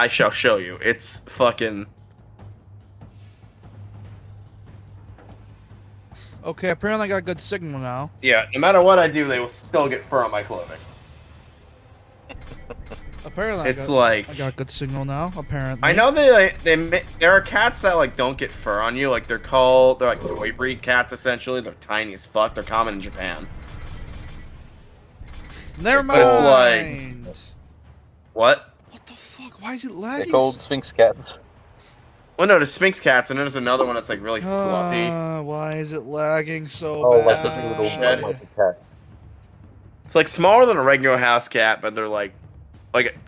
I shall show you. It's fucking... Okay, apparently I got a good signal now. Yeah, no matter what I do, they will still get fur on my clothing. Apparently It's like... I got a good signal now, apparently. I know there are cats that like don't get fur on you, like they're like toy breed cats essentially. They're tiny as fuck. They're common in Japan. Never But mind. it's like... What? What the fuck? Why is it They're lagging? called Sphinx cats. Well, no, there's Sphinx cats, and there's another one that's like really fluffy. Why is it lagging so Oh, bad? like a little Shed. like a cat. It's like smaller than a regular house cat, but they're like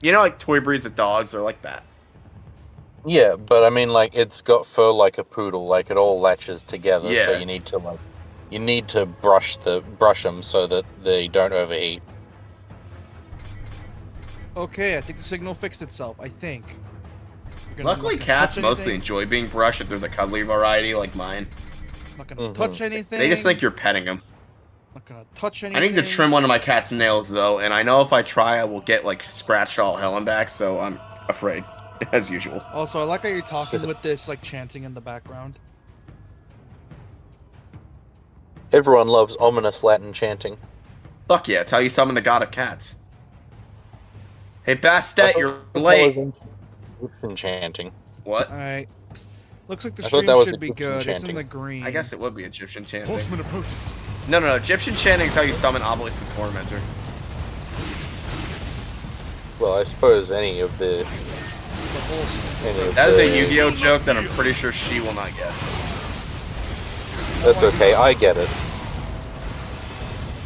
you know, like toy breeds of dogs. They're like that. Yeah, but I mean, like, it's got fur like a poodle. Like, it all latches together. Yeah. So you need to brush them so that they don't overheat. Okay, I think the signal fixed itself. I think. Luckily, cats mostly enjoy being brushed if they're the cuddly variety, like mine. Not gonna touch anything. They just think you're petting them. Not gonna touch anything. I need to trim one of my cat's nails, though, and I know if I try, I will get, like, scratched all hell and back, so I'm afraid, as usual. Also, I like how you're talking with this, like, chanting in the background. Everyone loves ominous Latin chanting. Fuck yeah, it's how you summon the god of cats. Hey, Bastet, you're late. Egyptian chanting. What? Alright. Looks like the I thought stream that was should be Egyptian good. It's in chanting. the green. I guess it would be Egyptian chanting. Horseman approaches. No, Egyptian chanting is how you summon Obelisk the Tormentor. Well, I suppose any of the... That is a Yu-Gi-Oh joke that I'm pretty sure she will not get. That's okay, I get it.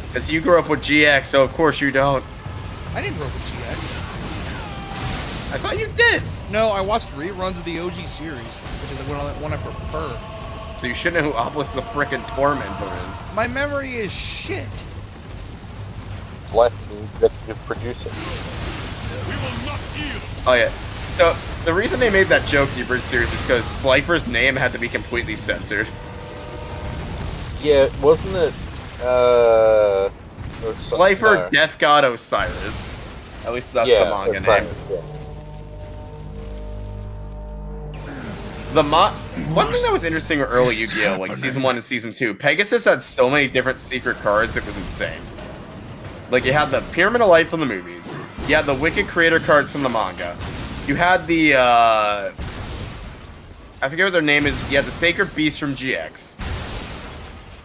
Because you grew up with GX, so of course you don't. I didn't grow up with GX. I thought you did! No, I watched reruns of the OG series, which is the one I prefer. So you should know who Obelisk the frickin' Tormentor is. My memory is shit. It's like the executive producer. We will not yield. Oh yeah. So, the reason they made that joke in the Bridge series is because Slifer's name had to be completely censored. Yeah, wasn't it, Slifer, no. Death God Osiris. At least that's Yeah, the manga that's name. right, yeah. One thing that was interesting with early Yu-Gi-Oh, like Season 1 and Season 2, Pegasus had so many different secret cards, it was insane. Like, you had the Pyramid of Life from the movies, you had the Wicked Creator cards from the manga, you had the, I forget what their name is, you had the Sacred Beast from GX.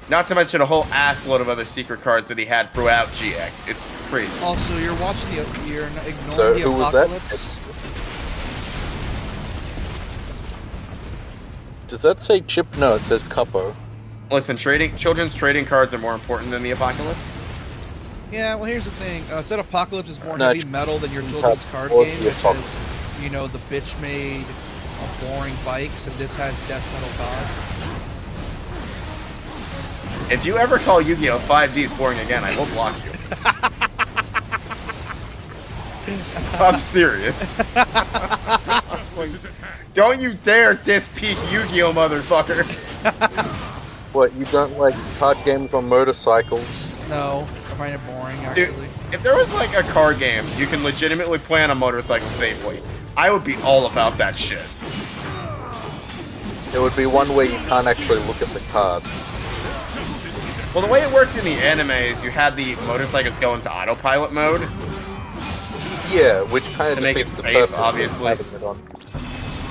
Not to mention a whole assload of other secret cards that he had throughout GX. It's crazy. Also, you're watching you're ignoring So, the who was that? apocalypse. Does that say Chip? No, it says Cuppo. Listen, children's trading cards are more important than the Apocalypse. Yeah, well, here's the thing. Said Apocalypse is more No, heavy metal than your children's card or game, the which Apocalypse. has, you know, the bitch made boring bikes, and this has death metal gods. If you ever call Yu-Gi-Oh! 5Ds boring again, I will block you. I'm serious. Justice is at hand. Don't you dare diss peak Yu-Gi-Oh! Motherfucker. What, you don't like card games on motorcycles? No, I find it boring, Dude, actually. if there was like a card game you can legitimately play on a motorcycle safely, I would be all about that shit. There would be one where you can't actually look at the cards. Well, the way it worked in the anime is you had the motorcycles go into autopilot mode. Yeah, which kind of To make it defeats the safe, purpose of obviously. having it on.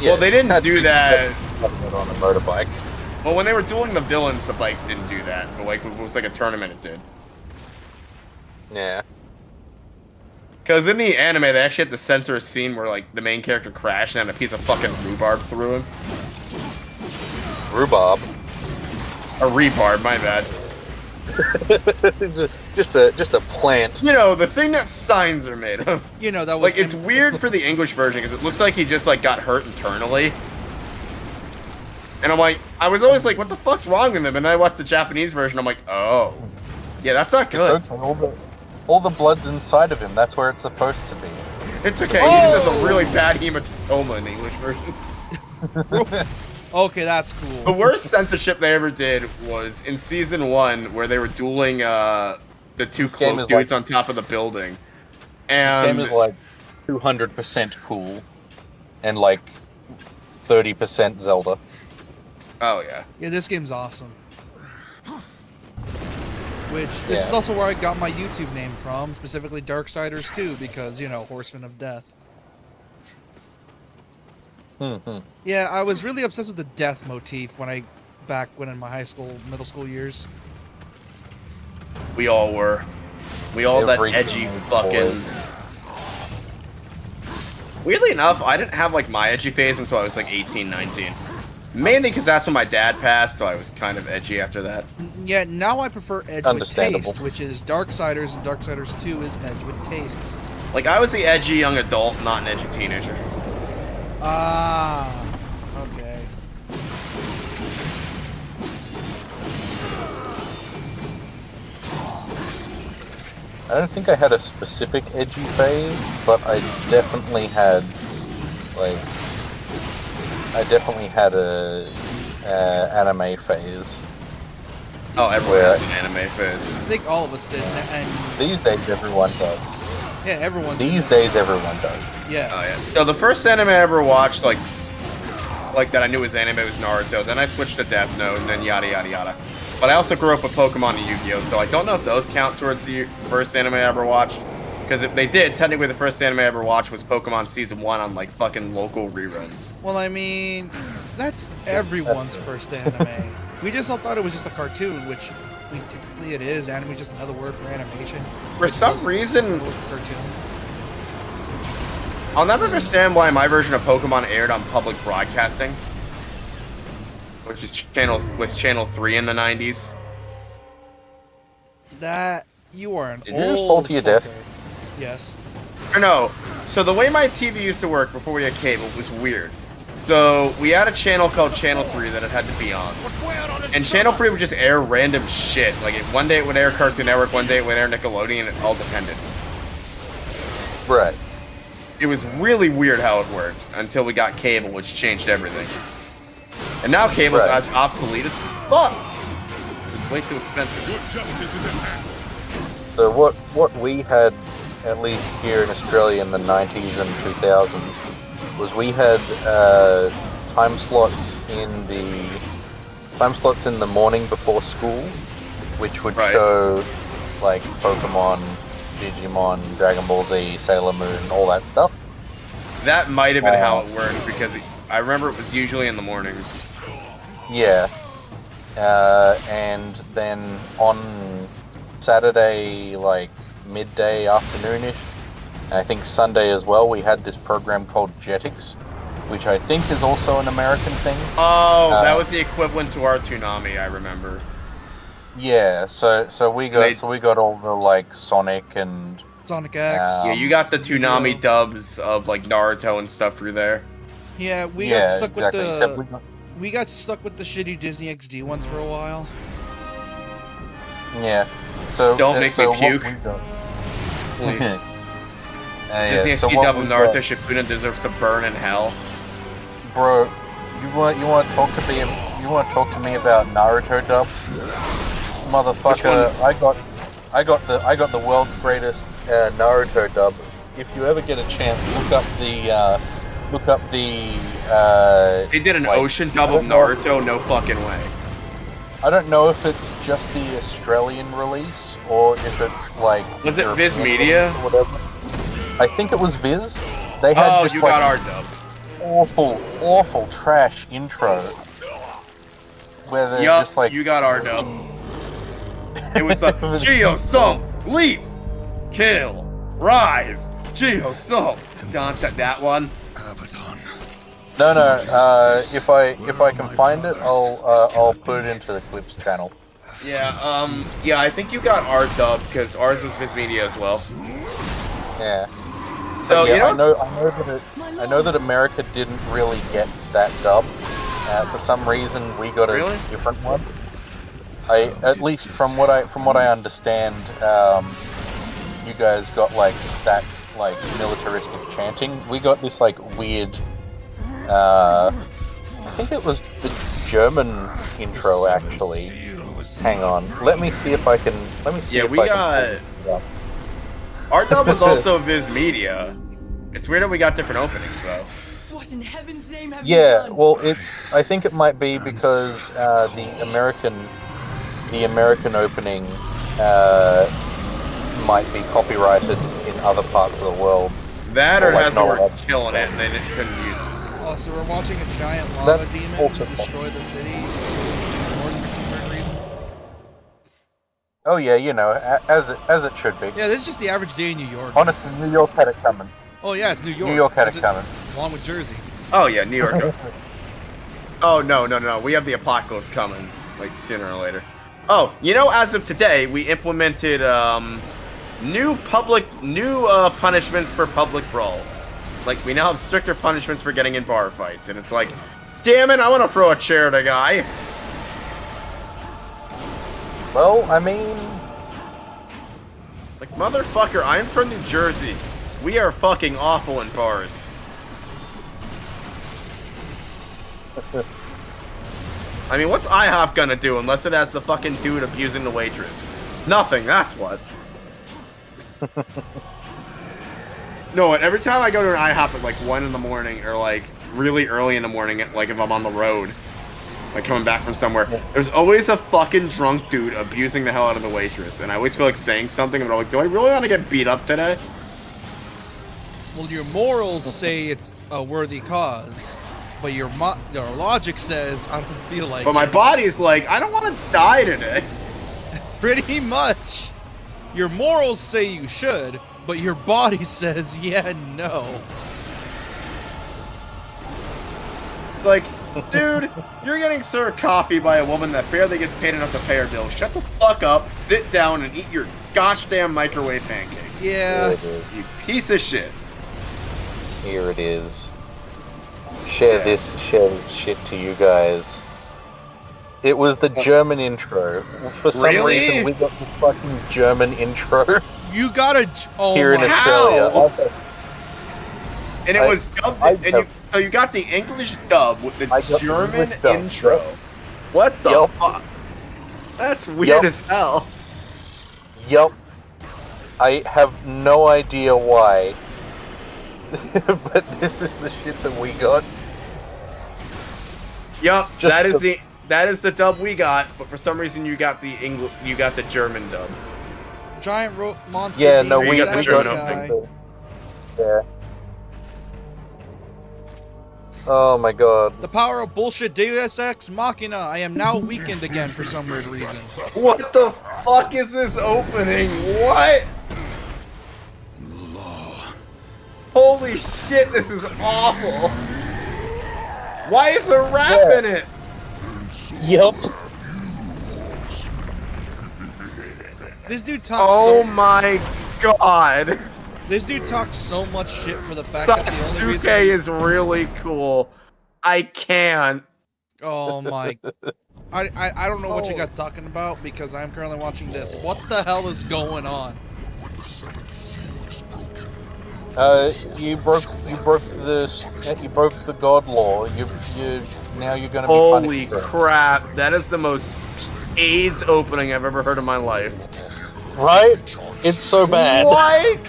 Well, they didn't had do to that. having it on a motorbike. Well, when they were dueling the villains, the bikes didn't do that. But like, if it was like a tournament, it did. Yeah. Because in the anime, they actually had to censor a scene where like the main character crashed and had a piece of fucking rhubarb through him. Rhubarb. Or rebarb, my bad. just a plant. You know, the thing that signs are made of. You know, that was... Like, it's weird for the English version, because it looks like he just, like, got hurt internally. And I'm like, I was always like, what the fuck's wrong with him? And then I watched the Japanese version, I'm like, oh. Yeah, that's not good. It's okay. All the blood's inside of him. That's where it's supposed to be. It's okay, he just has a really bad hematoma in the English version. Okay, that's cool. The worst censorship they ever did was in Season 1, where they were dueling, the two cloak dudes on top of the building. And This game is like 200% cool. and like 30% Zelda. Oh yeah. Yeah, this game's awesome. Which, this is also where I got my YouTube name from, specifically Darksiders 2, because, you know, Horsemen of Death. Yeah, I was really obsessed with the death motif back when in my high school, middle school years. We all were. We all that edgy fucking... Weirdly enough, I didn't have, like, my edgy phase until I was, like, 18, 19. Mainly because that's when my dad passed, so I was kind of edgy after that. Yeah, now I prefer edge with taste, which is Darksiders, and Darksiders 2 is edge with tastes. Like, I was the edgy young adult, not an edgy teenager. Ah, okay. I don't think I had a specific edgy phase, but I definitely had, like, a anime phase. Oh, everyone has an anime phase. I think all of us did, and These days everyone does. yeah, everyone. These days everyone does. Yes. Oh yeah. So the first anime I ever watched, like that I knew was anime, was Naruto. Then I switched to Death Note, and then yada yada yada. But I also grew up with Pokemon and Yu-Gi-Oh, so I don't know if those count towards the first anime I ever watched. Because if they did, technically the first anime I ever watched was Pokemon Season 1 on, like, fucking local reruns. Well, I mean, that's everyone's first anime. We just all thought it was just a cartoon, which I mean, typically it is. Anime is just another word for animation. For some reason, cartoon. I'll never understand why my version of Pokemon aired on public broadcasting, which is channel 3 in the 90s. That you are an Did you just fall to your death? Yes. Or no. So the way my TV used to work before we had cable was weird. So we had a channel called Channel 3 that it had to be on. And Channel 3 would just air random shit. Like, one day it would air Cartoon Network, one day it would air Nickelodeon, it all depended. Right. It was really weird how it worked until we got cable, which changed everything. And now cable's as obsolete as fuck. It's way too expensive. Your justice is at hand. So what we had, at least here in Australia in the 90s and 2000s, was we had time slots in the morning before school, which would show like Pokemon, Digimon, Dragon Ball Z, Sailor Moon, all that stuff. That might have been how it worked, because I remember it was usually in the mornings. Yeah. And then on Saturday, like midday, afternoonish, and I think Sunday as well, we had this program called Jetix, which I think is also an American thing. Oh, that was the equivalent to our Toonami, I remember. Yeah, so we got all the like Sonic and Sonic X. Yeah, you got the Toonami dubs of like Naruto and stuff through there. Yeah, we got stuck with the. Except we got stuck with the shitty Disney XD ones for a while. Yeah. So don't make me puke. Please. Disney XD dub of Naruto Shippuden deserves to burn in hell. Bro, you want to talk to me? You want to talk to me about Naruto dubs? Motherfucker, I got the world's greatest Naruto dub. If you ever get a chance, look up the. They did an ocean dub of Naruto. No fucking way. I don't know if it's just the Australian release or if it's like. Was it Viz Media? Or whatever. I think it was Viz. They had just got our dub. Awful trash intro. Where they're just like. You got our dub. It was like Geo Sum, leap, kill, rise, Geo Sum. That one. No. If I can find it, I'll put it into the clips channel. Yeah. I think you got our dub because ours was Viz Media as well. Yeah. So yeah, you know, I know that America didn't really get that dub. For some reason, we got a different one. At least from what I understand, you guys got like that like militaristic chanting. We got this like weird. I think it was the German intro actually. Hang on, let me see if I can. Our dub was also Viz Media. It's weird that we got different openings though. What in heaven's name have Yeah, you done? well, I think it might be because the American opening might be copyrighted in other parts of the world. That or Like has the word Nolan. killing it, and they just couldn't use it. Oh, so we're watching a giant lava That's demon also destroy the city north for some weird reason. Oh yeah, you know, as it should be. Yeah, this is just the average day in New York. Honestly, New York had it coming. Oh yeah, it's New York. New York had That's it coming. Along with Jersey. Oh yeah, New York. Oh no. We have the apocalypse coming, like sooner or later. Oh, you know, as of today, we implemented new punishments for public brawls. Like we now have stricter punishments for getting in bar fights, and it's like, damn it, I want to throw a chair at a guy. Well, I mean, Like motherfucker, I'm from New Jersey. We are fucking awful in bars. I mean, what's IHOP gonna do unless it has the fucking dude abusing the waitress? Nothing, that's what. No, every time I go to an IHOP at like 1 in the morning or like really early in the morning, like if I'm on the road, like coming back from somewhere, there's always a fucking drunk dude abusing the hell out of the waitress, and I always feel like saying something, but I'm like, do I really want to get beat up today? Well, your morals say it's a worthy cause, but your logic says I don't feel like. But my body's like, I don't want to die today. Pretty much. Your morals say you should, but your body says yeah, no. It's like, dude, you're getting served coffee by a woman that barely gets paid enough to pay her bill. Shut the fuck up, sit down, and eat your gosh damn microwave pancakes. Yeah. You piece of shit. here it is. Share this shit to you guys. It was the German intro. For some Really? reason, we got the fucking German intro You gotta. Oh here in my. Australia. And it I- was dubbed, I and have- so you got the English dub with the I got the German English dub, intro. yep. What the Yep. fuck? That's weird Yep. as hell. Yup. I have no idea why. But this is the shit that we got. Yup, Just that is the dub we got, but for some reason you got the German dub. Giant monster. Yeah, no, demon we got the statue German guy. opening. Yeah. Oh my god. The power of bullshit Deus Ex Machina. I am now weakened again for some weird reason. What the fuck is this opening? What? Holy shit, this is awful. Why is there rap Yeah. in it? Yup. This dude talks Oh my god. This dude talks so much shit for the fact that the only Sasuke reason. is really cool. I can't. Oh my. I don't know what you guys are talking about because I'm currently watching this. What the hell is going on? You broke the god law. Now you're gonna be Holy punished for it. crap. That is the most AIDS opening I've ever heard in my life. Right? It's so bad. What?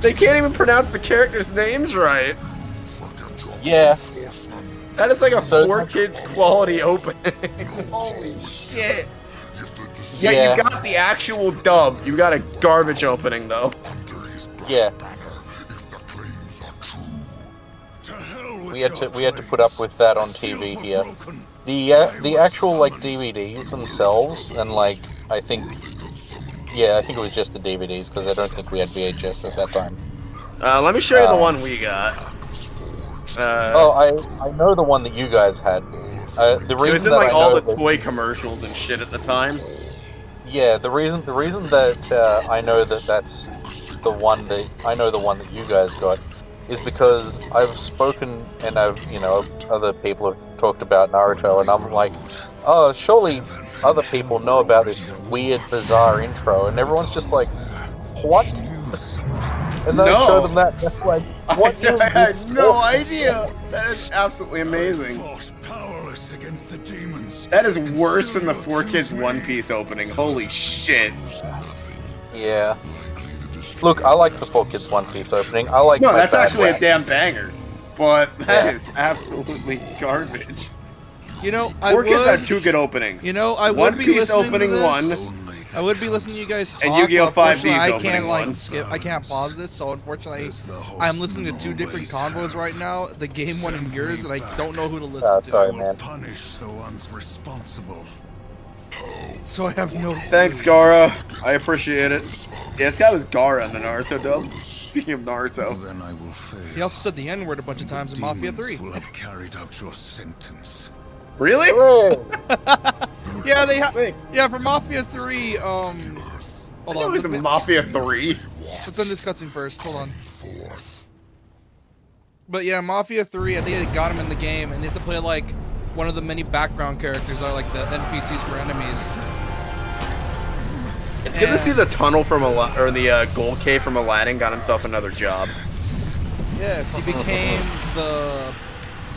They can't even pronounce the characters' names right. Yeah. That is like a So- 4Kids quality opening. Holy shit. Yeah, Yeah. you got the actual dub. You got a garbage opening though. Yeah. We had to put up with that on TV here. The actual like DVDs themselves, and like I think it was just the DVDs because I don't think we had VHS at that time. Let me show you the one we got. I know the one that you guys had. The It reason was in that like I all know the that- toy commercials and shit at the time. Yeah, the reason that I know that's the one that I know the one that you guys got is because I've spoken and other people have talked about Naruto, and I'm like, oh, surely other people know about this weird, bizarre intro, and everyone's just like, what? And then I No. show them that, and they're like, what is I had this? no idea. That is absolutely amazing. powerless against the demons. That is worse than the 4Kids One Piece opening. Holy shit. Yeah. Look, I like the 4Kids One Piece opening. I like No, my that's bad actually a wax. damn banger. but that is absolutely garbage. You know, I Four Kids had would. 2 good openings. You know, I One would be Piece listening opening to this. 1. I would be listening to you guys talk. And Yu-Gi-Oh! But 5D's unfortunately, I opening can't like one. skip. I can't pause this. So unfortunately, I'm listening to 2 different convos right now. The game one and yours, and I don't know who to listen to. Sorry, man. Punish the ones responsible. So I have no. Thanks, Gara. I appreciate it. Yeah, this guy was Gara in the Naruto dub. Speaking of Naruto. Then I will fail. He also said the N word a bunch of times in Mafia 3. Will have carried out your sentence. Really? Yeah, yeah, for Mafia 3, hold It on. was in Mafia 3. Let's end this cutscene first. Hold on. But yeah, Mafia 3, I think they got him in the game, and you have to play like one of the many background characters that are like the NPCs for enemies. It's good to see the tunnel from the gold cave from Aladdin got himself another job. Yes, he became the,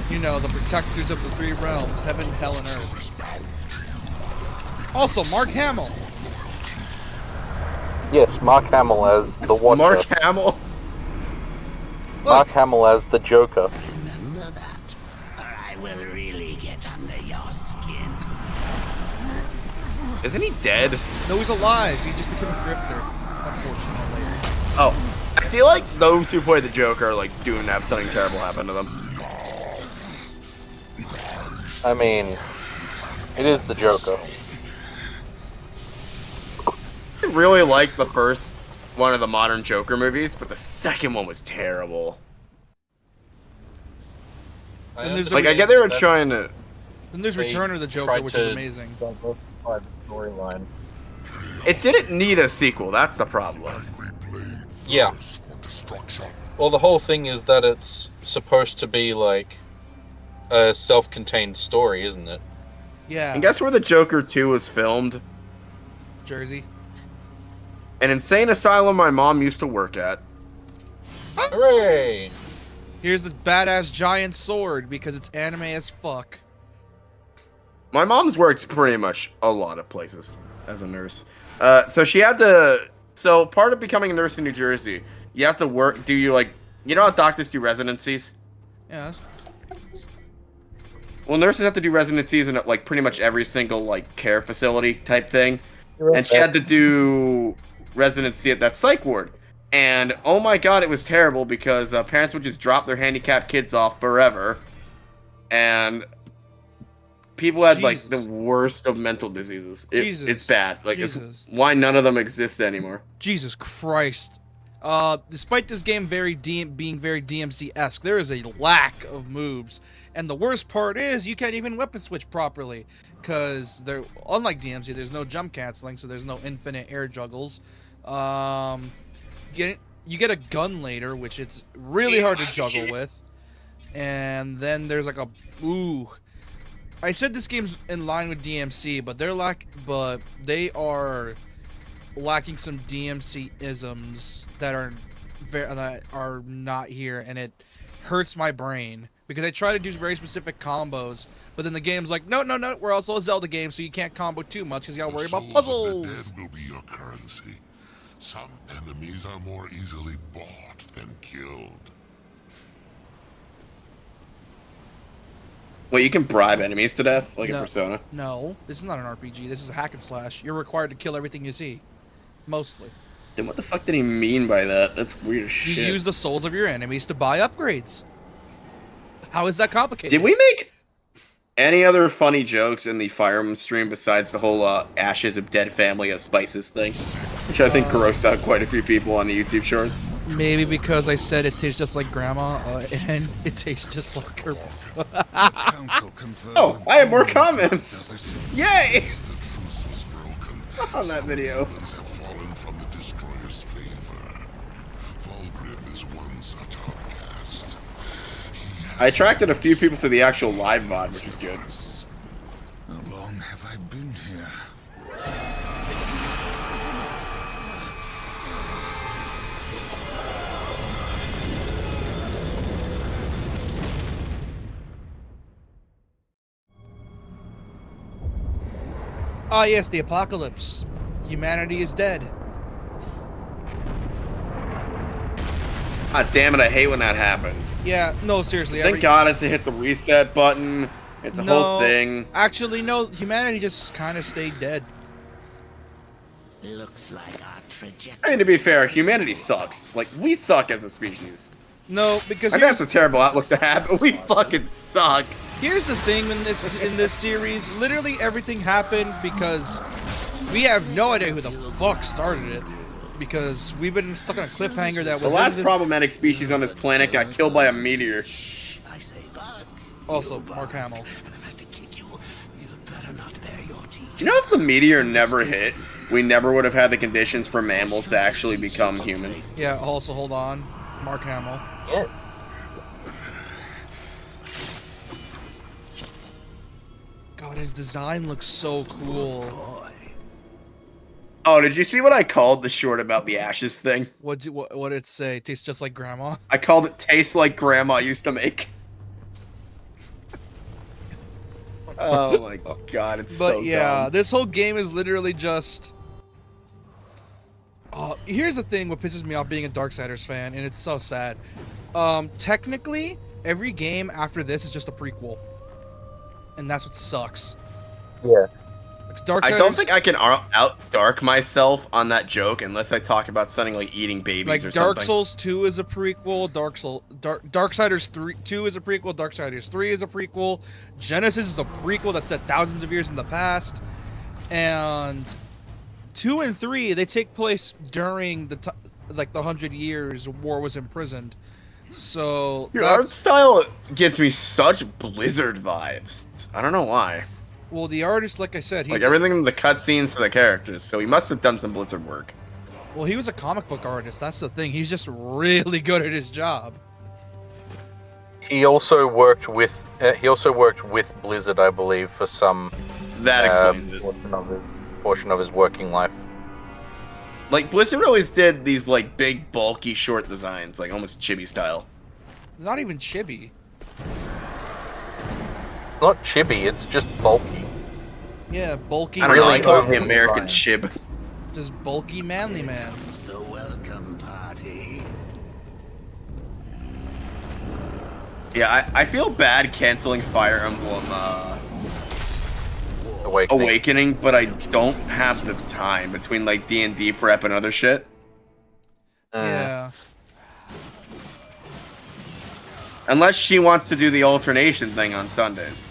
you know, the protectors of the 3 realms, heaven, hell, and earth. Also, Mark Hamill. Yes, Mark Hamill as the Watcher. Mark Hamill. Mark Hamill as the Joker. Remember that, or I will really get under your skin. Isn't he dead? No, he's alive. He just became a grifter, unfortunately. Oh, I feel like those who play the Joker are like doomed to have something terrible happen to them. I mean, it is the Joker. I really like the first one of the modern Joker movies, but the second one was terrible. And there's Like, I get they were trying to... Then there's They Return of the Joker, tried which is to amazing. diversify the storyline. It didn't need a sequel, that's the problem. Yeah. Well, the whole thing is that it's supposed to be like a self-contained story, isn't it? Yeah. And guess where the Joker 2 was filmed? Jersey. An insane asylum my mom used to work at. Hooray! Here's the badass giant sword because it's anime as fuck. My mom's worked pretty much a lot of places as a nurse. So she had to... So part of becoming a nurse in New Jersey, you have to work... You know how doctors do residencies? Yeah. Well, nurses have to do residencies in like pretty much every single like care facility type thing. And she had to do residency at that psych ward. And oh my god, it was terrible because parents would just drop their handicapped kids off forever. And people had like the worst of mental diseases. It's bad. Like, it's why none of them exist anymore. Jesus Christ. Despite this game being very DMC-esque, there is a lack of moves. And the worst part is you can't even weapon switch properly. Because unlike DMC, there's no jump canceling, so there's no infinite air juggles. You get a gun later, which it's really hard to juggle with. And then there's like I said this game's in line with DMC, but they are lacking some DMC isms that are not here, and it hurts my brain because I try to do very specific combos, but then the game's like, no, we're also a Zelda game, so you can't combo too much because you gotta worry about puzzles. The dead will be your currency. Some enemies are more easily bought than killed. Wait, you can bribe enemies to death like in Persona? No, this is not an RPG. This is a hack and slash. You're required to kill everything you see. Mostly. Then what the fuck did he mean by that? That's weird as shit. You use the souls of your enemies to buy upgrades. How is that complicated? Did we make any other funny jokes in the Fire Emblem stream besides the whole ashes of dead family of spices thing? Which I think grossed out quite a few people on the YouTube shorts. Maybe because I said it tastes just like grandma, and it tastes just like her. Oh, I have more comments! Yay! On that video. I attracted a few people to the actual live VOD, which is good. How long have I been here? Ah, yes, the apocalypse. Humanity is dead. Ah, damn it! I hate when that happens. Yeah, no, seriously. Thank God has to hit the reset button. It's a whole thing. Actually, no. Humanity just kind of stayed dead. Looks like our trajectory. I mean, to be fair, humanity sucks. Like, we suck as a species. No, because I know that's a terrible outlook to have, but we fucking suck. here's the thing in this series. Literally everything happened because we have no idea who the fuck started it. Because we've been stuck on a cliffhanger that was The last problematic species on this planet got killed by a meteor. I say, bud. Also, Mark Hamill. And if I have to kick you, you'd better not bare your teeth. You know, if the meteor never hit, we never would have had the conditions for mammals to actually become humans. Yeah. Also, hold on, Mark Hamill. Yeah. God, his design looks so cool. Oh, did you see what I called the short about the ashes thing? What did it say? Tastes just like grandma. I called it tastes like grandma used to make. Oh my god, it's But so yeah, dumb. this whole game is literally just. Here's the thing: what pisses me off being a Darksiders fan, and it's so sad. Technically, every game after this is just a prequel, and that's what sucks. Yeah. Like, Darksiders, I don't think I can out dark myself on that joke unless I talk about something like eating babies like or Dark something. Souls 2 is a prequel. Darksiders 2 is a prequel. Darksiders 3 is a prequel. Genesis is a prequel that's set thousands of years in the past, and 2 and 3 they take place during the 100 years War was imprisoned. So Your art that's, style gives me such Blizzard vibes. I don't know why. well, the artist, like I said, Like everything from the cutscenes to the characters, so he must have done some Blizzard work. well, he was a comic book artist. That's the thing. He's just really good at his job. He also worked with Blizzard, I believe, for some That explains it. portion of his working life. Like Blizzard always did these like big, bulky, short designs, like almost chibi style. Not even chibi. It's not chibi, it's just bulky. Yeah, bulky. I don't know. I Really call it over the American design. chib. Just bulky manly man. It's the welcome party. Yeah, I feel bad canceling Fire Emblem Awakening, but I don't have the time between like D&D prep and other shit. Yeah. Unless she wants to do the alternation thing on Sundays.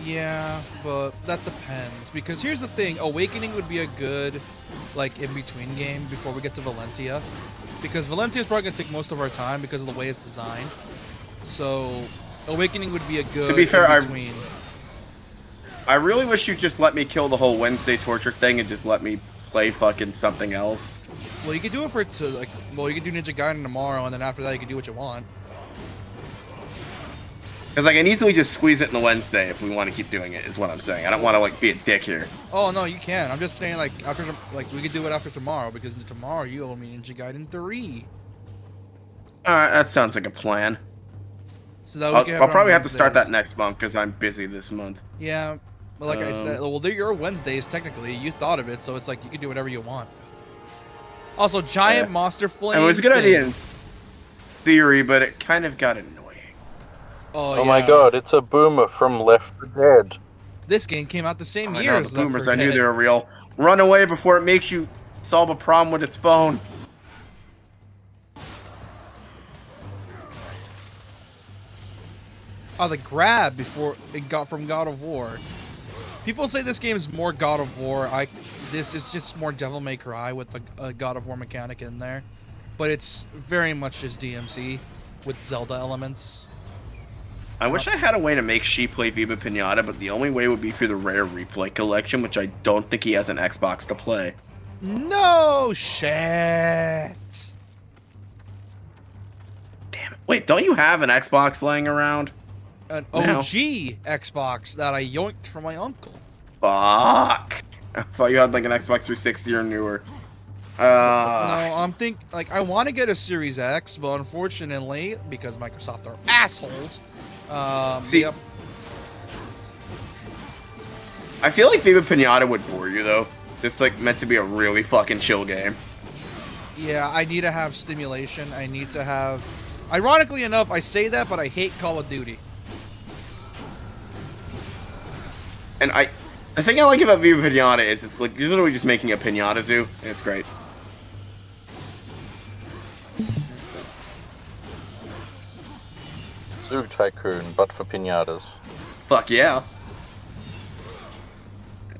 Yeah, but that depends. Because here's the thing, Awakening would be a good, like, in-between game before we get to Valentia. Because Valentia is probably going to take most of our time because of the way it's designed. So, Awakening would be a good To be fair, in-between. I really wish you'd just let me kill the whole Wednesday torture thing and just let me play fucking something else. Well, you could do it for, you could do Ninja Gaiden tomorrow, and then after that you can do what you want. Because I can easily just squeeze it in the Wednesday if we want to keep doing it, is what I'm saying. I don't want to, like, be a dick here. Oh, no, you can. I'm just saying, like, we could do it after tomorrow, because tomorrow you owe me Ninja Gaiden 3. Alright, that sounds like a plan. So that I'll we can have it on probably have to start that Wednesdays. next month because I'm busy this month. Yeah, but like I said, well, they're your Wednesdays technically. You thought of it, so it's like you can do whatever you want. Also, giant monster flame. It was a good idea thing. in theory, but it kind of got annoying. Oh, my yeah. god, it's a boomer from Left 4 Dead. This game came out the same I year know, as the Left boomers, 4 I knew Dead. they were real. Run away before it makes you solve a problem with its phone. Oh, the grab before it got from God of War. People say this game is more God of War. This is just more Devil May Cry with the God of War mechanic in there, but it's very much just DMC with Zelda elements. I wish I had a way to make She play Viva Pinata, but the only way would be through the Rare Replay collection, which I don't think he has an Xbox to play. No shit. Damn it. Wait, don't you have an Xbox laying around? An No. OG Xbox that I yoinked from my uncle. Fuck. I thought you had like an Xbox 360 or newer. No, I want to get a Series X, but unfortunately, because Microsoft are assholes. See, yep. I feel like Viva Pinata would bore you though. It's like meant to be a really fucking chill game. Yeah, I need to have stimulation. I need to have... Ironically enough, I say that, but I hate Call of Duty. And the thing I like about Viva Pinata is it's like you're literally just making a pinata zoo, and it's great. Zoo Tycoon, but for pinatas. Fuck yeah.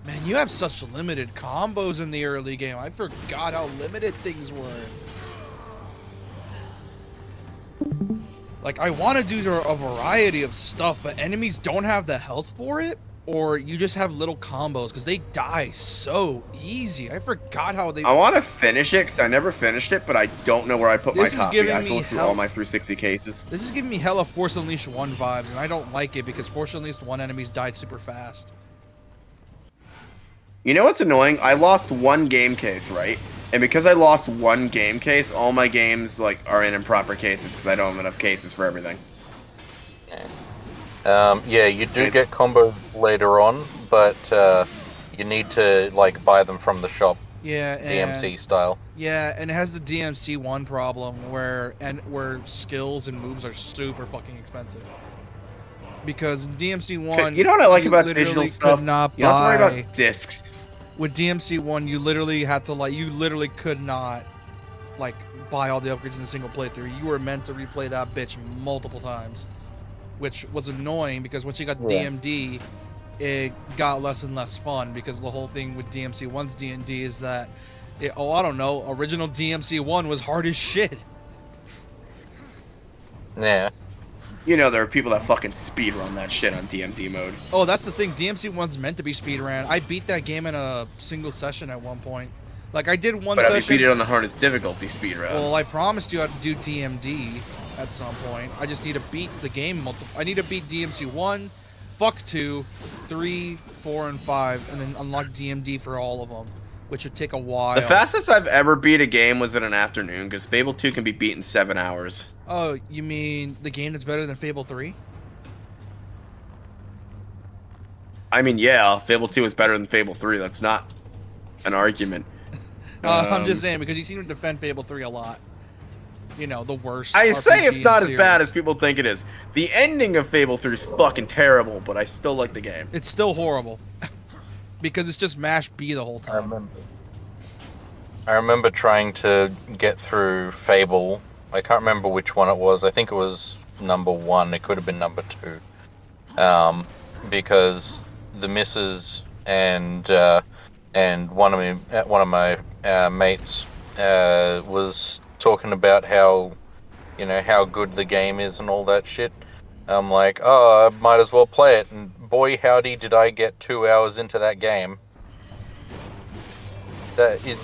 Man, you have such limited combos in the early game. I forgot how limited things were. Like, I want to do a variety of stuff, but enemies don't have the health for it, or you just have little combos, because they die so easy. I forgot how they... I want to finish it, because I never finished it, but I don't know where I put my This is copy. giving I me go through all my 360 cases. This is giving me hella Force Unleashed 1 vibes, and I don't like it, because Force Unleashed 1 enemies died super fast. You know what's annoying? I lost one game case, right? And because I lost one game case, all my games like are in improper cases because I don't have enough cases for everything. Yeah, you do get combos later on, but you need to like buy them from the shop. Yeah, and, DMC style. Yeah, and it has the DMC 1 problem where skills and moves are super fucking expensive. Because in DMC 1, you know what I like about literally digital stuff? could not You don't have to buy... worry about discs. With DMC 1, you literally had to you literally could not buy all the upgrades in a single playthrough. You were meant to replay that bitch multiple times, which was annoying because once you got DMD, it got less and less fun because the whole thing with DMC 1's D&D is that I don't know, original DMC 1 was hard as shit. Yeah. You know there are people that fucking speedrun that shit on DMD mode. Oh, that's the thing. DMC 1's meant to be speedrun. I beat that game in a single session at one point. Like, I did one session... But I beat it on the hardest difficulty speedrun. Well, I promised you I'd do DMD at some point. I just need to beat the game I need to beat DMC 1, fuck 2, 3, 4, and 5, and then unlock DMD for all of them, which would take a while. The fastest I've ever beat a game was in an afternoon, because Fable 2 can be beat in 7 hours. Oh, you mean the game that's better than Fable 3? I mean, yeah, Fable 2 is better than Fable 3. That's not an argument. I'm just saying, because you seem to defend Fable 3 a lot. You know, the worst I say RPG it's not in as bad series. as people think it is. The ending of Fable 3 is fucking terrible, but I still like the game. It's still horrible. Because it's just mash B the whole time. I remember trying to get through Fable. I can't remember which one it was. I think it was number 1. It could have been number 2. Because the missus and one of my mates was talking about how good the game is and all that shit. I'm like, oh, I might as well play it, and boy howdy did I get 2 hours into that game. That is,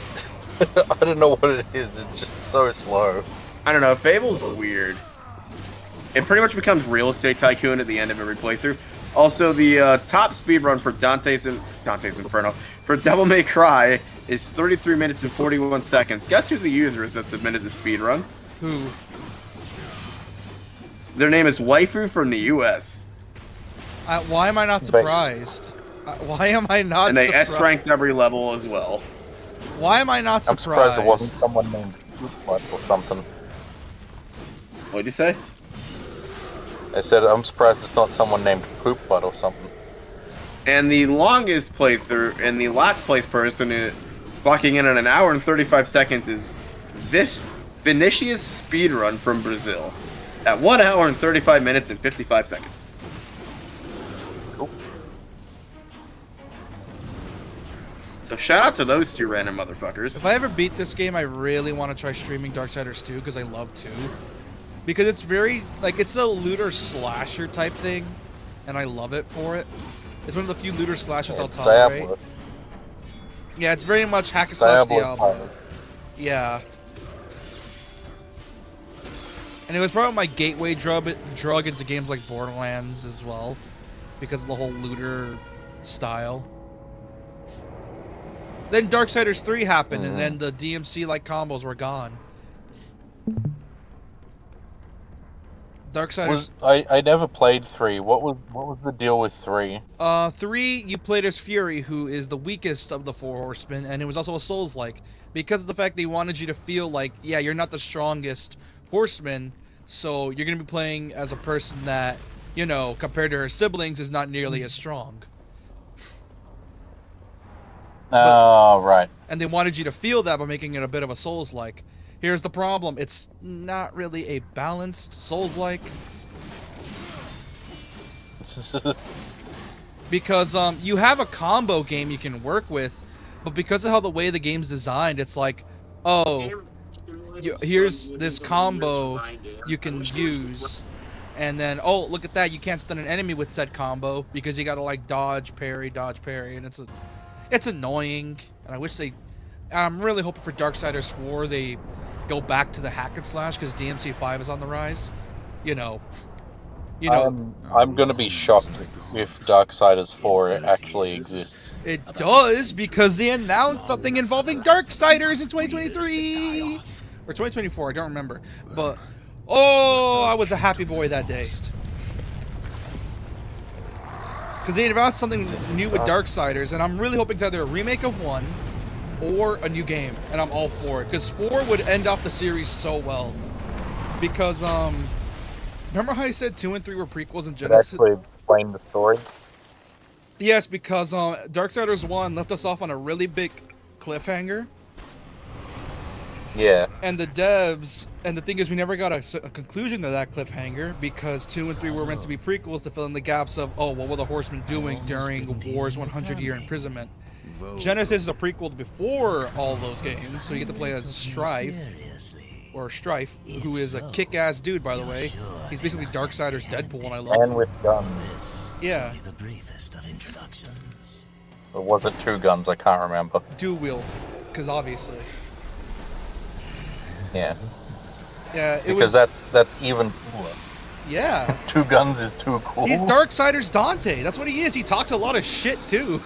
I don't know what it is. It's just so slow. I don't know. Fable's weird. It pretty much becomes Real Estate Tycoon at the end of every playthrough. Also, the top speedrun for Dante's Inferno for Devil May Cry is 33 minutes and 41 seconds. Guess who the user is that submitted the speedrun? Who? Their name is Waifu from the U.S. Why am I not surprised? Why am I not And they surprised? S-ranked every level as well. Why am I not I'm surprised? surprised it wasn't someone named Poopbutt or something. What'd you say? I said I'm surprised it's not someone named Poopbutt or something. And the longest playthrough, and the last place person is clocking in at 1 hour and 35 seconds is Vinicius Speedrun from Brazil at 1 hour and 35 minutes and 55 seconds. Cool. So shout out to those two random motherfuckers. If I ever beat this game, I really want to try streaming Darksiders 2 because I love 2. Because it's very, it's a looter slasher type thing, and I love it for it. It's one of the few looter slashers I'll tolerate. Diablo. Yeah, it's very much hack and slash Diablo. Diablo. Yeah. And it was probably my gateway drug into games like Borderlands as well, because of the whole looter style. Then Darksiders 3 happened, and then the DMC combos were gone. Darksiders. I never played 3. What was the deal with 3? 3, you played as Fury, who is the weakest of the 4 horsemen, and it was also a Souls-like. Because of the fact they wanted you to feel like, yeah, you're not the strongest horseman, so you're going to be playing as a person that, you know, compared to her siblings, is not nearly as strong. Oh, right. And they wanted you to feel that by making it a bit of a Souls-like. Here's the problem. It's not really a balanced Souls-like. Because you have a combo game you can work with, but because of how the way the game's designed, it's like, oh, here's this combo you can use. And then, oh, look at that, you can't stun an enemy with said combo because you gotta, like, dodge, parry, and it's annoying. And I wish I'm really hoping for Darksiders 4 they go back to the hack and slash, because DMC5 is on the rise. You know. I'm gonna be shocked if Darksiders 4 actually exists. It does, because they announced something involving Darksiders in 2023 or 2024. I don't remember, but oh, I was a happy boy that day because they announced something new with Darksiders, and I'm really hoping it's either a remake of 1 or a new game, and I'm all for it, because 4 would end off the series so well. Because remember how I said 2 and 3 were prequels and Genesis? Actually explain the story. Yes, because Darksiders 1 left us off on a really big cliffhanger. Yeah. And the devs, and the thing is, we never got a conclusion to that cliffhanger, because 2 and 3 were meant to be prequels to fill in the gaps of, oh, what were the Horsemen doing during War's 100-year imprisonment. Genesis is a prequel before all those games, so you get to play as Strife, who is a kick-ass dude, by the way. He's basically Darksiders Deadpool, and I love him. And with guns. Yeah. The briefest of introductions. Or was it 2 guns? I can't remember. Dual wield, because obviously. Yeah. Yeah, Because that's even cooler. Yeah. 2 guns is too cool. He's Darksiders Dante. That's what he is. He talks a lot of shit, too.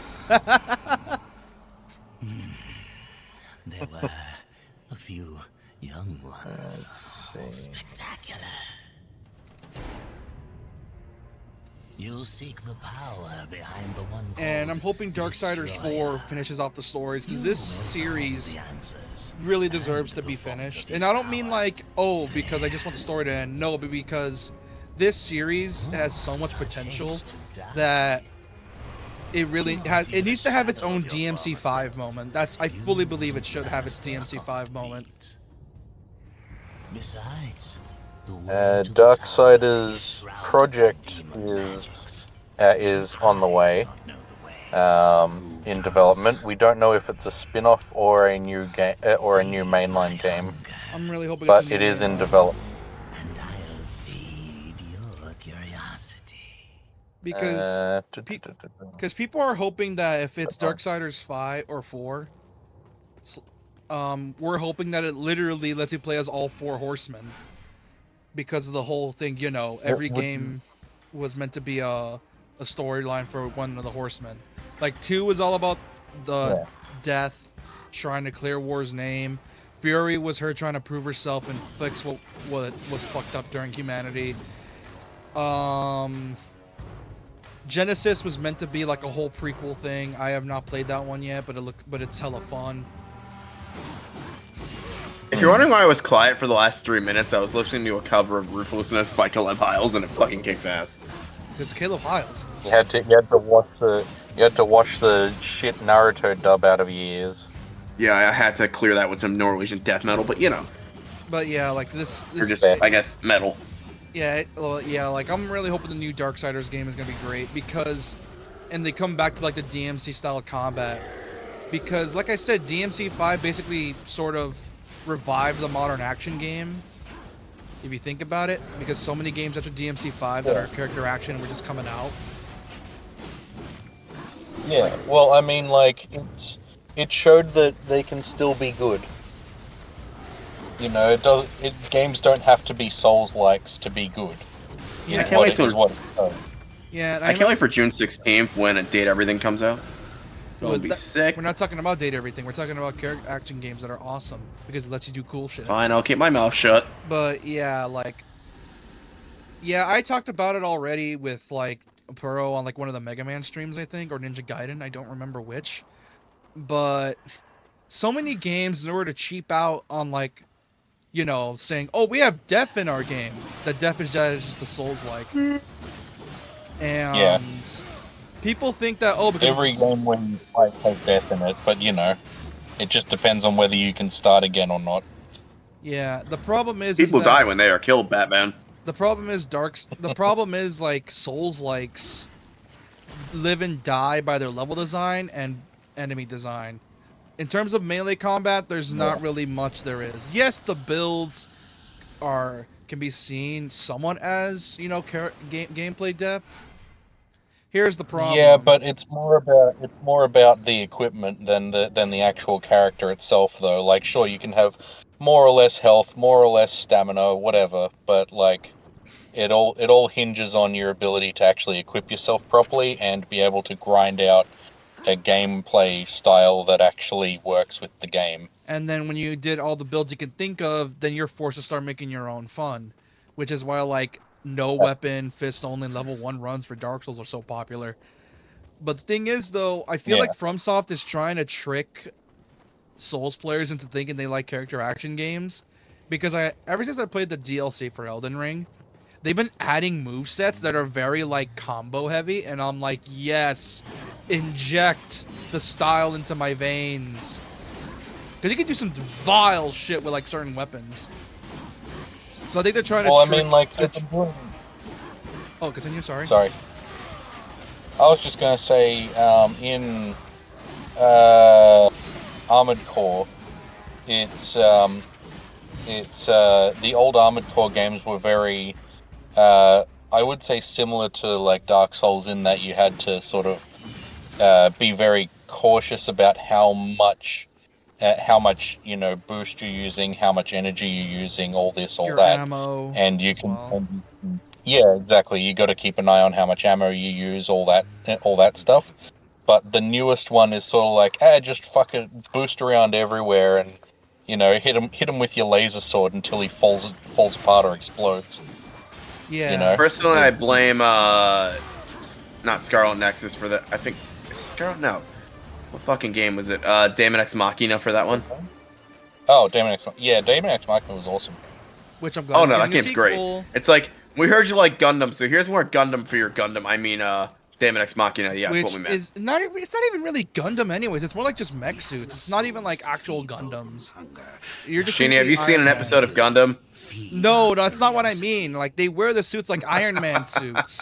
There were a few young ones. Spectacular. You seek the power behind the one. And I'm hoping Darksiders 4 finishes off the stories, because this series really deserves to be finished. And I don't mean like, oh, because I just want the story to end. No, but because this series has so much potential that it really has. It needs to have its own DMC5 moment. I fully believe it should have its DMC5 moment. Besides, Darksiders project is on the way, in development. We don't know if it's a spin-off or a new game or a new mainline game, I'm really hoping, but it is in development. and I'll feed your curiosity. Because people are hoping that if it's Darksiders 5 or 4, we're hoping that it literally lets you play as all 4 horsemen. Because of the whole thing, you know, every game was meant to be a storyline for one of the horsemen. Like 2 was all about the death, trying to clear War's name. Fury was her trying to prove herself and fix what was fucked up during humanity. Genesis was meant to be like a whole prequel thing. I have not played that one yet, but it's hella fun. If you're wondering why I was quiet for the last 3 minutes, I was listening to a cover of Ruthlessness by Caleb Hiles, and it fucking kicks ass. It's Caleb Hiles. You had to watch the shit Naruto dub out of your ears. Yeah, I had to clear that with some Norwegian death metal, but you know. But yeah, like this Or just, I guess, metal. Yeah, like I'm really hoping the new Darksiders game is gonna be great, because, and they come back to like the DMC style combat, because like I said, DMC5 basically sort of revived the modern action game, if you think about it, because so many games after DMC5 that are character action were just coming out. Yeah, well, I mean, like, it showed that they can still be good. You know, games don't have to be Souls-likes to be good. Yeah, I can't wait till Yeah, I can't wait for June 16th when a Date Everything comes out. It'll be sick. We're not talking about Date Everything. We're talking about character action games that are awesome because it lets you do cool shit. Fine, I'll keep my mouth shut. But yeah, like Yeah, I talked about it already with like Puro on like one of the Mega Man streams, I think, or Ninja Gaiden. I don't remember which. But so many games, in order to cheap out on like, saying, "Oh, we have death in our game." The death is just the Souls-like, and Yeah. people think that because Every game when you play has death in it, but it just depends on whether you can start again or not. Yeah, the problem is People that die when they are killed, Batman. the problem is the problem is like Souls-likes live and die by their level design and enemy design. In terms of melee combat, there's not really much there is. Yes, the builds can be seen somewhat as, gameplay depth. Here's the problem. Yeah, but it's more about the equipment than the actual character itself, though. Like, sure, you can have more or less health, more or less stamina, whatever, but like, it all hinges on your ability to actually equip yourself properly and be able to grind out a gameplay style that actually works with the game. And then when you did all the builds you can think of, then you're forced to start making your own fun, which is why like no weapon, fist only level 1 runs for Dark Souls are so popular. But the thing is, though, I feel like FromSoft is trying to trick Souls players into thinking they like character action games, because ever since I played the DLC for Elden Ring, they've been adding movesets that are very like combo heavy, and I'm like, yes, inject the style into my veins. Because you can do some vile shit with like certain weapons. So I think they're trying to. Well, I mean, like. Oh, continue. Sorry. Sorry. I was just gonna say, in Armored Core, it's the old Armored Core games were very, I would say, similar to like Dark Souls in that you had to sort of be very cautious about how much boost you're using, how much energy you're using, all this, all Your that, ammo and you can. Yeah, exactly. You got to keep an eye on how much ammo you use, all that stuff. But the newest one is sort of like, just fucking boost around everywhere, and hit him with your laser sword until he falls apart or explodes. Yeah. Personally, I blame not Scarlet Nexus for that. I think Scarlet. No, what fucking game was it? Daemon X Machina for that one. Oh, Daemon X. Yeah, Daemon X Machina was awesome. Which I'm glad. Oh no, that game's great. It's like, we heard you like Gundam, so here's more Gundam for your Gundam. I mean, Daemon X Machina. Yeah, that's what we meant. It's not even really Gundam, anyways. It's more like just mech suits. It's not even like actual Gundams. You're just. Shaney, have you seen an episode of Gundam? No, that's not what I mean. Like, they wear the suits like Iron Man suits.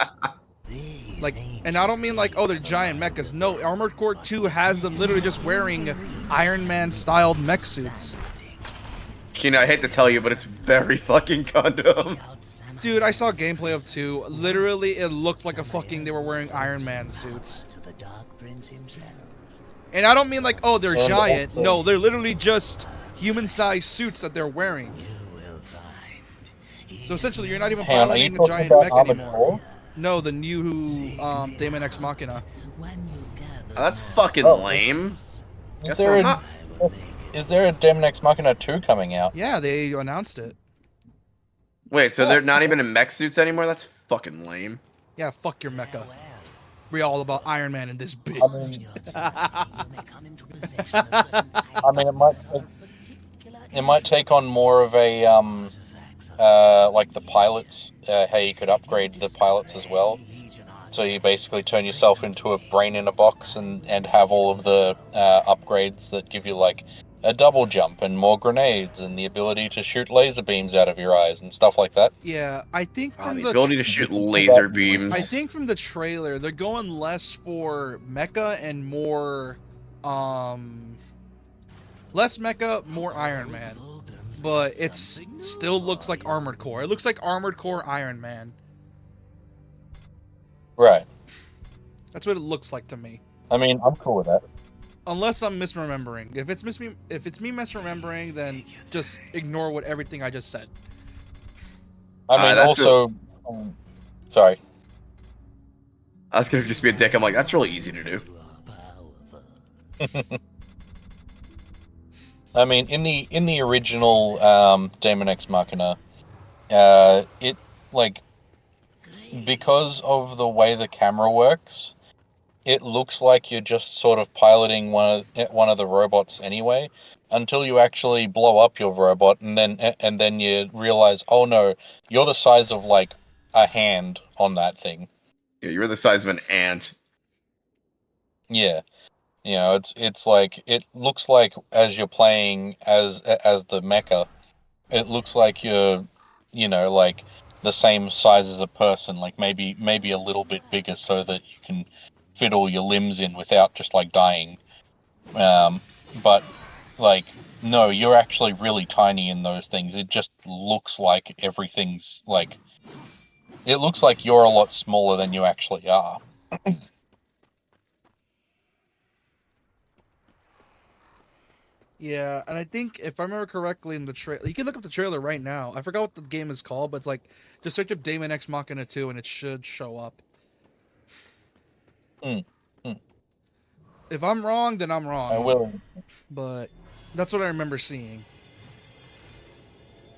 Like, and I don't mean like, oh, they're giant mechas. No, Armored Core 2 has them literally just wearing Iron Man styled mech suits. Sheena, I hate to tell you, but it's very fucking Gundam. Dude, I saw gameplay of 2. Literally, it looked like they were wearing Iron Man suits. And I don't mean like, oh, they're giant. No, they're literally just human-sized suits that they're wearing. So essentially, you're not even piloting a giant mech anymore. No, the new Daemon X Machina. Oh, that's fucking lame. Is there a Daemon X Machina 2 coming out? Yeah, they announced it. Wait, so they're not even in mech suits anymore? That's fucking lame. Yeah, fuck your mecha. We're all about Iron Man in this bitch. I mean, it might take on more of a like the pilots, how you could upgrade the pilots as well. So you basically turn yourself into a brain in a box and have all of the upgrades that give you like a double jump and more grenades and the ability to shoot laser beams out of your eyes and stuff like that. Yeah, I think from the ability to shoot laser beams. I think from the trailer, they're going less for mecha and more, less mecha, more Iron Man. But it still looks like Armored Core. It looks like Armored Core Iron Man. Right. That's what it looks like to me. I mean, I'm cool with that. Unless I'm misremembering. If it's me misremembering, then just ignore everything I just said. I mean, also, sorry. I was gonna just be a dick. I'm like, that's really easy to do. I mean, in the original Daemon X Machina, it like because of the way the camera works, it looks like you're just sort of piloting one of the robots anyway, until you actually blow up your robot, and then you realize, oh no, you're the size of like a hand on that thing. Yeah, you're the size of an ant. Yeah, it's like it looks like as you're playing as the mecha, it looks like you're, like the same size as a person, like maybe a little bit bigger, so that you can fit all your limbs in without just like dying. But like, no, you're actually really tiny in those things. It just looks like everything's like, it looks like you're a lot smaller than you actually are. Yeah, and I think if I remember correctly in the trailer, you can look up the trailer right now. I forgot what the game is called, but it's like just search up Daemon X Machina 2 and it should show up. Mm, mm. If I'm wrong, then I'm wrong. I will. But that's what I remember seeing.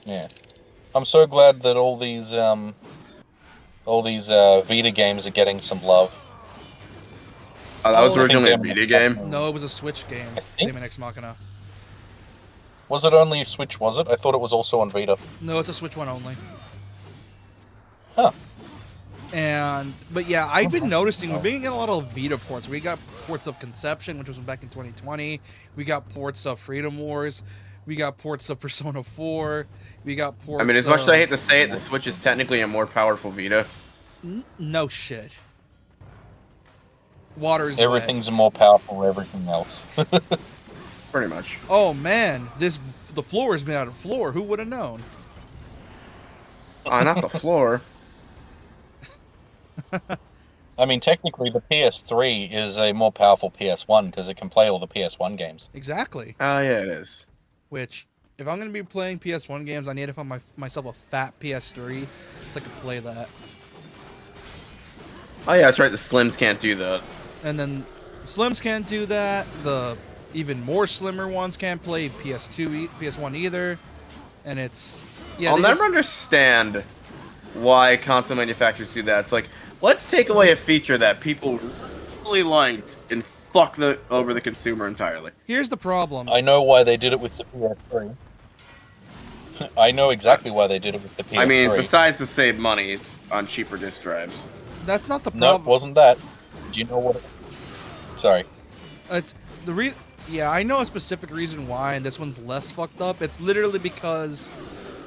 Yeah, I'm so glad that all these Vita games are getting some love. Oh, that was Oh, originally a Daemon Vita X game? Machina. No, it was a Switch game. I think- Daemon X Machina. Was it only Switch, was it? I thought it was also on Vita. No, it's a Switch one only. Huh. But yeah, I've been noticing we're being getting a lot of Vita ports. We got ports of Conception, which was back in 2020. We got ports of Freedom Wars. We got ports of Persona 4. We got ports. I mean, as much as I hate to say it, the Switch is technically a more powerful Vita. No shit. Water is Everything's more powerful than everything else. Pretty much. Oh man, the floor is made out of floor. Who would have known? Not the floor. I mean, technically, the PS3 is a more powerful PS1 because it can play all the PS1 games. Exactly. Oh, yeah, it is. Which, if I'm gonna be playing PS1 games, I need to find myself a fat PS3 so I can play that. Oh, yeah, that's right. The Slims can't do that. And then Slims can't do that. The even more slimmer ones can't play PS1 either. And it's I'll never understand why console manufacturers do that. It's like, let's take away a feature that people really liked and fuck over the consumer entirely. Here's the problem. I know why they did it with the PS3. I know exactly why they did it with the PS3. I mean, besides to save monies on cheaper disk drives. That's not the No, problem. it wasn't that. Do you know what? Sorry. It's yeah, I know a specific reason why, and this one's less fucked up. It's literally because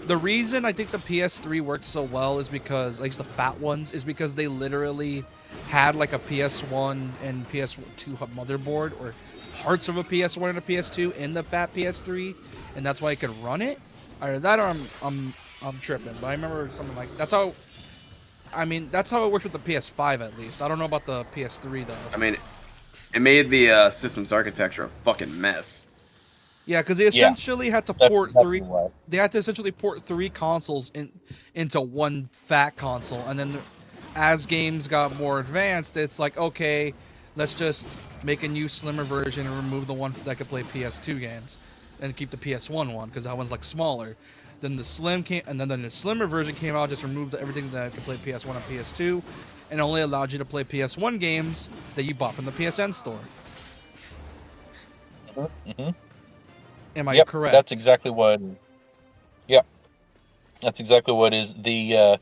the reason I think the PS3 worked so well is because, like the fat ones, is because they literally had like a PS1 and PS2 motherboard, or parts of a PS1 and a PS2 in the fat PS3, and that's why I could run it. Either that, or I'm tripping. But I remember something like that's how. I mean, that's how it worked with the PS5 at least. I don't know about the PS3 though. I mean, it made the system's architecture a fucking mess. Yeah, because they essentially had to port exactly three. why. They had to essentially port 3 consoles into one fat console, and then as games got more advanced, it's like, okay, let's just make a new slimmer version and remove the one that could play PS2 games, and keep the PS1 one because that one's like smaller. Then the the slimmer version came out, just removed everything that could play PS1 and PS2, and only allowed you to play PS1 games that you bought from the PSN store. Mm-hmm. Am I correct? That's exactly what. Yep, that's exactly what is the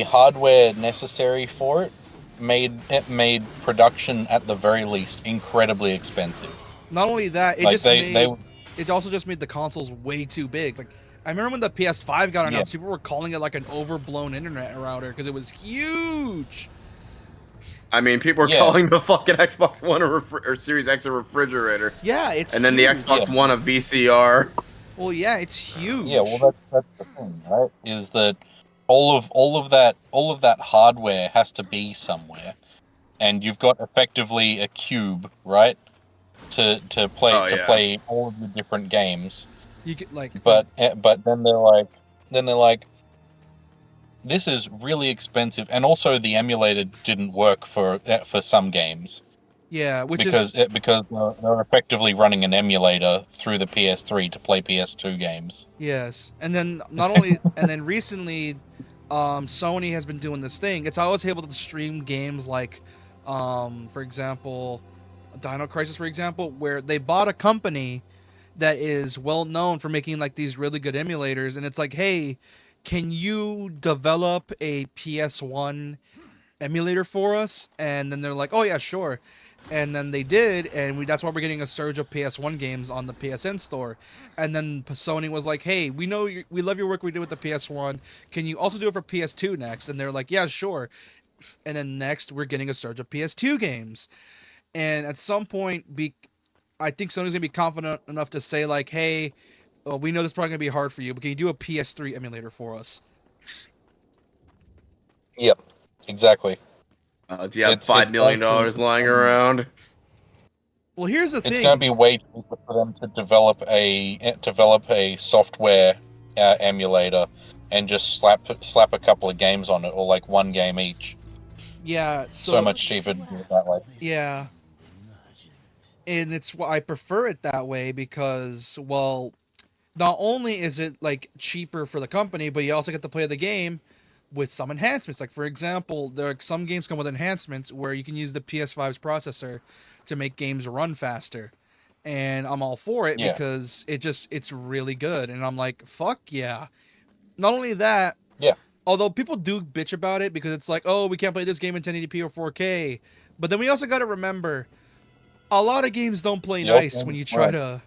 hardware necessary for it made production at the very least incredibly expensive. Not only that, it Like, just it also just made the consoles way too big. Like I remember when the PS5 got announced, people were calling it like an overblown internet router because it was huge. I mean, people were calling the fucking Xbox One or Series X a refrigerator. Yeah, it's and then the Xbox One a VCR. Well, yeah, it's huge. Yeah, well, that's the thing, right? Is that all of that hardware has to be somewhere, and you've got effectively a cube, right? To play all of the different games. You get like, but then they're like, this is really expensive, and also the emulator didn't work for some games. Yeah, because they're effectively running an emulator through the PS3 to play PS2 games. Yes, and then not only, and then recently, Sony has been doing this thing. It's always able to stream games like, for example, Dino Crisis, for example, where they bought a company that is well known for making like these really good emulators, and it's like, hey, can you develop a PS1 emulator for us? And then they're like, oh yeah, sure. And then they did, and that's why we're getting a surge of PS1 games on the PSN store. And then Sony was like, hey, we know we love your work we did with the PS1. Can you also do it for PS2 next? And they're like, yeah, sure. And then next, we're getting a surge of PS2 games. And at some point, I think Sony's going to be confident enough to say, like, hey, we know this is probably going to be hard for you, but can you do a PS3 emulator for us? Yep, exactly. Do you have $5 million lying around? Well, here's the thing. It's going to be way cheaper for them to develop a software emulator and just slap a couple of games on it, or like one game each. Yeah, so much cheaper to do it that way. Yeah, and I prefer it that way because, well, not only is it like cheaper for the company, but you also get to play the game with some enhancements. Like, for example, there are some games come with enhancements where you can use the PS5's processor to make games run faster. And I'm all for it because it's really good. And I'm like, fuck yeah. Not only that, although people do bitch about it because it's like, oh, we can't play this game in 1080p or 4K. But then we also got to remember, a lot of games don't play nice when you try to,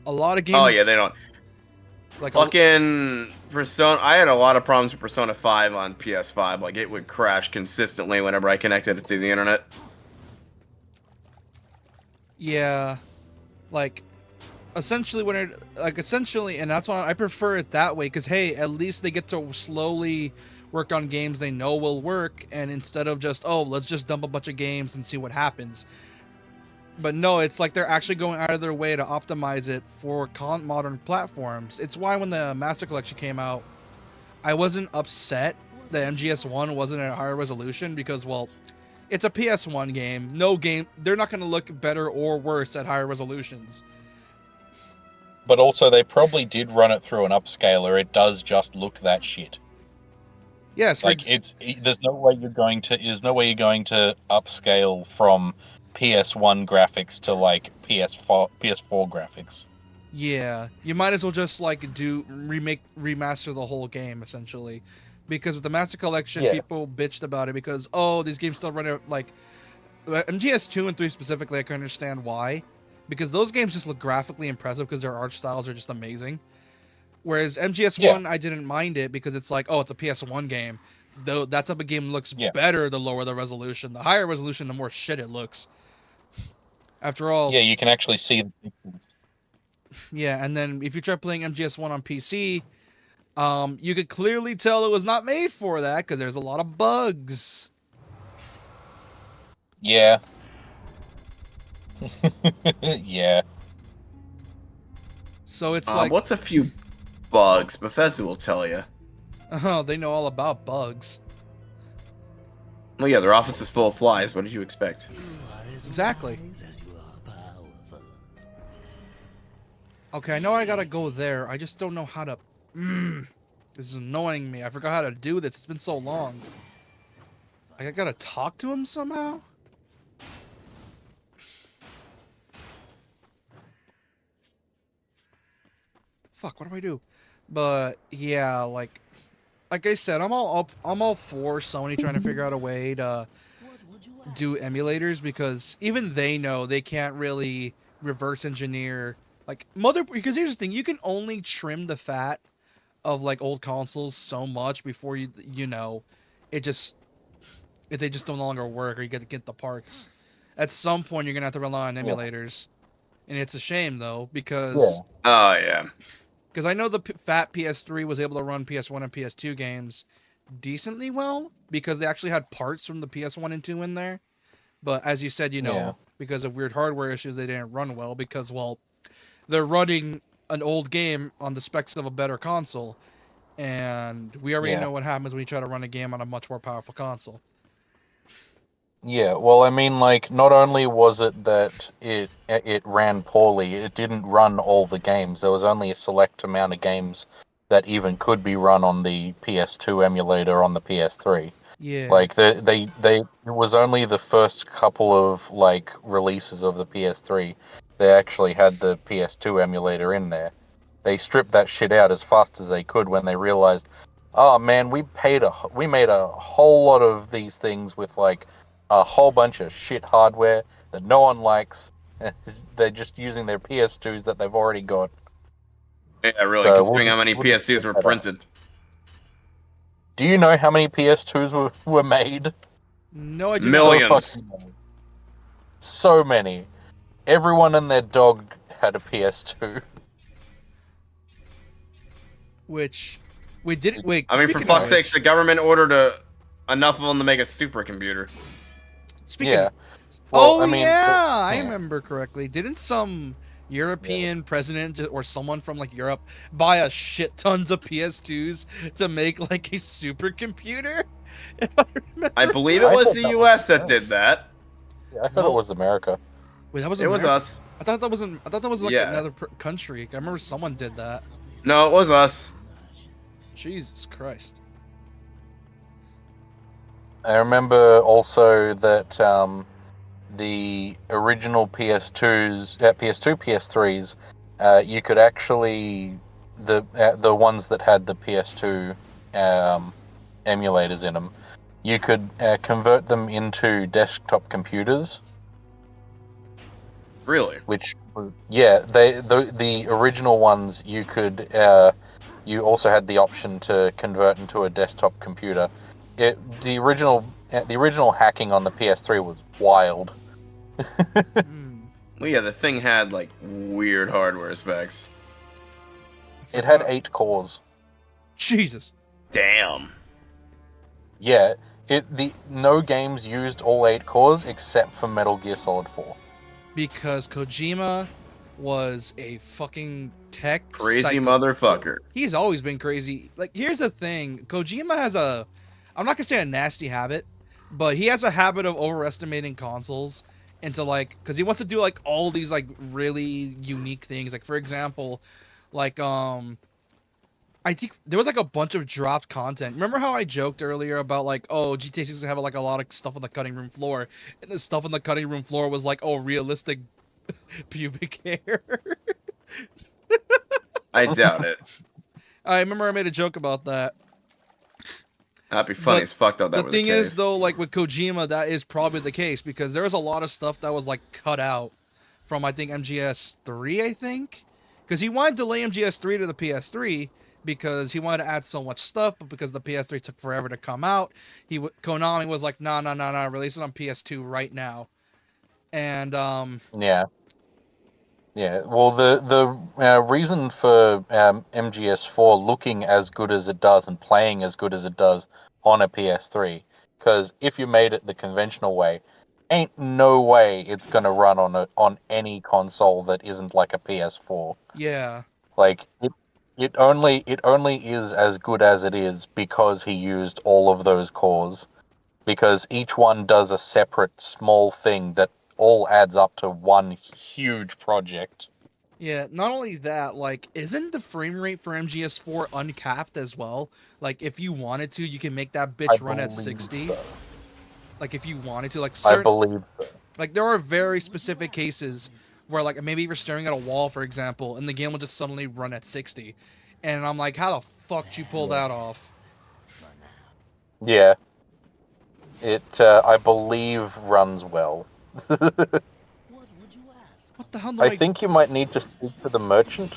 a lot of games. Oh, yeah, they don't. Like fucking Persona, I had a lot of problems with Persona 5 on PS5. Like, it would crash consistently whenever I connected it to the internet. Yeah, like essentially and that's why I prefer it that way, because hey, at least they get to slowly work on games they know will work, and instead of just, oh, let's just dump a bunch of games and see what happens. But no, it's like they're actually going out of their way to optimize it for modern platforms. It's why when the Master Collection came out, I wasn't upset that MGS1 wasn't at a higher resolution because, well, it's a PS1 game. No game, they're not going to look better or worse at higher resolutions. But also, they probably did run it through an upscaler. It does just look that shit. Yes, like there's no way you're going to upscale from PS1 graphics to like PS4 graphics. Yeah, you might as well just like remaster the whole game essentially, because with the Master Collection, people bitched about it because, oh, these games still run it like MGS 2 and 3 specifically. I can understand why, because those games just look graphically impressive because their art styles are just amazing. Whereas MGS 1, I didn't mind it because it's like, oh, it's a PS1 game. Though that type of game looks better the lower the resolution. The higher resolution, the more shit it looks. After all... Yeah, you can actually see the difference. Yeah, and then if you try playing MGS1 on PC, you could clearly tell it was not made for that because there's a lot of bugs. Yeah. Yeah. So it's like... What's a few bugs? Bethesda will tell you. Oh, they know all about bugs. Well, yeah, their office is full of flies. What did you expect? Exactly. Okay, I know I gotta go there. I just don't know how to... This is annoying me. I forgot how to do this. It's been so long. I gotta talk to him somehow? Fuck, what do I do? But yeah, like I said, I'm all for Sony trying to figure out a way to do emulators, because even they know they can't really reverse engineer because here's the thing, you can only trim the fat of like old consoles so much before if they just no longer work or you get the parts. At some point you're gonna have to rely on emulators. And it's a shame though, because because I know the fat PS3 was able to run PS1 and PS2 games decently well because they actually had parts from the PS1 and 2 in there. But as you said, because of weird hardware issues, they didn't run well because, well, they're running an old game on the specs of a better console. And we already know what happens when you try to run a game on a much more powerful console. Yeah, well, I mean, like, not only was it that it ran poorly, it didn't run all the games. There was only a select amount of games that even could be run on the PS2 emulator on the PS3. Yeah. Like they it was only the first couple of like releases of the PS3 they actually had the PS2 emulator in there. They stripped that shit out as fast as they could when they realized, oh man, we made a whole lot of these things with like a whole bunch of shit hardware that no one likes. They're just using their PS2s that they've already got. Yeah, really, So considering how many we'll just PS2s get were better. printed. Do you know how many PS2s were made? No, I do Millions. not. So fucking many. So many. Everyone and their dog had a PS2. Which we didn't. Wait. I mean, for speaking fuck's of sakes, which- the government ordered enough of them to make a supercomputer. Speaking. Yeah. Of, Well, oh I mean, yeah, I yeah. remember correctly. Didn't some European president or someone from like Europe buy a shit tons of PS2s to make like a supercomputer? If I remember. I believe it I was thought the that US was that did that. Yeah, I thought No. it was America. Wait, that was It was America? us. I thought that wasn't. I thought that was like Yeah. another country. I remember someone did that. No, it was us. Jesus Christ. I remember also that the original PS2s, PS2, PS3s, you could actually the ones that had the PS2 emulators in them, you could convert them into desktop computers. Really? Which, yeah, the original ones you could you also had the option to convert into a desktop computer. The original hacking on the PS3 was wild. Well, yeah, the thing had like weird hardware specs. It had 8 cores. Jesus. Damn. Yeah, no games used all 8 cores except for Metal Gear Solid 4. Because Kojima was a fucking tech Crazy psycho. motherfucker. He's always been crazy. Like, here's the thing. Kojima has I'm not gonna say a nasty habit, but he has a habit of overestimating consoles into like, because he wants to do like all these like really unique things. Like, for example, like I think there was like a bunch of dropped content. Remember how I joked earlier about like, oh, GTA 6 have like a lot of stuff on the cutting room floor, and the stuff on the cutting room floor was like, oh, realistic pubic hair. I doubt it. I remember I made a joke about that. That'd be funny But as fuck though. That The was thing the is, case. though, like with Kojima, that is probably the case because there was a lot of stuff that was like cut out from I think MGS3, I think, because he wanted to delay MGS3 to the PS3 because he wanted to add so much stuff, but because the PS3 took forever to come out, Konami was like, nah, release it on PS2 right now, and Yeah. Yeah, well, the reason for MGS4 looking as good as it does and playing as good as it does on a PS3, because if you made it the conventional way, ain't no way it's gonna run on any console that isn't like a PS4. yeah, Like it only is as good as it is because he used all of those cores, because each one does a separate small thing that all adds up to one huge project. yeah. Not only that, like, isn't the frame rate for MGS4 uncapped as well? Like, if you wanted to, you can make that bitch run at believe 60. so. Like, if you wanted to, like, I certain, believe so. like there are very specific cases where, like, maybe you're staring at a wall, for example, and the game will just suddenly run at 60, and I'm like, how the fuck did you pull that off? Yeah. It, I believe, runs well. What would you ask? What the hell do I think you might need to speak to the merchant.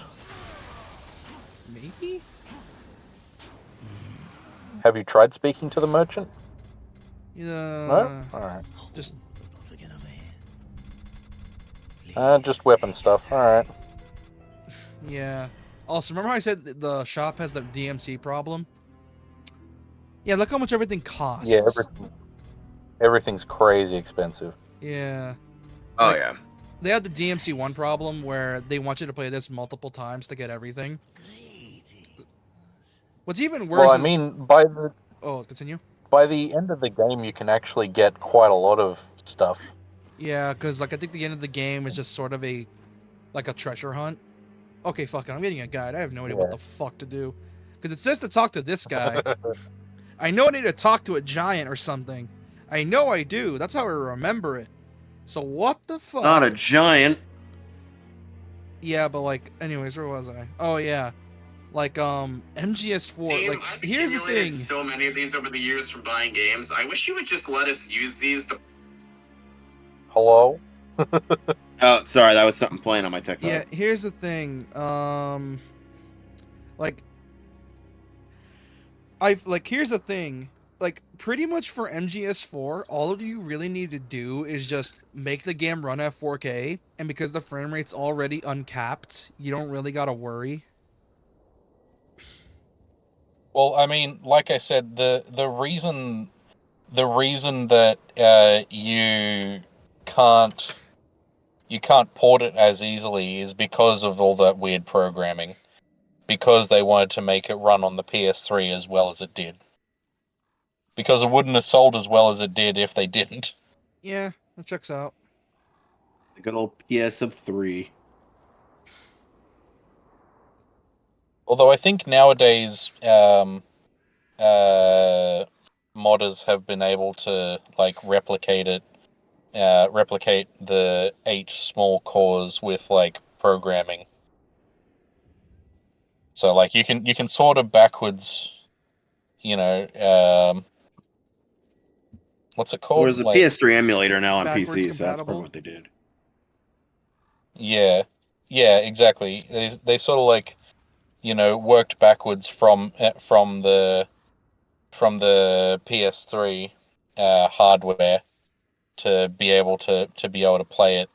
Maybe? Have you tried speaking to the merchant? Yeah. No? Alright. Just Don't forget over here. Just weapon stuff. Alright. yeah. Also, remember how I said the shop has the DMC problem? Yeah, look how much everything costs. Yeah, everything's crazy expensive. Yeah. Oh like- yeah. They have the DMC1 problem where they want you to play this multiple times to get everything. What's even worse Well, I is... mean, Oh, continue? by the end of the game, you can actually get quite a lot of stuff. Yeah, because, like, I think the end of the game is just sort of like a treasure hunt. Okay, fuck it, I'm getting a guide. I have no idea what Yeah. the fuck to do. Because it says to talk to this guy. I know I need to talk to a giant or something. I know I do. That's how I remember it. So what the fuck? Not a giant. Yeah, but like, anyways, where was I? Oh yeah, like MGS4. Team, Like, I've here's the accumulated thing. so many of these over the years from buying games. I wish you would just let us use these to. Hello? Oh, sorry, that was something playing on my tech phone. Yeah, here's the thing. Here's the thing. Like, pretty much for MGS4, all you really need to do is just make the game run at 4K, and because the frame rate's already uncapped, you don't really gotta worry. Well, I mean, like I said, the reason that you can't port it as easily is because of all that weird programming. Because they wanted to make it run on the PS3 as well as it did. Because it wouldn't have sold as well as it did if they didn't. Yeah, that checks out. The good old PS of 3. Although I think nowadays modders have been able to like replicate the 8 small cores with like programming. So like you can sort of backwards, what's it called? There's a like, PS3 emulator now on Backwards PC, so that's compatible? probably what they did. Yeah, exactly. They sort of like, worked backwards from the PS3 hardware to be able to play it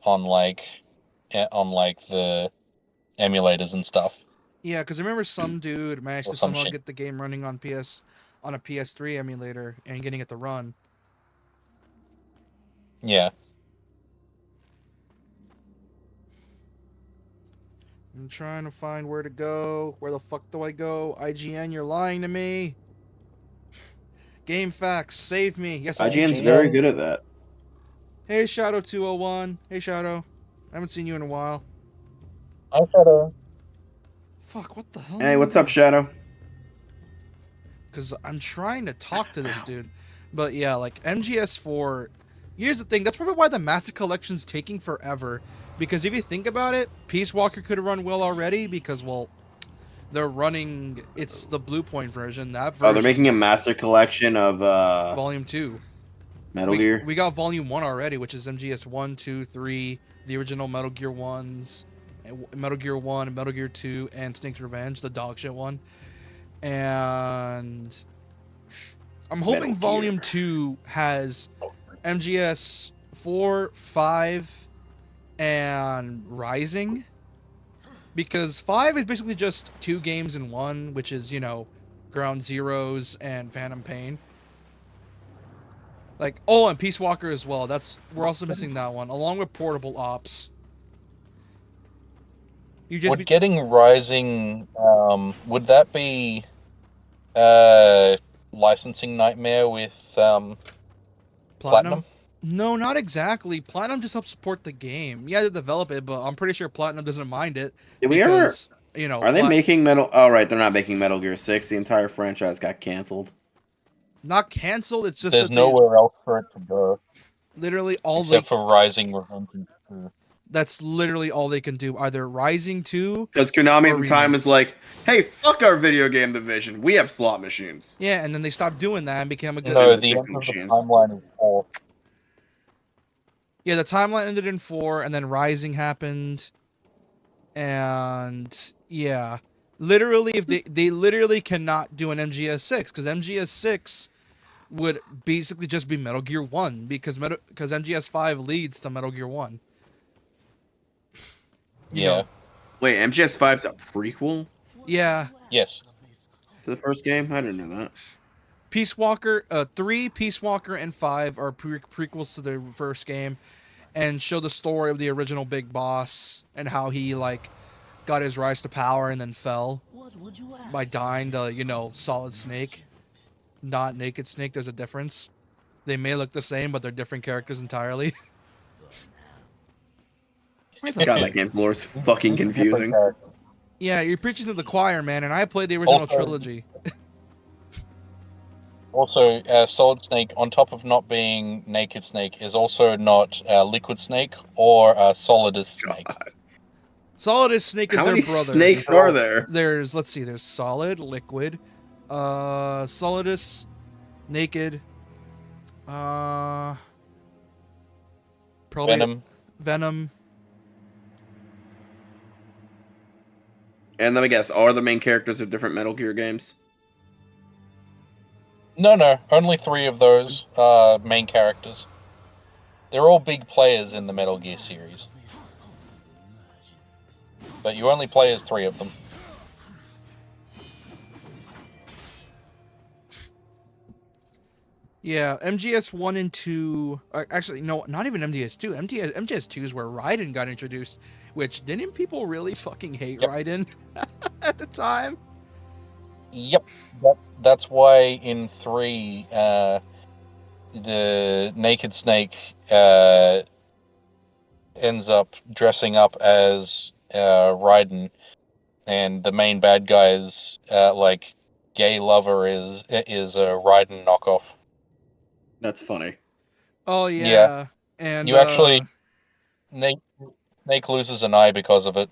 on like the emulators and stuff. Yeah, because I remember some dude managed Or to some somehow shit. get the game running on a PS3 emulator and getting it to run. Yeah. I'm trying to find where to go. Where the fuck do I go? IGN, you're lying to me. Game Facts, save me. Yes, I IGN's can. very good at that. Hey, Shadow201. Hey, Shadow. I haven't seen you in a while. I Shadow. Fuck, what the hell? Hey, what's up, Shadow? Because I'm trying to talk to this dude. But yeah, like, MGS4... Here's the thing. That's probably why the Master Collection's taking forever. Because if you think about it, Peace Walker could have run well already because, well, they're running... It's the Blue Point version. That version... Oh, they're making a master collection of Volume 2. Metal Gear. We got Volume 1 already, which is MGS 1, 2, 3, the original Metal Gear 1s, Metal Gear 1, and Metal Gear 2, and Snake's Revenge, the dog shit one. And I'm hoping Metal Volume Gear. 2 has MGS 4, 5, and Rising. Because 5 is basically just 2 games in one, which is, Ground Zeroes and Phantom Pain. Like, oh, and Peace Walker as well. We're also missing that one, along with Portable Ops. Would getting Rising, would that be licensing nightmare with Platinum? No, not exactly. Platinum just helps support the game. Yeah, they develop it, but I'm pretty sure Platinum doesn't mind it. Did we ever? Are they making Metal? Oh, right, they're not making Metal Gear 6. The entire franchise got canceled. Not canceled. It's just There's that nowhere else for it to go. Literally all except for Rising Revenge. That's literally all they can do. Either Rising 2. Because Konami or at the time remakes. was like, "Hey, fuck our video game division. We have slot machines." Yeah, and then they stopped doing that and became a good. No, the the chicken end of the machines. timeline is 4. Yeah, the timeline ended in 4, and then Rising happened, and yeah, literally, if they literally cannot do an MGS 6 because MGS 6 would basically just be Metal Gear 1 because MGS 5 leads to Metal Gear 1. You know? Wait, MGS 5's a prequel Yeah. Yes. to the first game? I didn't know that. Peace Walker, 3, Peace Walker, and 5 are prequels to the first game, and show the story of the original Big Boss and how he got his rise to power and then fell by dying to Solid Snake, not Naked Snake. There's a difference. They may look the same, but they're different characters entirely. God, that game's lore is fucking confusing. Yeah, you're preaching to the choir, man, and I played the original Also- trilogy. Also, Solid Snake, on top of not being Naked Snake, is also not Liquid Snake or Solidus Snake. Solidus Snake is How their many brother. snakes are there? There's, let's see, there's Solid, Liquid, Solidus, Naked, probably Venom. Venom. And let me guess, are the main characters of different Metal Gear games? No, only 3 of those main characters. They're all big players in the Metal Gear series. But you only play as 3 of them. Yeah, MGS 1 and 2... actually, no, not even MGS 2. MGS 2 is where Raiden got introduced, which, didn't people really fucking hate Raiden at the time? Yep, that's why in 3, the Naked Snake ends up dressing up as Raiden, and the main bad guy's like gay lover is a Raiden knockoff. That's funny. Oh, yeah. Yeah. And, You actually Snake loses an eye because of it.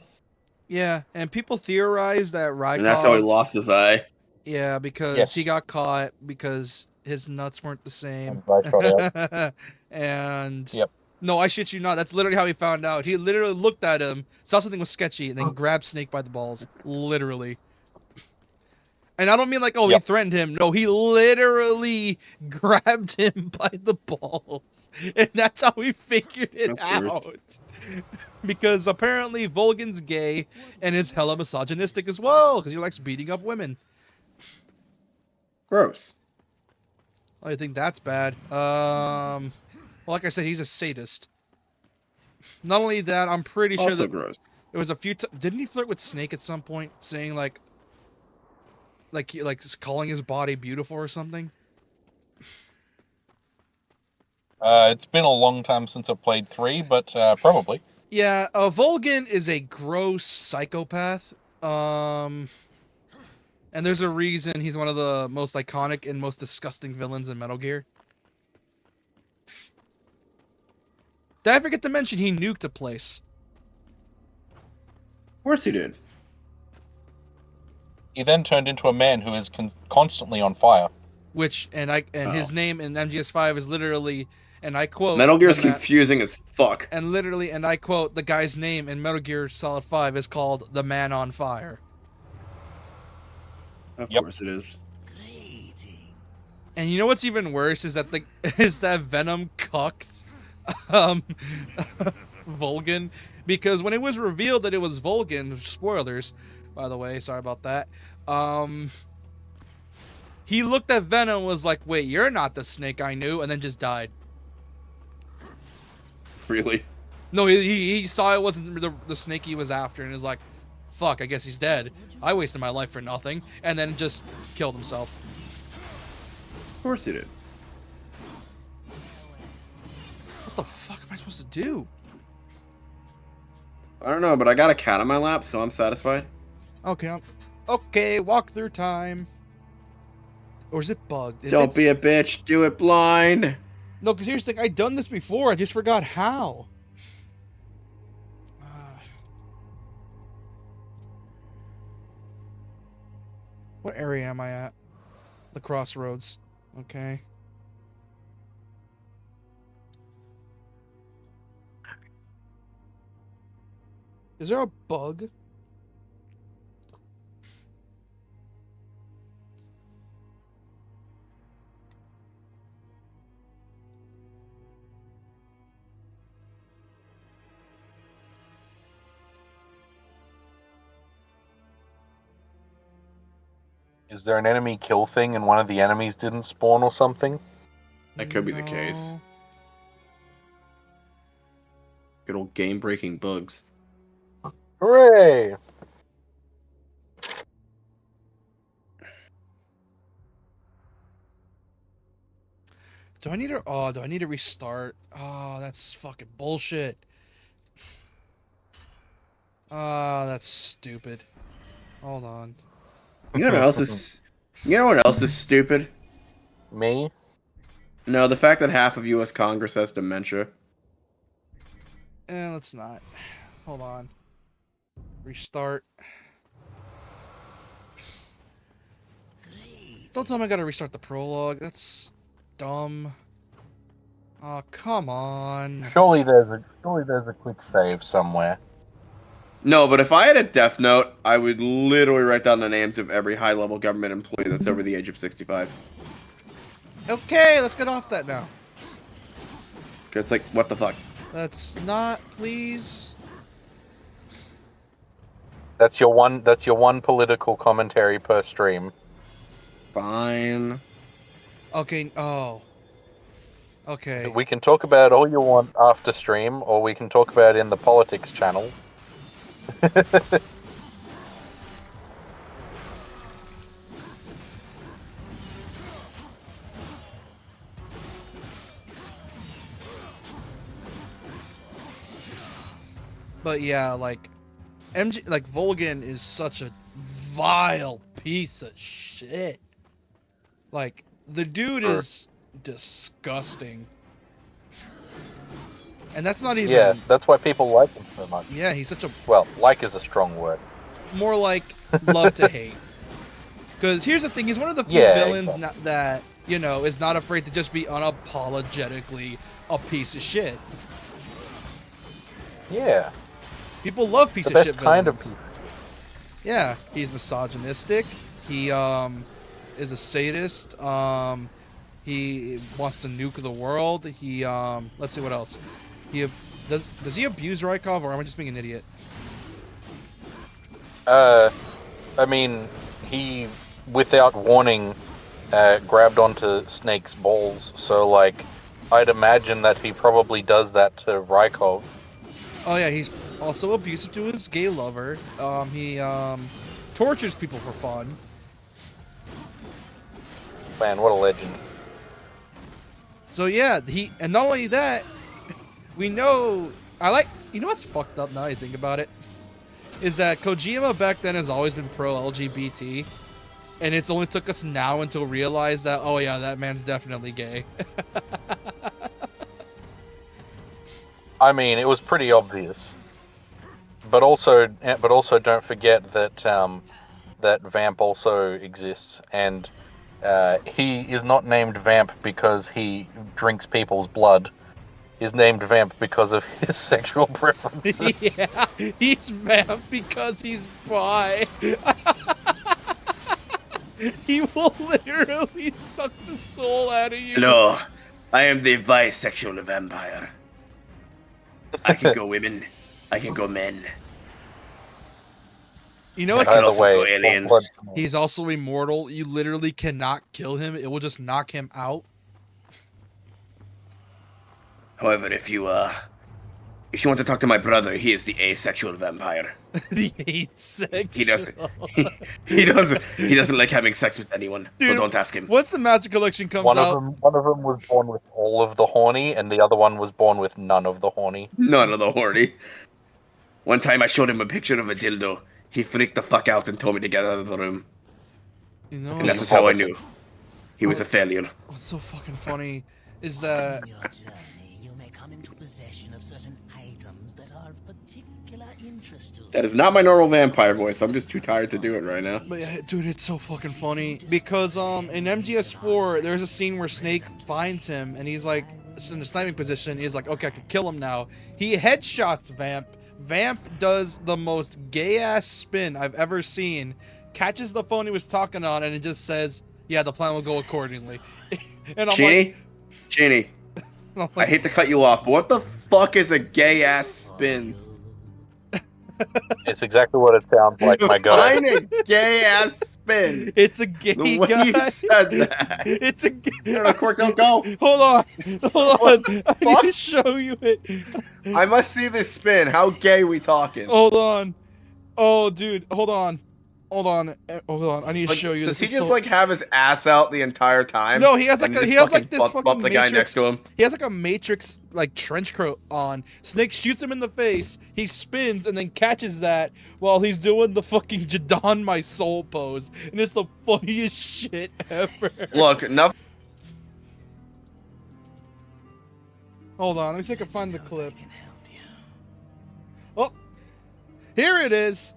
yeah, and people theorize that Rykov... And that's how he lost his eye. Yeah, because Yes. he got caught because his nuts weren't the same. And I shot out. And Yep. no, I shit you not. That's literally how he found out. He literally looked at him, saw something was sketchy, and then grabbed Snake by the balls. Literally. And I don't mean like, oh, Yep. he threatened him. No, he literally grabbed him by the balls. And that's how he figured it Of course. out. Because apparently Volgan's gay and is hella misogynistic as well, because he likes beating up women. Gross. I think that's bad. Well, like I said, he's a sadist. Not only that, I'm pretty sure Also that gross. there was a few. Didn't he flirt with Snake at some point, saying like just calling his body beautiful or something? It's been a long time since I've played 3, but probably. Yeah, Volgan is a gross psychopath. And there's a reason he's one of the most iconic and most disgusting villains in Metal Gear. Did I forget to mention he nuked a place? Of course he did. He then turned into a man who is constantly on fire. Which his name in MGS5 is literally, and I quote, Metal Gear's the ma- confusing as fuck. and literally, and I quote, the guy's name in Metal Gear Solid 5 is called the Man on Fire. Of Yep. course it is. And you know what's even worse is that Venom cucked Volgan, because when it was revealed that it was Volgan, spoilers, by the way, sorry about that. He looked at Venom and was like, "Wait, you're not the Snake I knew," and then just died. Really? No, he saw it wasn't the Snake he was after, and is like, "Fuck, I guess he's dead. I wasted my life for nothing," and then just killed himself. Of course he did. What the fuck am I supposed to do? I don't know, but I got a cat on my lap, so I'm satisfied. Okay, okay, walk through time. Or is it bugged? If Don't it's- be a bitch, do it blind. No, because here's the thing. I've done this before. I just forgot how. What area am I at? The crossroads. Okay. Is there a bug? Is there an enemy kill thing and one of the enemies didn't spawn or something? That could be the case. No. Good old game-breaking bugs. Hooray! Do I need to restart? Oh, that's fucking bullshit. Ah, that's stupid. Hold on. You know what else is? You know what else is stupid? Me? No, the fact that half of U.S. Congress has dementia. Let's not. Hold on. Restart. Don't tell me I gotta restart the prologue. That's dumb. Oh, come on. Surely there's a quick save somewhere. No, but if I had a Death Note, I would literally write down the names of every high-level government employee that's over the age of 65. Okay, let's get off that now. It's like, what the fuck? Let's not, please. That's your one political commentary per stream. Fine. Okay, oh. Okay. We can talk about all you want after stream, or we can talk about it in the politics channel. But yeah, like Volgan is such a vile piece of shit. Like, the dude is disgusting. And that's not even... Yeah, that's why people like him so much. Yeah, he's such a... Well, like is a strong word. More like love to hate. Because here's the thing, he's one of the few villains that, you know, is not afraid to just be unapologetically a piece of shit. Yeah. People love piece The of shit best kind villains. of... Yeah, he's misogynistic. He is a sadist. He wants to nuke the world. He let's see what else. Does he abuse Rykov, or am I just being an idiot? I mean, he, without warning, grabbed onto Snake's balls, so, like, I'd imagine that he probably does that to Rykov. Oh yeah, he's also abusive to his gay lover. He tortures people for fun. Man, what a legend. So yeah, and not only that, we know you know what's fucked up now I think about it? Is that Kojima back then has always been pro-LGBT, and it's only took us now until realize that, oh yeah, that man's definitely gay. I mean, it was pretty obvious. But also don't forget that that Vamp also exists, and he is not named Vamp because he drinks people's blood. He's named Vamp because of his sexual preferences. Yeah, he's Vamp because he's bi. He will literally suck the soul out of you. Hello, I am the bisexual vampire. I can go women, I can go men. You know what's I can also go aliens. He's also immortal. You literally cannot kill him. It will just knock him out. However, if you want to talk to my brother, he is the asexual vampire. The asexual. He doesn't like having sex with anyone. Dude, so don't ask him. Once the Master Collection comes One out, of them was born with all of the horny, and the other one was born with none of the horny. None of the horny. One time I showed him a picture of a dildo. He freaked the fuck out and told me to get out of the room. you know, And that's how I knew he was a failure. what's so fucking funny is that On your journey, you may come into possession of certain items that are of particular interest to you. That is not my normal vampire voice. I'm just too tired to do it right now. But yeah, dude, it's so fucking funny because in MGS4 there's a scene where Snake finds him and he's like in a sniping position. He's like, okay, I can kill him now. He headshots Vamp. Vamp does the most gay ass spin I've ever seen. Catches the phone he was talking on and it just says, "Yeah, the plan will go accordingly." And I'm Genie, like, I hate to cut you off, but what the fuck is a gay ass spin? It's exactly what it sounds like, my guy. Define a gay ass spin. it's a gay The way guy. you said that. It's a gay. No, Cork, don't go. Hold on. I need to show you it. I must see this spin. How gay we talking? Hold on. Oh, dude, hold on. Hold on. Hold on. I need to Like, show you does this. he It's just so- like have his ass out the entire time? No, he has and like just this bump fucking the guy Matrix. next to him. He has like a Matrix like trench coat on. Snake shoots him in the face. He spins and then catches that while he's doing the fucking Jadon my soul pose, and it's the funniest shit ever. Look, enough. Hold on, let me see if I can find the clip. Oh, here it is.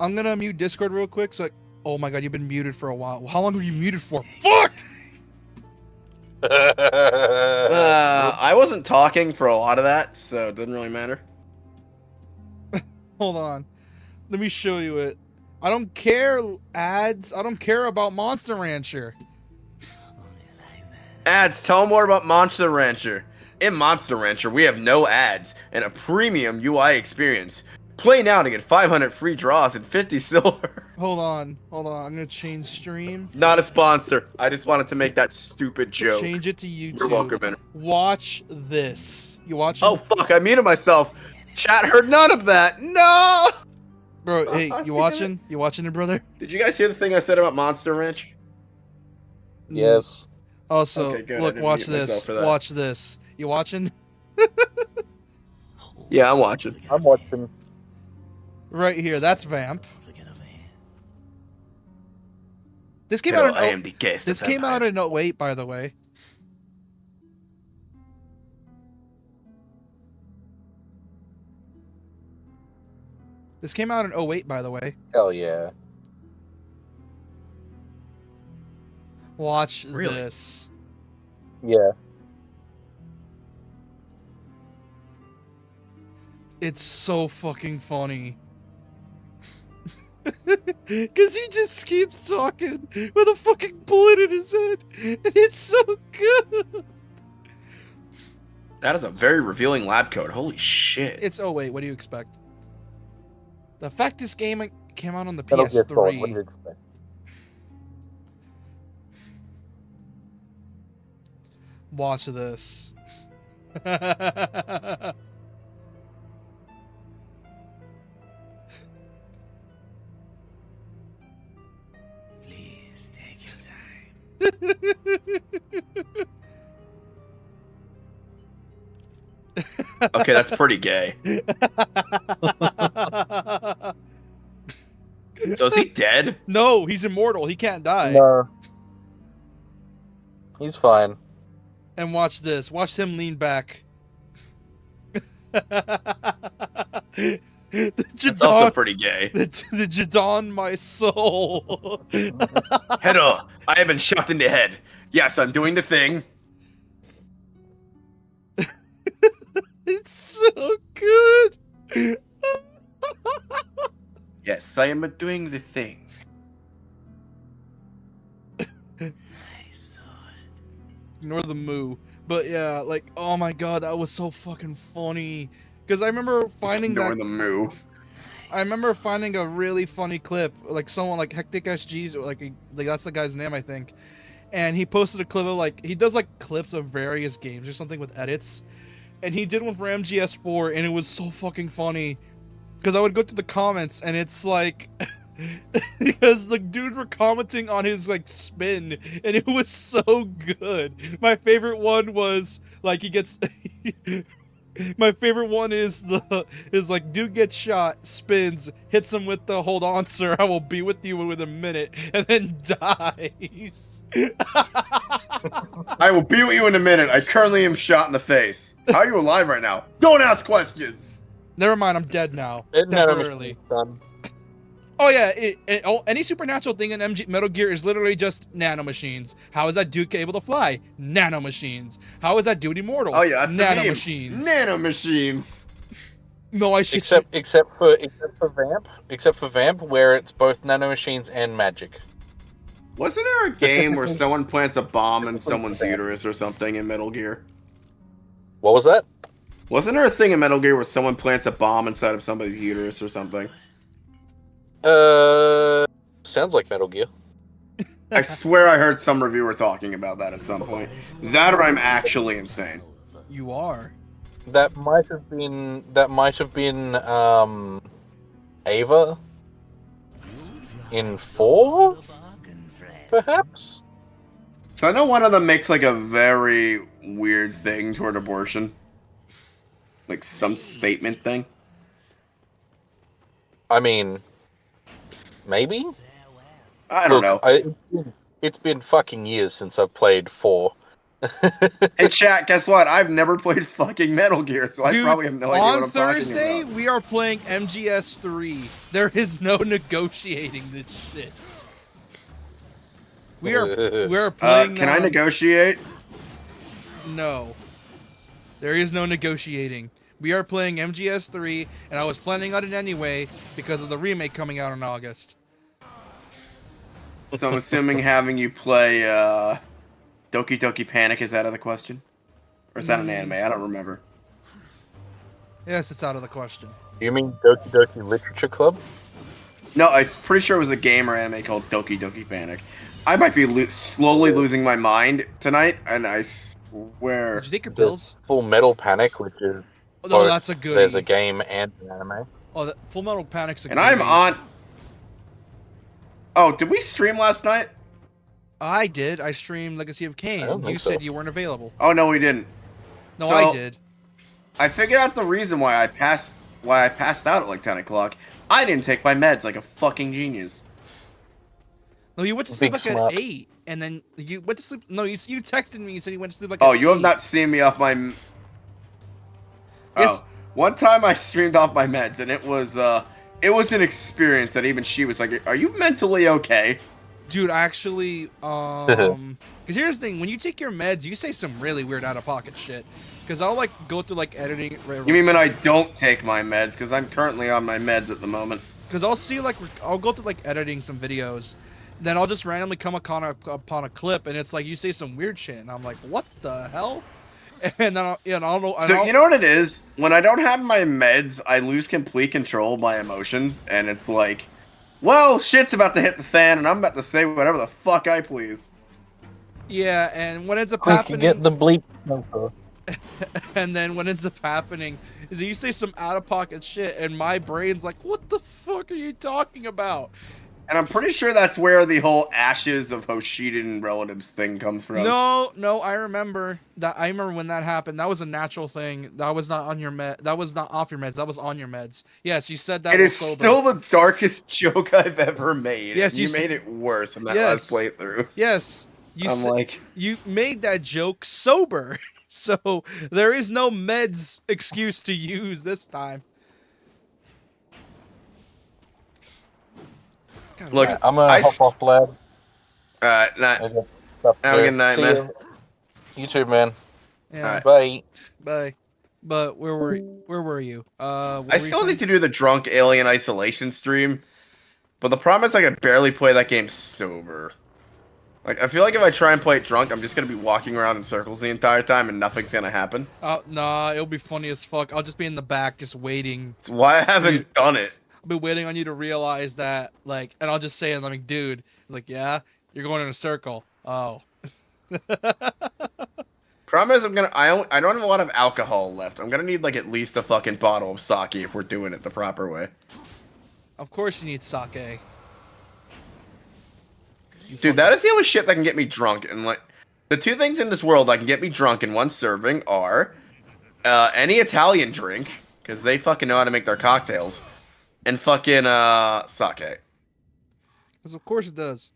I'm gonna mute Discord real quick. So, oh my god, you've been muted for a while. How long were you muted for? Fuck! I wasn't talking for a lot of that, so it didn't really matter. Hold on. Let me show you it. I don't care ads. I don't care about Monster Rancher. Ads, tell more about Monster Rancher. In Monster Rancher, we have no ads and a premium UI experience. Play now to get 500 free draws and 50 silver. Hold on. I'm gonna change stream. Not a sponsor. I just wanted to make that stupid joke. Change it to YouTube. You're welcome, man. Watch this. You watching? Oh, fuck, I muted myself. Chat heard none of that. No! Bro, hey, you watching? You watching it, brother? Did you guys hear the thing I said about Monster Ranch? Yes. Also, Okay, good. I look, didn't watch mute myself this. for that. Watch this. You watching? Yeah, I'm watching. I'm watching. Right here. That's Vamp. This came Hello, out in I am the guest. This of came out vampires. in 08, by the way. This came out in 08, by the way. Hell yeah. Watch Really? this. Yeah. It's so fucking funny. Because he just keeps talking with a fucking bullet in his head. And it's so good. That is a very revealing lab coat. Holy shit. It's 08. What do you expect? The fact this game came out on the Metal Gear Solid, what do you PS3. expect? Watch this. Please take your time. Okay, that's pretty gay. So is he dead? No, he's immortal. He can't die. No. He's fine. And watch this. Watch him lean back. The That's also Jadon, pretty gay. the Jadon, my soul. Header, I have been shot in the head. Yes, I'm doing the thing. It's so good. Yes, I am doing the thing. Nice sword. Ignore the moo. But yeah, like, oh my god, that was so fucking funny. Because I remember finding Ignore that. the moo. I remember finding a really funny clip, like someone like Hectic SG's, like that's the guy's name, I think. And he posted a clip of like he does like clips of various games or something with edits. And he did one for MGS4, and it was so fucking funny. Because I would go through the comments, and it's like... because the dudes were commenting on his, like, spin, and it was so good. My favorite one was, like, he gets... My favorite one is like, dude gets shot, spins, hits him with the hold on, sir, I will be with you within a minute, and then dies. I will be with you in a minute. I currently am shot in the face. How are you alive right now? Don't ask questions. Never mind, I'm dead now. It never Temporarily. makes sense. Oh yeah, any supernatural thing in Metal Gear is literally just nanomachines. How is that dude able to fly? Nanomachines. How is that dude immortal? Oh yeah, that's nanomachines. Nanomachines. No, I shit. Except for Vamp, where it's both nanomachines and magic. Wasn't there a game where someone plants a bomb in someone's uterus or something in Metal Gear? What was that? Wasn't there a thing in Metal Gear where someone plants a bomb inside of somebody's uterus or something? Sounds like Metal Gear. I swear I heard some reviewer talking about that at some point. That or I'm actually insane. You are. That might have been Ava. In 4? Perhaps? So I know one of them makes like a very weird thing toward abortion. Like some statement thing. I mean, maybe? I don't know. It's been fucking years since I've played 4. Hey chat, guess what? I've never played fucking Metal Gear, so Dude, I probably have no idea what I'm on Thursday, talking about. we are playing MGS3. There is no negotiating this shit. We are playing. Can I negotiate? No. There is no negotiating. We are playing MGS3, and I was planning on it anyway because of the remake coming out in August. So I'm assuming having you play Doki Doki Panic is out of the question? Or is that an anime? I don't remember. Yes, it's out of the question. You mean Doki Doki Literature Club? No, I'm pretty sure it was a game or anime called Doki Doki Panic. I might be slowly losing my mind tonight, and I swear... Did you take your pills? Full Metal Panic, which is... Oh, that's a goodie. There's a game and an anime. Oh, Full Metal Panic's a And goodie. I'm on... Oh, did we stream last night? I did. I streamed Legacy of I Kain. don't You think said so. you weren't available. Oh, no, we didn't. No, So- I did. I figured out the reason why I passed out at like 10 o'clock. I didn't take my meds like a fucking genius. No, you went to sleep Big like smart. at 8, and then you went to sleep. No, you texted me. You said you went to sleep like Oh, at you have 8. not seen me off my... Yes. Oh, one time I streamed off my meds, and it was an experience that even she was like, "Are you mentally okay?" Dude, actually, because here's the thing: when you take your meds, you say some really weird out-of-pocket shit. Because I'll like go through like editing. You mean when I don't take my meds? Because I'm currently on my meds at the moment. Because I'll see like I'll go through like editing some videos, then I'll just randomly come upon a clip, and it's like you say some weird shit, and I'm like, what the hell? And then I'll know. So you know what it is? When I don't have my meds, I lose complete control of my emotions, and it's like, well, shit's about to hit the fan, and I'm about to say whatever the fuck I please. Yeah, and what ends up Quick, happening, get the bleep filter. and then what ends up happening is that you say some out-of-pocket shit, and my brain's like, what the fuck are you talking about? And I'm pretty sure that's where the whole ashes of Hoshiden relatives thing comes from. No, I remember that. I remember when that happened. That was a natural thing. That was not on your that was not off your meds. That was on your meds. Yes, you said that. It was is sober. still the darkest joke I've ever made. Yes, and you you made it worse in that Yes. last playthrough. Yes, I'm you made that joke sober, so there is no meds excuse to use this time. God, look, I'm gonna hop off, lad. Alright, I got stuff to have a do. good night, See man. ya. You too, man. yeah, Bye. bye. But where were you? I still need to do the drunk alien isolation stream, but the problem is I can barely play that game sober. Like, I feel like if I try and play it drunk, I'm just gonna be walking around in circles the entire time and nothing's gonna happen. Nah, it'll be funny as fuck. I'll just be in the back, just waiting. That's why I haven't done it. I'll be waiting on you to realize that, like, and I'll just say, I'm like, dude, like, yeah, you're going in a circle. Oh. Problem is, I don't have a lot of alcohol left. I'm gonna need like at least a fucking bottle of sake if we're doing it the proper way. Of course you need sake. Dude, that is the only shit that can get me drunk. And like, the two things in this world that can get me drunk in one serving are any Italian drink, because they fucking know how to make their cocktails, and fucking sake. Because of course it does.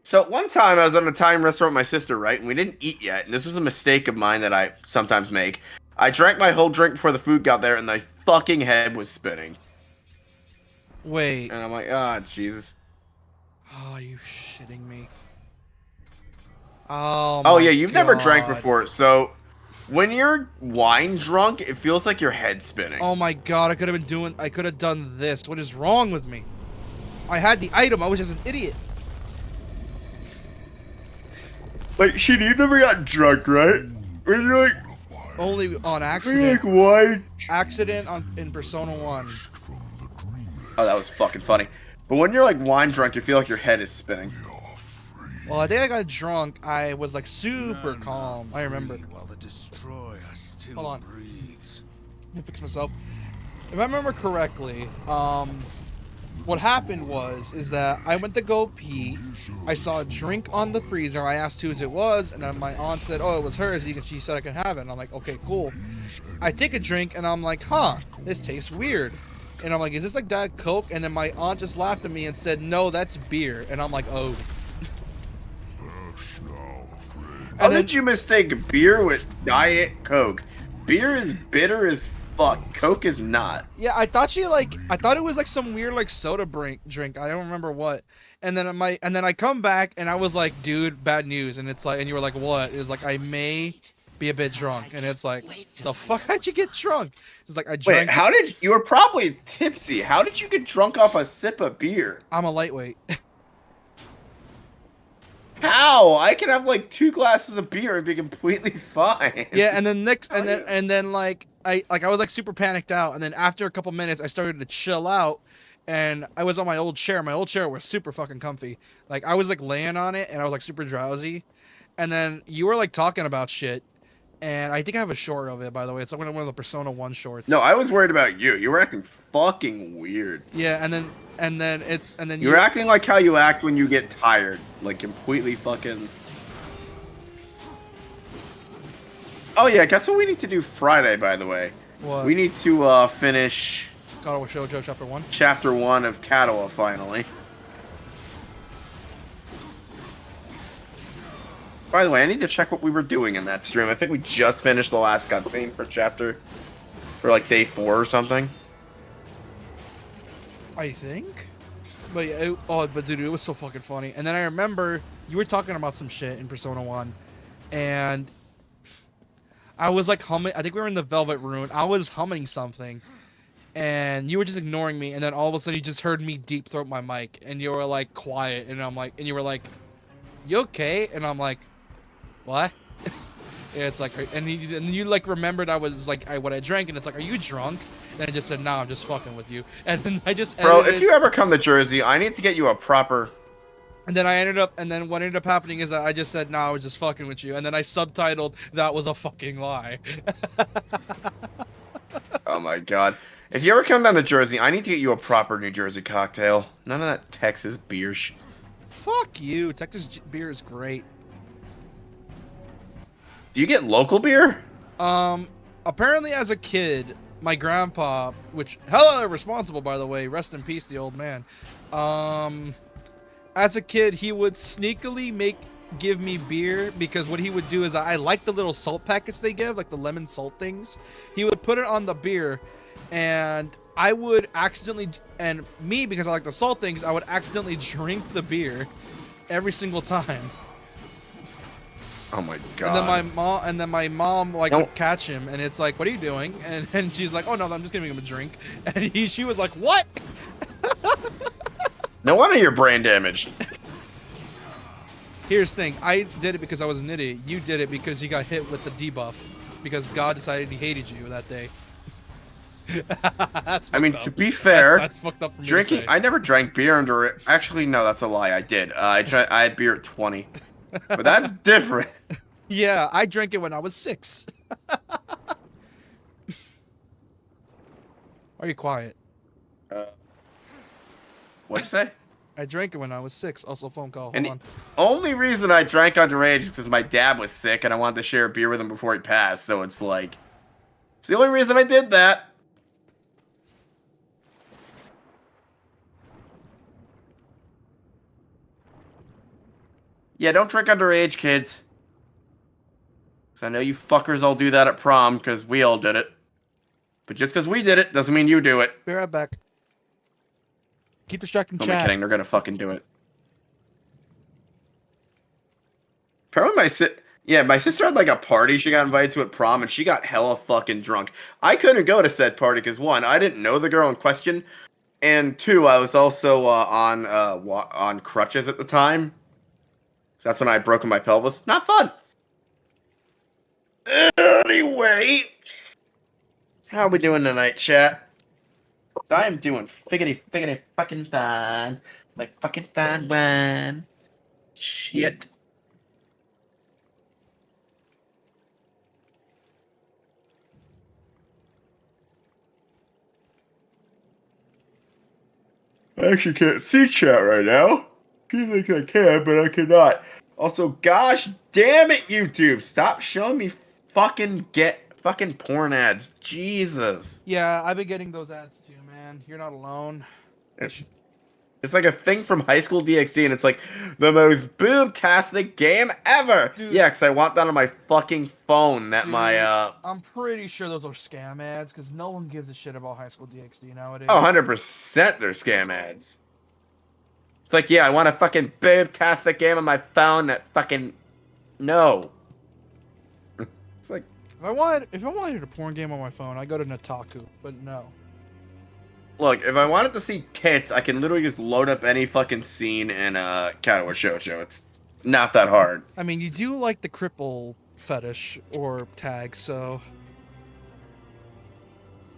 So one time I was at an Italian restaurant with my sister, right? And we didn't eat yet. And this was a mistake of mine that I sometimes make. I drank my whole drink before the food got there, and my fucking head was spinning. Wait. And I'm like, ah, Jesus. Oh, are you shitting me? Oh, Oh my yeah, you've never drank God. before. So when you're wine drunk, it feels like your head's spinning. Oh my God, I could have done this. What is wrong with me? I had the item. I was just an idiot. Like, shit, you never got drunk, right? When you're like, Only on when you're accident. like wine. Accident in Persona 1. Oh, that was fucking funny. But when you're like wine drunk, you feel like your head is spinning. Well, I think I got drunk. I was like super calm. I remember. While the destroyer still Hold on. breathes. Let me fix myself. if I remember correctly, what happened is that I went to go pee. I saw a drink on the freezer. I asked whose it was, and then my aunt said, "Oh, it was hers." She said I could have it. And I'm like, "Okay, cool." I take a drink, and I'm like, "Huh, this tastes weird." And I'm like, "Is this like Diet Coke?" And then my aunt just laughed at me and said, "No, that's beer." And I'm like, "Oh." How And then, did you mistake beer with Diet Coke? Beer is bitter as fuck. Coke is not. yeah, I thought it was like some weird like soda drink. I don't remember what. And then I come back and I was like, "Dude, bad news." And it's like, and you were like, "What?" It's like, "I may be a bit drunk." And it's like, "The fuck? How'd you get drunk?" It's like, "I drank." Wait, how did you were probably tipsy? How did you get drunk off a sip of beer? I'm a lightweight. How? I can have like 2 glasses of beer and be completely fine. Yeah, and then like I was like super panicked out, and then after a couple minutes I started to chill out, and I was on my old chair. My old chair was super fucking comfy. Like I was like laying on it, and I was like super drowsy, and then you were like talking about shit, and I think I have a short of it, by the way. It's like one of the Persona 1 shorts. No, I was worried about you. You were acting fucking weird. Yeah, and then You were acting like how you act when you get tired, like completely fucking. Oh yeah, guess what we need to do Friday, by the way? What? We need to finish Katawa Shoujo Chapter 1. Chapter 1 of Katawa finally. By the way, I need to check what we were doing in that stream. I think we just finished the last cutscene for chapter, for like day 4 or something. I think. But yeah, but dude, it was so fucking funny. And then I remember you were talking about some shit in Persona 1, and I was like humming. I think we were in the Velvet Rune. I was humming something, and you were just ignoring me. And then all of a sudden, you just heard me deep throat my mic, and you were like quiet, and I'm like, and you were like, "You okay?" And I'm like, "What?" Yeah, it's like, and you like remembered I was like what I drank, and it's like, "Are you drunk?" And I just said, "No, I'm just fucking with you." And then I just Bro, edited, if you ever come to Jersey, I need to get you a proper. and then what ended up happening is that I just said, "No, I was just fucking with you," and then I subtitled, "That was a fucking lie." Oh my god. If you ever come down to Jersey, I need to get you a proper New Jersey cocktail. None of that Texas beer Fuck you. Texas beer is great. Do you get local beer? Apparently as a kid, my grandpa, which hella irresponsible by the way, rest in peace, the old man. As a kid, he would sneakily give me beer because what he would do is I like the little salt packets they give, like the lemon salt things. He would put it on the beer, and I would accidentally, and me, because I like the salt things, I would accidentally drink the beer every single time. Oh my god. And then my mom like would catch him, and it's like, "What are you doing?" And she's like, "Oh no, I'm just giving him a drink." And she was like, "What?" No wonder you're brain damaged. Here's the thing, I did it because I was an idiot. You did it because you got hit with the debuff, because God decided He hated you that day. That's I mean, fucked to up. be fair, That's fucked up for me to drinking. say. I never drank beer under it. Actually, no, that's a lie. I did. I had beer at 20, but that's different. Yeah, I drank it when I was 6. Why are you quiet? What'd you say? I drank it when I was 6. Also, phone call. Hold And on. the only reason I drank underage is because my dad was sick and I wanted to share a beer with him before he passed. So it's like, it's the only reason I did that. Yeah, don't drink underage, kids. Because I know you fuckers all do that at prom because we all did it. But just because we did it doesn't mean you do it. Be right back. Keep distracting I'm chat. kidding. They're gonna fucking do it. Apparently my sister had like a party she got invited to at prom and she got hella fucking drunk. I couldn't go to said party because 1, I didn't know the girl in question, and 2, I was also on crutches at the time. That's when I had broken my pelvis. Not fun. Anyway, how are we doing tonight, chat? So I am doing figgity fucking fine. Like fucking fine wine. Shit. I actually can't see chat right now. You think I can, but I cannot. Also, gosh damn it, YouTube! Stop showing me fucking porn ads. Jesus. Yeah, I've been getting those ads too, man. You're not alone. It's like a thing from High School DxD, and it's like the most boom-tastic game ever. Dude. Yeah, because I want that on my fucking phone. That Dude, my I'm pretty sure those are scam ads because no one gives a shit about High School DxD nowadays. Oh, 100% they're scam ads. It's like, yeah, I want a fucking boom-tastic game on my phone that fucking... No. It's like... If I wanted a porn game on my phone, I go to Nataku, but no. Look, if I wanted to see tits, I can literally just load up any fucking scene in Katawa Shoujo. It's not that hard. I mean, you do like the cripple fetish or tag, so...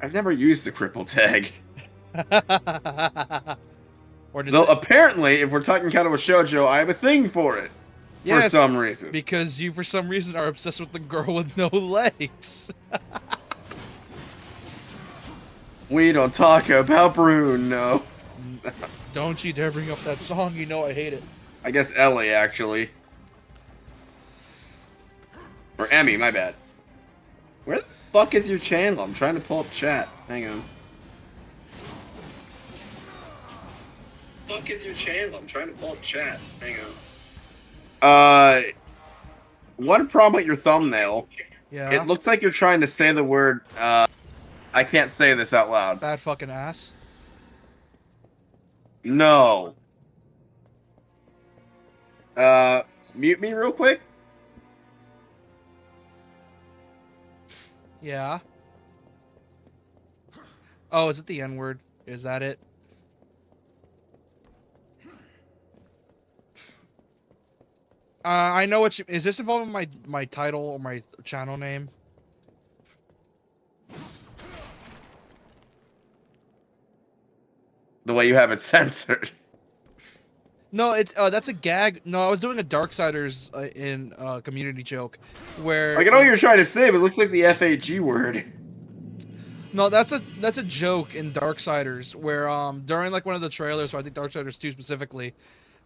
I've never used the cripple tag. Or does So it... apparently, if we're talking Katawa Shoujo, I have a thing for it. Yes, for some reason. Because you, for some reason, are obsessed with the girl with no legs. We don't talk about Bruno. Don't you dare bring up that song, you know I hate it. I guess Ellie, actually. Or Emmy, my bad. Where the fuck is your channel? I'm trying to pull up chat. Hang on. Fuck is your channel? I'm trying to pull up chat. Hang on. One problem with your thumbnail. Yeah. It looks like you're trying to say the word, I can't say this out loud. Bad fucking ass. No. Mute me real quick. Yeah. Oh, is it the N-word? Is that it? I know what you... Is this involving my title or my channel name? The way you have it censored. No, it's that's a gag. No, I was doing a Darksiders in community joke, where Like, I know what you're trying to say, but it looks like the FAG word. No, that's a joke in Darksiders where during like one of the trailers, so I think Darksiders 2 specifically,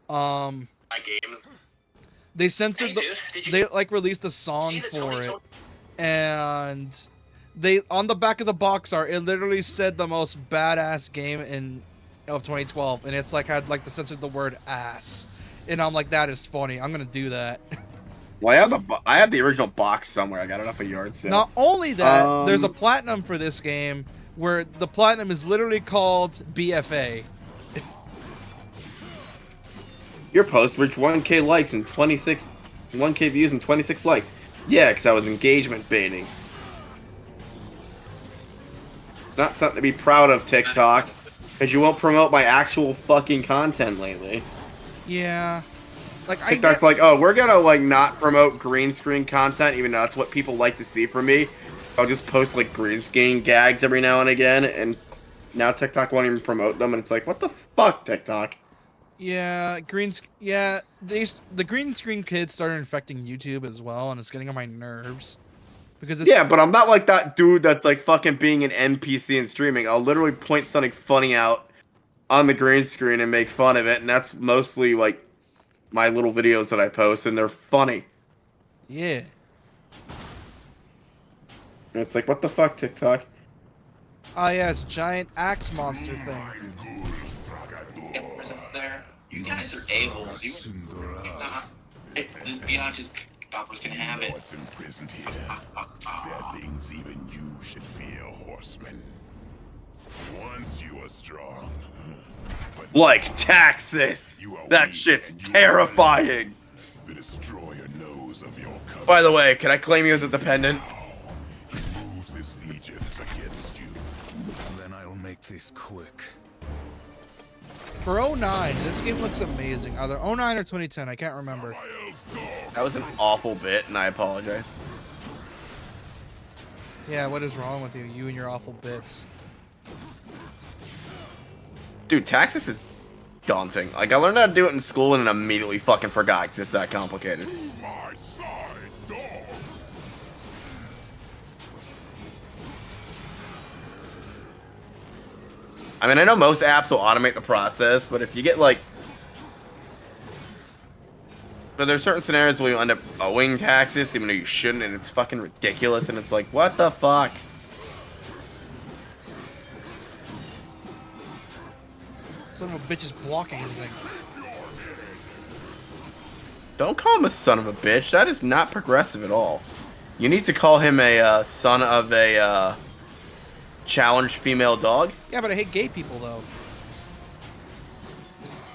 My games. they censored Hey, dude, did you they like released a song see the for Tony it, Tony- and they on the back of the box art it literally said the most badass game of 2012, and it's like had like the censored the word ass, and I'm like, that is funny. I'm gonna do that. Well, I have the original box somewhere. I got it off a yard sale. Not only that, there's a platinum for this game where the platinum is literally called BFA. Your post reached 1K likes and 1K views and 26 likes. Yeah, because I was engagement baiting. It's not something to be proud of, TikTok, because you won't promote my actual fucking content lately. Yeah. Like TikTok's like, oh, we're gonna like not promote green screen content, even though that's what people like to see from me. I'll just post like green screen gags every now and again, and now TikTok won't even promote them, and it's like, what the fuck, TikTok? Yeah, the green screen kids started infecting YouTube as well, and it's getting on my nerves. Because it's, Yeah, but I'm not like that dude that's like fucking being an NPC and streaming. I'll literally point something funny out on the green screen and make fun of it, and that's mostly like my little videos that I post, and they're funny. yeah. And it's like, what the fuck, TikTok? Ah, yes, giant axe monster thing. There. You guys are a-holes. You this biatch's was gonna have it. What's imprisoned here? There are things even you should fear, horseman. Once you are strong. But Like Taxis! That shit's terrifying! the destroyer knows of your coming. By the way, can I claim you as a dependent? He moves his legions against you. And then I'll make this quick. For 09, this game looks amazing. Either 09 or 2010, I can't remember. That was an awful bit, and I apologize. Yeah, what is wrong with you? You and your awful bits. Dude, Taxis is daunting. Like, I learned how to do it in school and then immediately fucking forgot because it's that complicated. My side, dog. I mean, I know most apps will automate the process, but if you get like, but there's certain scenarios where you end up owing taxes even though you shouldn't, and it's fucking ridiculous. And it's like, what the fuck? Son of a bitch is blocking everything. Don't call him a son of a bitch. That is not progressive at all. You need to call him a son of a challenged female dog. Yeah, but I hate gay people though.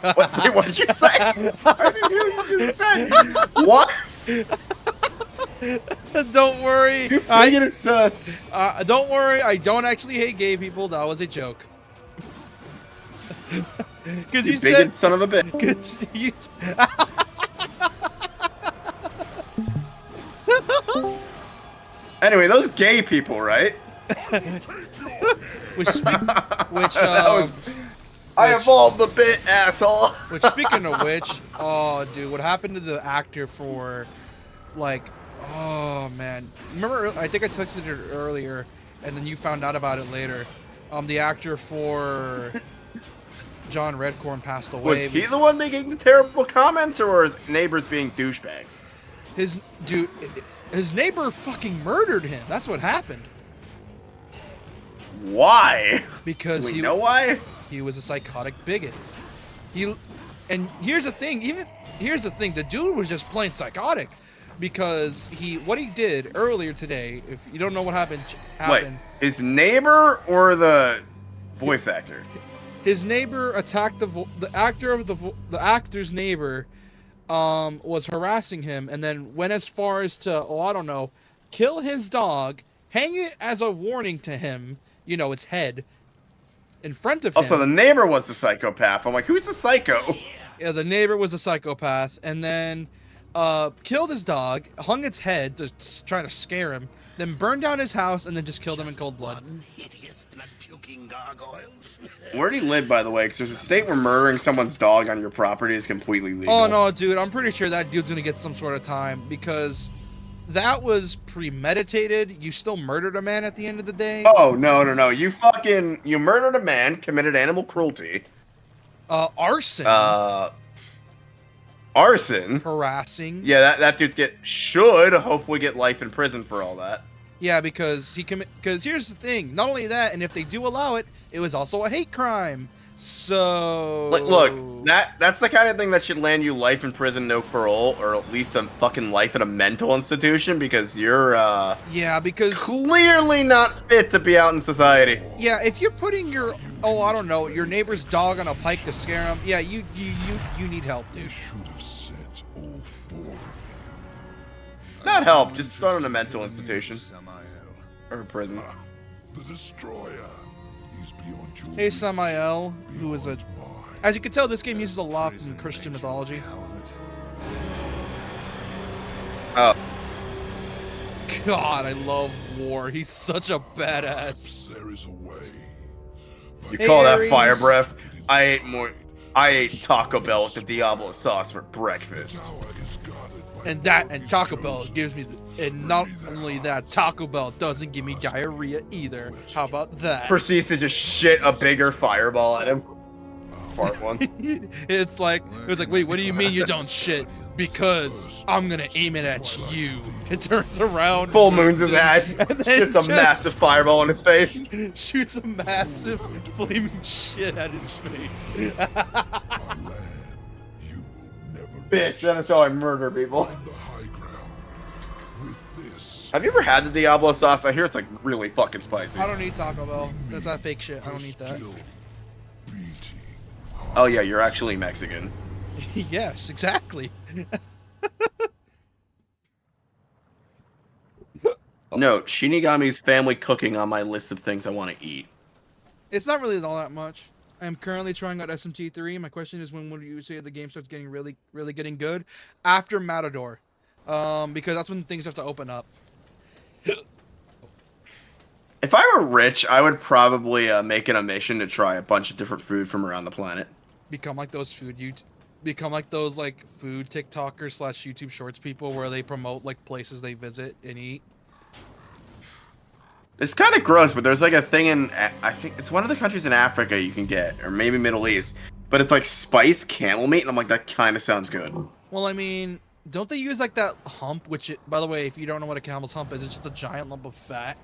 Wait, what did you say? I didn't hear what you just said. What? Don't worry. You bigoted son. Don't worry. I don't actually hate gay people. That was a joke. Because You you bigoted said. son of a bitch. 'Cause you, Anyway, those gay people, right? which I evolved the bit, asshole. Which, speaking of which, oh, dude, what happened to the actor for, like, oh, man. Remember, I think I texted it earlier, and then you found out about it later. The actor for John Redcorn passed away. Was he the one making the terrible comments, or were his neighbors being douchebags? His neighbor fucking murdered him. That's what happened. Why? Because Do we know why? He was a psychotic bigot. And here's the thing, the dude was just plain psychotic, because what he did earlier today, if you don't know what happened. Wait, his neighbor or the voice actor? His neighbor attacked the actor's neighbor, was harassing him, and then went as far as to, I don't know, kill his dog, hang it as a warning to him, its head, in front of him. Also, the neighbor was the psychopath. I'm like, who's the psycho? Yeah, the neighbor was a psychopath, and then killed his dog, hung its head to try to scare him, then burned down his house, and then just killed him in cold blood. Hideous blood-puking gargoyles. Where did he live, by the way? Because there's a state where murdering someone's dog on your property is completely legal. Oh, no, dude, I'm pretty sure that dude's gonna get some sort of time, because that was premeditated. You still murdered a man at the end of the day. Oh, no. You murdered a man, committed animal cruelty. Arson. Arson. Harassing. Yeah, that dude should hopefully get life in prison for all that. Yeah, because because here's the thing. Not only that, and if they do allow it, it was also a hate crime. So Look, that's the kind of thing that should land you life in prison, no parole, or at least some fucking life in a mental institution, because you're because clearly not fit to be out in society. Yeah, if you're putting your I don't know, your neighbor's dog on a pike to scare him, yeah, you need help, dude. Not help, just throw in a mental institution or a prison. The destroyer. He's beyond your Hey, Samael, who is as you can tell, this game uses a lot from Christian mythology. Oh. God, I love War. He's such a badass. There is a way. You Hey, call that Ares. fire breath? I ate Taco Bell with the Diablo sauce for breakfast. And Taco Bell gives me and not only that, Taco Bell doesn't give me diarrhea either. How about that? Proceeds to just shit a bigger fireball at him. Fart one. It was like, wait, what do you mean you don't shit? Because I'm gonna aim it at you. It turns around, Full moons his ass, and then shoots a just massive fireball in his face. shoots a massive flaming shit at his face. Bitch, that is how I murder people. Have you ever had the Diablo sauce? I hear it's like really fucking spicy. I don't need Taco Bell. That's that fake shit. I don't need that. Oh yeah, you're actually Mexican. Yes, exactly. Note, Shinigami's family cooking on my list of things I want to eat. It's not really all that much. I am currently trying out SMT3. My question is, when would you say the game starts getting really getting good? After Matador. Because that's when things have to open up. If I were rich, I would probably make it a mission to try a bunch of different food from around the planet. Become like those food TikTokers / YouTube Shorts people where they promote like places they visit and eat. It's kind of gross, but there's like a thing in, I think it's one of the countries in Africa you can get, or maybe Middle East, but it's like spiced camel meat, and I'm like, that kind of sounds good. Well, I mean, don't they use like that hump? Which, by the way, if you don't know what a camel's hump is, it's just a giant lump of fat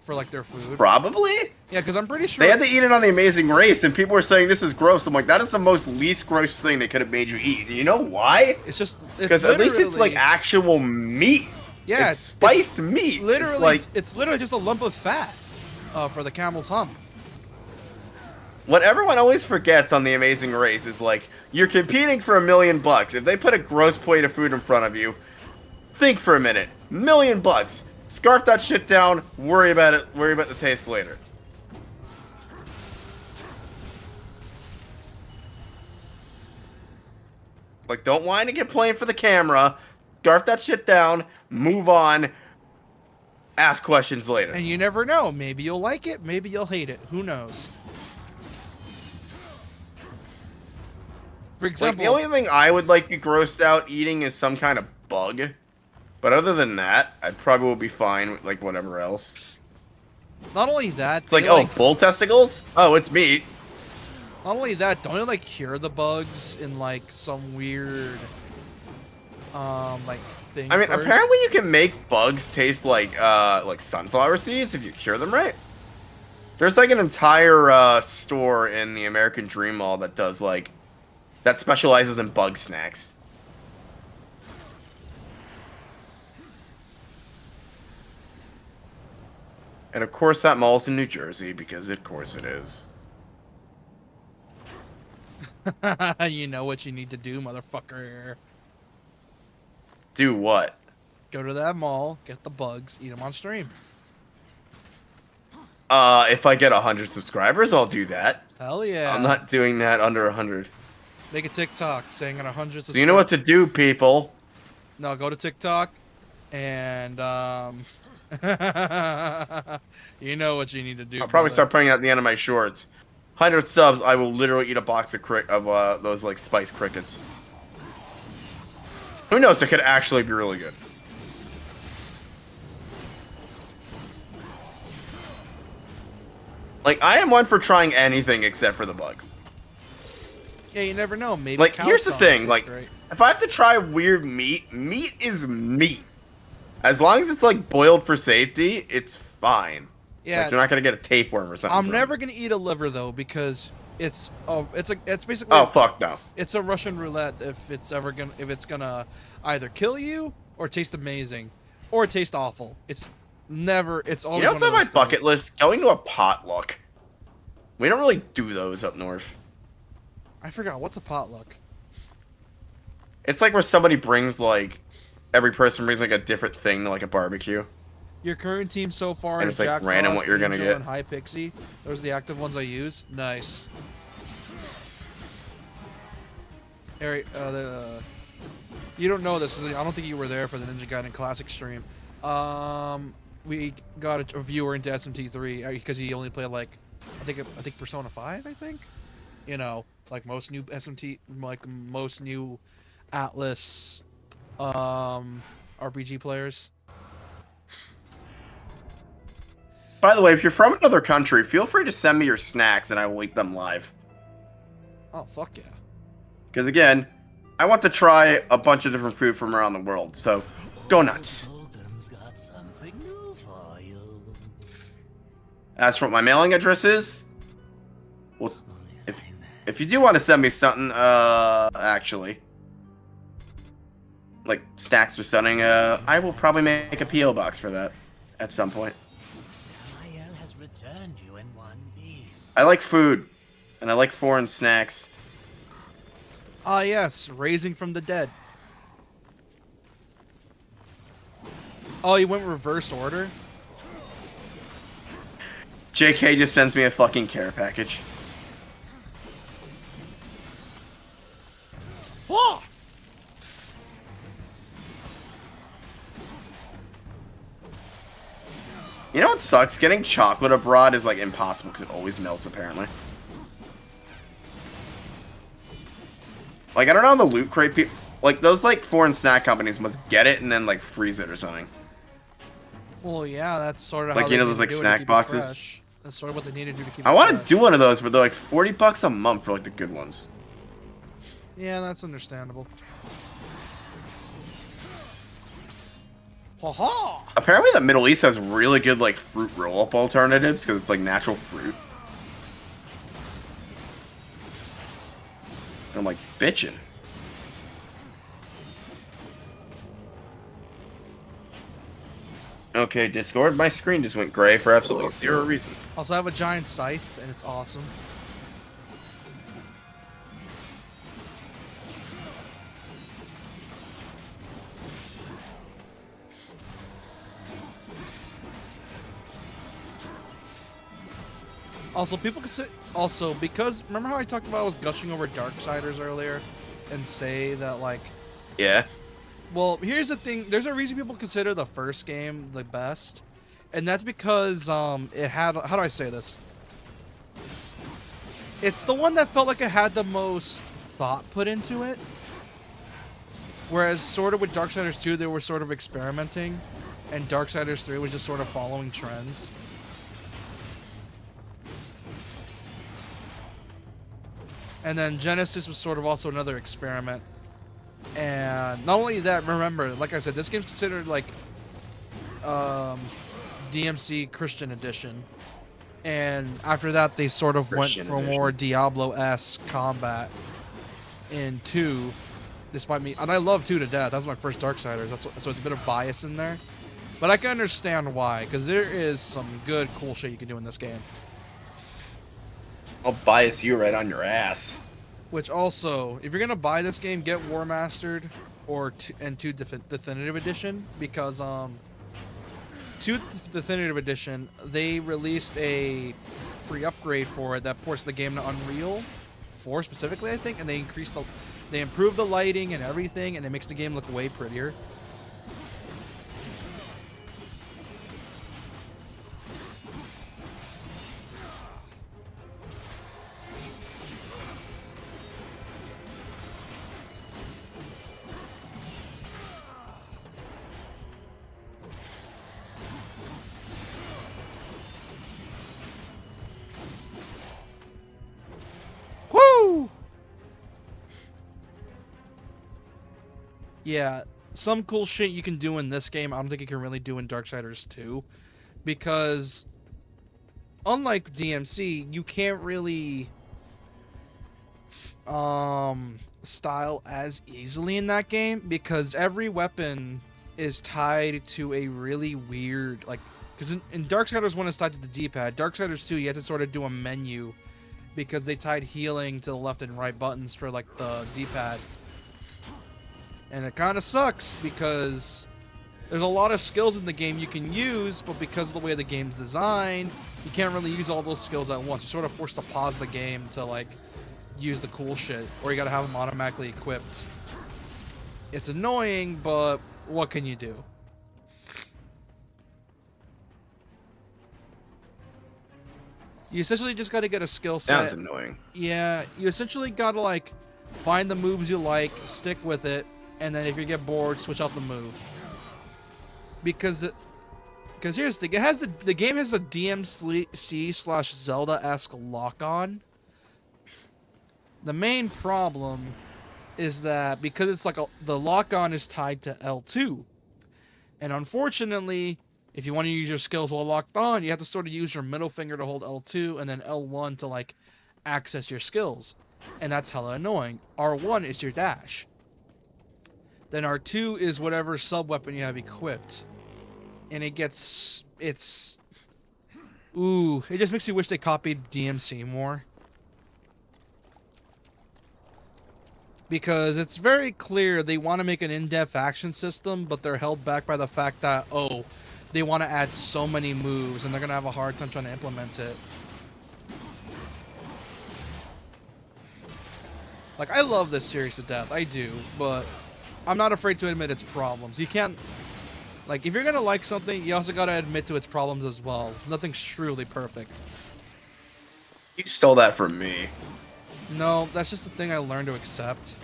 for like their food. Probably. Yeah, because I'm pretty sure They had to eat it on The Amazing Race, and people were saying this is gross. I'm like, that is the most least gross thing they could have made you eat. And you know why? it's Because at least it's like actual meat. yeah, it's spiced meat. Literally, it's literally just a lump of fat for the camel's hump. What everyone always forgets on The Amazing Race is like, you're competing for $1 million. If they put a gross plate of food in front of you, think for a minute. $1 million. Scarf that shit down. Worry about it. Worry about the taste later. Like, don't whine and get playing for the camera. Scarf that shit down. Move on. Ask questions later. And you never know. Maybe you'll like it. Maybe you'll hate it. Who knows? For Like, example, the only thing I would like be grossed out eating is some kind of bug. But other than that, I probably will be fine with, like, whatever else. not only that, It's like, oh, bull testicles? Oh, it's meat. not only that, don't they like cure the bugs in like some weird, like thing? I mean, first? apparently you can make bugs taste like sunflower seeds if you cure them right. There's like an entire store in the American Dream Mall that does like, that specializes in bug snacks. And of course that mall's in New Jersey, because of course it is. You know what you need to do, motherfucker. Do what? Go to that mall, get the bugs, eat them on stream. If I get 100 subscribers, I'll do that. Hell yeah. I'm not doing that under 100. Make a TikTok saying at 100 subscribers. So you know what to do, people. No, go to TikTok and you know what you need to do. I'll probably brother. start putting it at the end of my shorts. 100 subs, I will literally eat a box of those like spice crickets. Who knows? It could actually be really good. Like, I am one for trying anything except for the bugs. Yeah, you never know. Maybe. Like, cow here's the tongue thing. tastes Like, great. if I have to try weird meat, meat is meat. As long as it's like boiled for safety, it's fine. Yeah. Like, you're not gonna get a tapeworm or something. I'm from never it. gonna eat a liver though because it's basically Oh fuck no. it's a Russian roulette if it's gonna either kill you or taste amazing or taste awful. It's always You know what's one on of my those bucket list? Going to a potluck. We don't really do those up north. I forgot what's a potluck. It's like where somebody brings like, every person brings like a different thing to like a barbecue. Your current team so far And is it's, like, Jack random Frost, what you're gonna Angel, get. and High Pixie. Those are the active ones I use. Nice. Harry, you don't know this. I don't think you were there for the Ninja Gaiden Classic stream. We got a viewer into SMT3 because he only played like, I think Persona 5. I think, you know, like most new SMT, like most new Atlas, RPG players. By the way, if you're from another country, feel free to send me your snacks and I will eat them live. Oh fuck yeah! Because again, I want to try a bunch of different food from around the world, so go nuts. Pilgrim's got something new for you. As for what my mailing address is, well, if you do want to send me something, actually, like snacks for sending, I will probably make a P.O. box for that at some point. Samael has returned you in one piece. I like food, and I like foreign snacks. Ah yes, Raising from the Dead. Oh, you went reverse order? JK just sends me a fucking care package. Whoa! You know what sucks? Getting chocolate abroad is like impossible because it always melts apparently. Like, I don't know how the Loot Crate people, like those like foreign snack companies must get it and then like freeze it or something. Well, yeah, that's sort of Like, how you they know need those, to like, do it to snack keep it boxes? fresh. That's sort of what they need to do to keep I it want to fresh. do one of those, but they're like $40 a month for like the good ones. Yeah, that's understandable. Ha ha! Apparently, the Middle East has really good like fruit roll-up alternatives because it's like natural fruit. I'm like bitching. Okay, Discord, my screen just went gray for absolutely zero reason. Also, I have a giant scythe, and it's awesome. Also, people consider because remember how I talked about I was gushing over Darksiders earlier, and say that like, Yeah. well, here's the thing. There's a reason people consider the first game the best, and that's because it had, how do I say this? It's the one that felt like it had the most thought put into it. Whereas sort of with Darksiders 2, they were sort of experimenting, and Darksiders 3 was just sort of following trends. And then Genesis was sort of also another experiment. And not only that, remember, like I said, this game's considered like DMC Christian Edition. And after that, they sort of Christian went for more Diablo-esque combat in 2. Despite me, and I love 2 to death. That was my first Darksiders. So it's a bit of bias in there. But I can understand why, because there is some good, cool shit you can do in this game. I'll bias you right on your ass. Which also, if you're gonna buy this game, get War Mastered or 2 Definitive Edition, because 2 Definitive Edition, they released a free upgrade for it that ports the game to Unreal 4 specifically, I think, and they improved the lighting and everything, and it makes the game look way prettier. Woo! Yeah, some cool shit you can do in this game, I don't think you can really do in Darksiders 2. Because, unlike DMC, you can't really style as easily in that game, because every weapon is tied to a really weird, like, because in Darksiders 1 it's tied to the D-pad. Darksiders 2, you have to sort of do a menu, because they tied healing to the left and right buttons for, like, the D-pad. And it kind of sucks, because there's a lot of skills in the game you can use, but because of the way the game's designed, you can't really use all those skills at once. You're sort of forced to pause the game to, like, use the cool shit, or you gotta have them automatically equipped. It's annoying, but what can you do? You essentially just gotta get a skill set. Sounds annoying. Yeah, you essentially gotta, like, find the moves you like, stick with it, and then if you get bored, switch out the move. Because here's the thing, the game has a DMC/Zelda-esque lock-on. The main problem is that because it's like the lock-on is tied to L2, and unfortunately, if you want to use your skills while locked on, you have to sort of use your middle finger to hold L2 and then L1 to, like, access your skills. And that's hella annoying. R1 is your dash. Then R2 is whatever sub-weapon you have equipped. And it just makes me wish they copied DMC more. Because it's very clear they want to make an in-depth action system, but they're held back by the fact that, they want to add so many moves, and they're going to have a hard time trying to implement it. Like, I love this series to death. I do, but I'm not afraid to admit its problems. You can't... Like, if you're going to like something, you also got to admit to its problems as well. Nothing's truly perfect. You stole that from me. No, that's just a thing I learned to accept.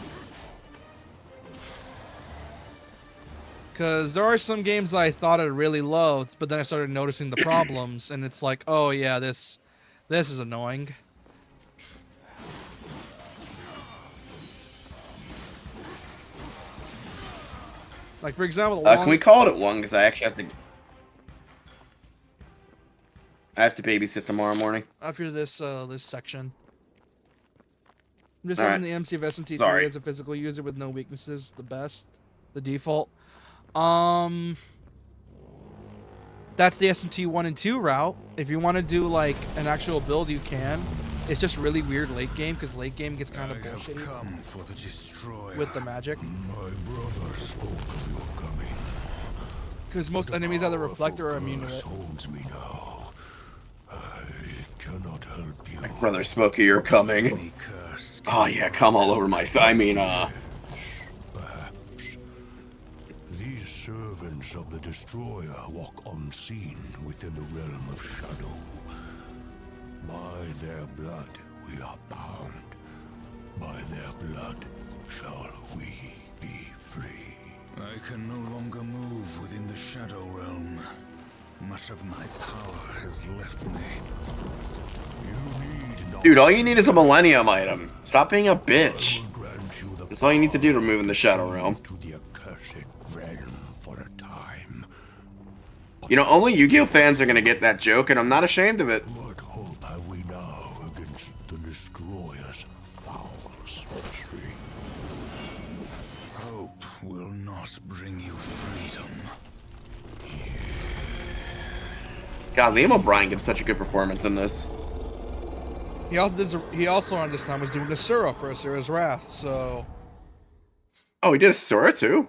Because there are some games I thought I really loved, but then I started noticing the problems, and it's like, oh yeah, this is annoying. Like, for example, Can we call it at 1? Because I actually have to... I have to babysit tomorrow morning. after this this section. I'm just All having right. the MC of SMT3 Sorry. as a physical user with no weaknesses, the default. That's the SMT 1 and 2 route. If you want to do like an actual build, you can. It's just really weird late game because late game gets kind of I have bullshitty come for the destroyer. with the magic. My brother spoke of your coming. Because most enemies have the reflector are immune to Curse it. holds me now. I cannot help you. Brother Smokey, you're coming. Any curse Oh yeah, come all over my... perhaps. These servants of the destroyer walk unseen within the realm of shadow. By their blood we are bound. By their blood shall we be free. I can no longer move within the shadow realm. Much of my power has left me. You need not... Dude, all you need is a Millennium item. Stop being a I bitch. will grant you the That's all you need to do to power move in the Shadow Realm. to the accursed realm for a time. You know, only Yu-Gi-Oh fans are gonna get that joke, and I'm not ashamed of it. What hope have we now against the destroyer's foul sorcery? Hope will not bring you freedom. God, Liam O'Brien gives such a good performance in this. He also around this time was doing Asura for Asura's Wrath, so Oh, he did a Sora too?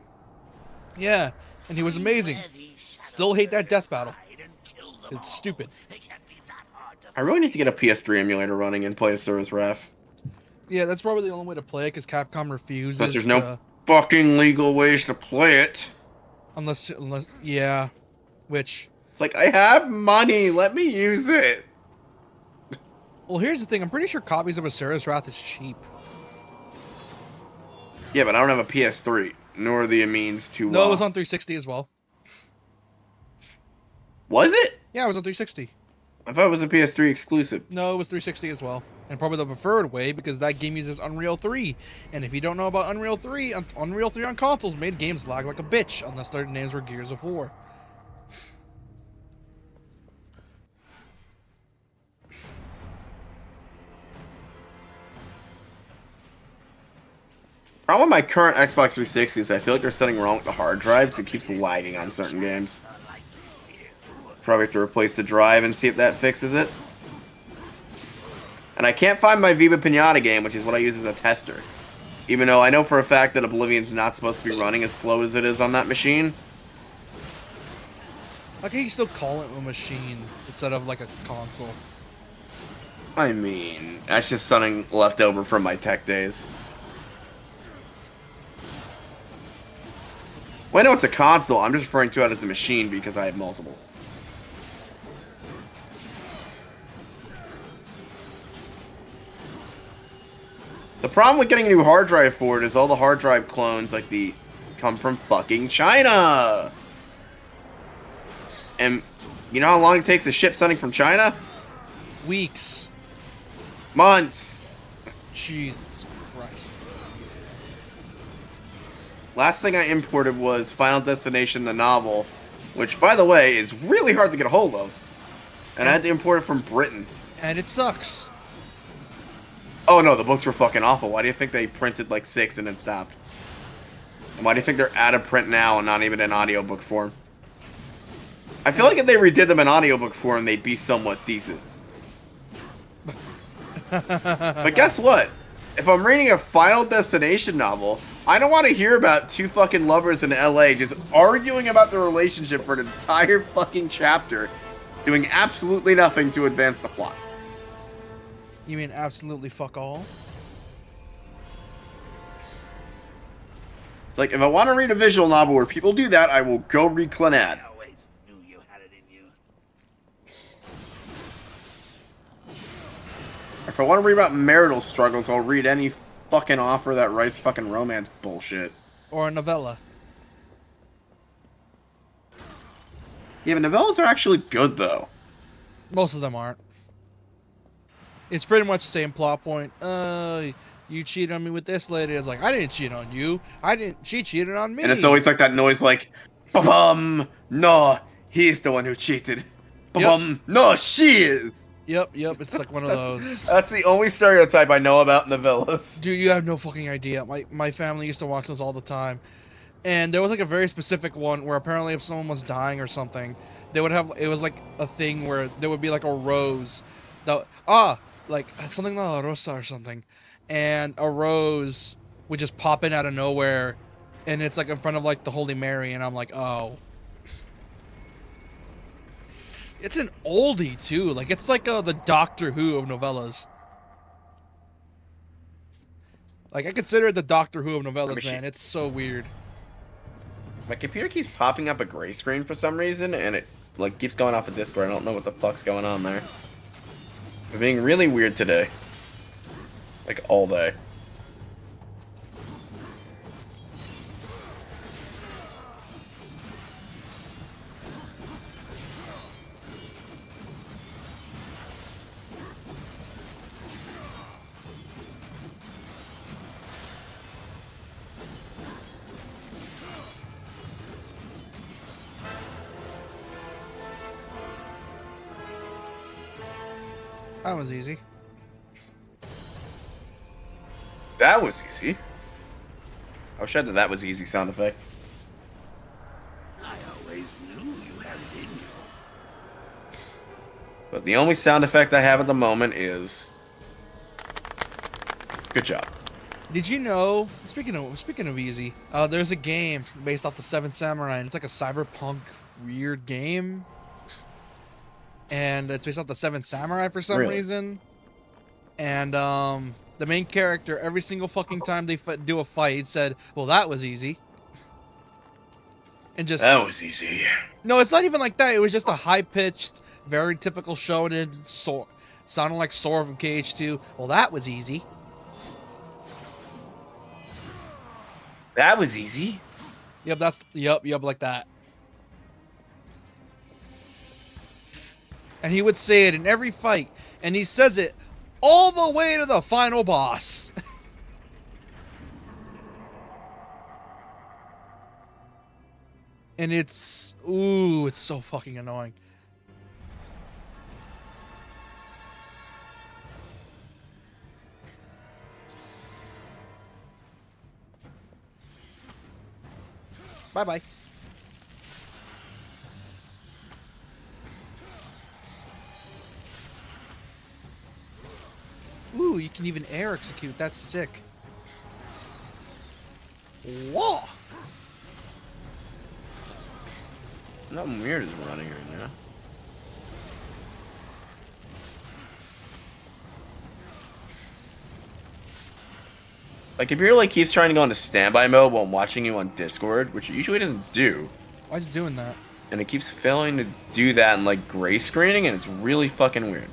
yeah, and he was amazing. Still hate that death battle. It's stupid. I really need to get a PS3 emulator running and play Asura's Wrath. Yeah, that's probably the only way to play it because Capcom refuses But there's to, no fucking legal ways to play it. unless yeah, which It's like, I have money, let me use it. well, here's the thing. I'm pretty sure copies of Asura's Wrath is cheap. Yeah, but I don't have a PS3, nor the means to... No, it was on 360 as well. Was it? Yeah, it was on 360. I thought it was a PS3 exclusive. No, it was 360 as well. And probably the preferred way because that game uses Unreal 3. And if you don't know about Unreal 3, Unreal 3 on consoles made games lag like a bitch unless their names were Gears of War. Problem with my current Xbox 360 is I feel like there's something wrong with the hard drive, so it keeps lagging on certain games. Probably have to replace the drive and see if that fixes it. And I can't find my Viva Pinata game, which is what I use as a tester. Even though I know for a fact that Oblivion's not supposed to be running as slow as it is on that machine. How can you still call it a machine instead of like a console? I mean, that's just something left over from my tech days. Well, I know it's a console, I'm just referring to it as a machine because I have multiple. The problem with getting a new hard drive for it is all the hard drive clones, like come from fucking China. And you know how long it takes to ship something from China? Weeks. Months. Jesus Christ. Last thing I imported was Final Destination, the novel, which, by the way, is really hard to get a hold of. And I had to import it from Britain. And it sucks. Oh no, the books were fucking awful. Why do you think they printed like 6 and then stopped? And why do you think they're out of print now and not even in audiobook form? I feel like if they redid them in audiobook form, they'd be somewhat decent. But guess what? If I'm reading a Final Destination novel, I don't want to hear about two fucking lovers in LA just arguing about their relationship for an entire fucking chapter, doing absolutely nothing to advance the plot. You mean absolutely fuck all? It's like, if I want to read a visual novel where people do that, I will go read Clannad. I always knew you had it in you. If I want to read about marital struggles, I'll read any fucking author that writes fucking romance bullshit. Or a novella? Yeah, but novellas are actually good though. Most of them aren't. It's pretty much the same plot point. You cheated on me with this lady. It's like, I didn't cheat on you. She cheated on me. And it's always like that noise like, ba-bum, no, he's the one who cheated. Ba-bum, no, she is. Yep, it's like one of those. That's the only stereotype I know about novellas. Dude, you have no fucking idea. My family used to watch those all the time. And there was like a very specific one where apparently if someone was dying or something, they would have, it was like a thing where there would be like a rose that, like something like a rosa or something. And a rose would just pop in out of nowhere. And it's like in front of like the Holy Mary. And I'm like, oh. It's an oldie too. Like it's like the Doctor Who of novellas. Like I consider it the Doctor Who of novellas, man. It's so weird. My computer keeps popping up a gray screen for some reason, and it like keeps going off of Discord. I don't know what the fuck's going on there. We're being really weird today. Like all day. That was easy. That was easy. I wish I had that was easy sound effect. I always knew you had it in you. But the only sound effect I have at the moment is good job. Did you know? Speaking of easy, there's a game based off the Seven Samurai, and it's like a cyberpunk weird game. And it's based off the Seven Samurai for some reason. And the main character, every single fucking time they do a fight, said, "Well, that was easy." And just that was easy. No, it's not even like that. It was just a high-pitched, very typical shonen, sounding like Sora from KH2. Well, that was easy. That was easy. Yep, yep, like that. And he would say it in every fight, and he says it all the way to the final boss. And it's so fucking annoying. Bye-bye. Ooh, you can even air execute. That's sick. Whoa! Nothing weird is running right now. My computer like keeps trying to go into standby mode while I'm watching you on Discord, which it usually doesn't do. Why is it doing that? And it keeps failing to do that in like gray screening, and it's really fucking weird.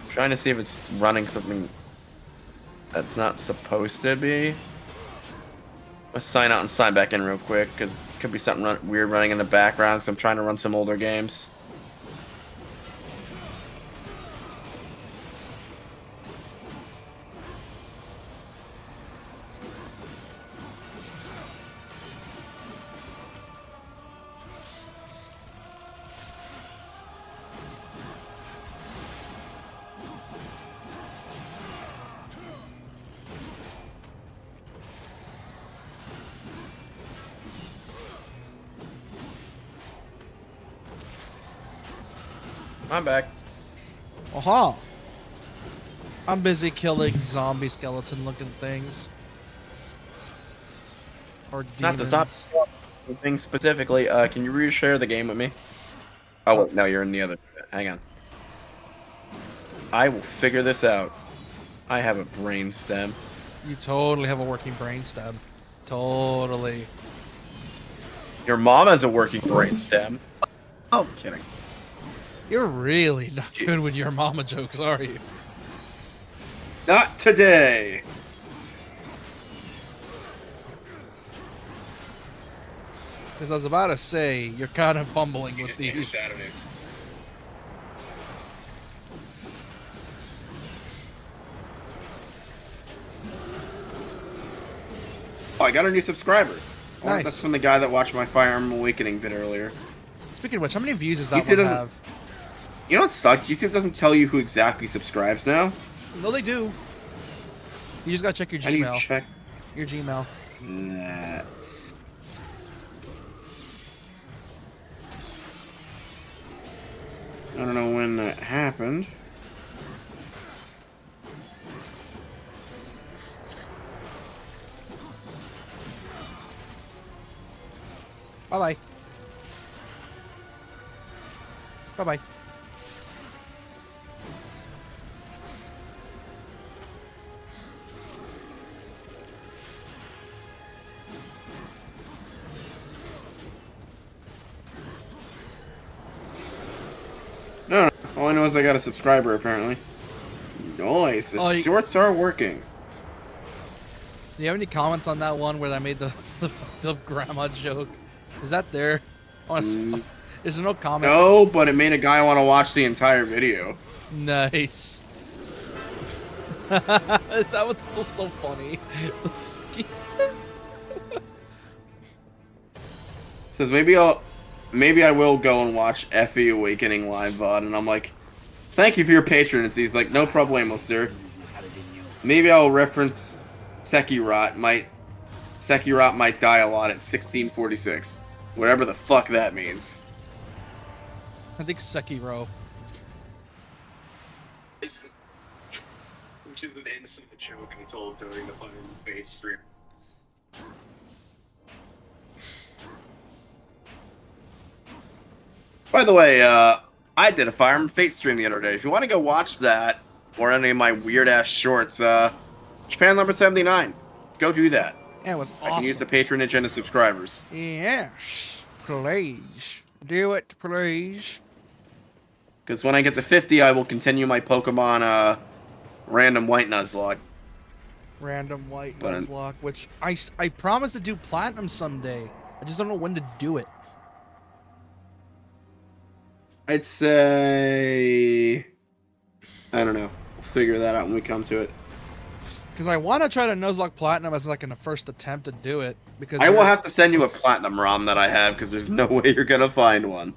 I'm trying to see if it's running something that's not supposed to be. Let's sign out and sign back in real quick, because it could be something weird running in the background, because I'm trying to run some older games. I'm back. Aha! I'm busy killing zombie skeleton looking things. Or demons. Not to stop thing specifically, can you reshare the game with me? Oh, wait, no, you're in the other. Hang on. I will figure this out. I have a brain stem. You totally have a working brain stem. Totally. Your mom has a working brain stem. Oh, kidding. You're really not good with your mama jokes, are you? Not today. Because I was about to say, you're kind of fumbling with these. Saturday. Oh, I got a new subscriber. Oh, Nice. That's from the guy that watched my Fire Emblem Awakening vid earlier. Speaking of which, how many views does that YouTube one doesn't- have? You know what sucks? YouTube doesn't tell you who exactly subscribes now. No, they do. You just gotta check your How do you Gmail. check Your Gmail. that? I don't know when that happened. Bye-bye. Bye-bye. No, all I know is I got a subscriber apparently. Nice. The Oh, shorts are working. Do you have any comments on that one where I made the fucked up grandma joke? Is that there? I wanna is there no comment? No, but it made a guy want to watch the entire video. Nice. That was still so funny. Says maybe I will go and watch Effie Awakening live VOD, and I'm like, thank you for your patronage. He's like, no problemo, sir. Maybe I'll reference Sekirot might die a lot at 1646. Whatever the fuck that means. I think Sekiro. Which is an innocent joke until during the fucking face stream. By the way, I did a Fire Emblem Fate stream the other day. If you want to go watch that, or any of my weird-ass shorts, Japan number 79. Go do that. Yeah, it was I can use the awesome. patronage and the subscribers. Yes, please. Do it, please. Because when I get to 50, I will continue my Pokemon, random White Nuzlocke. Random white But- Nuzlocke, which I promise to do platinum someday. I just don't know when to do it. I'd say... I don't know. We'll figure that out when we come to it. Because I want to try to Nuzlocke platinum as like in the first attempt to do it. Because I will have to send you a Platinum ROM that I have, because there's no way you're going to find one.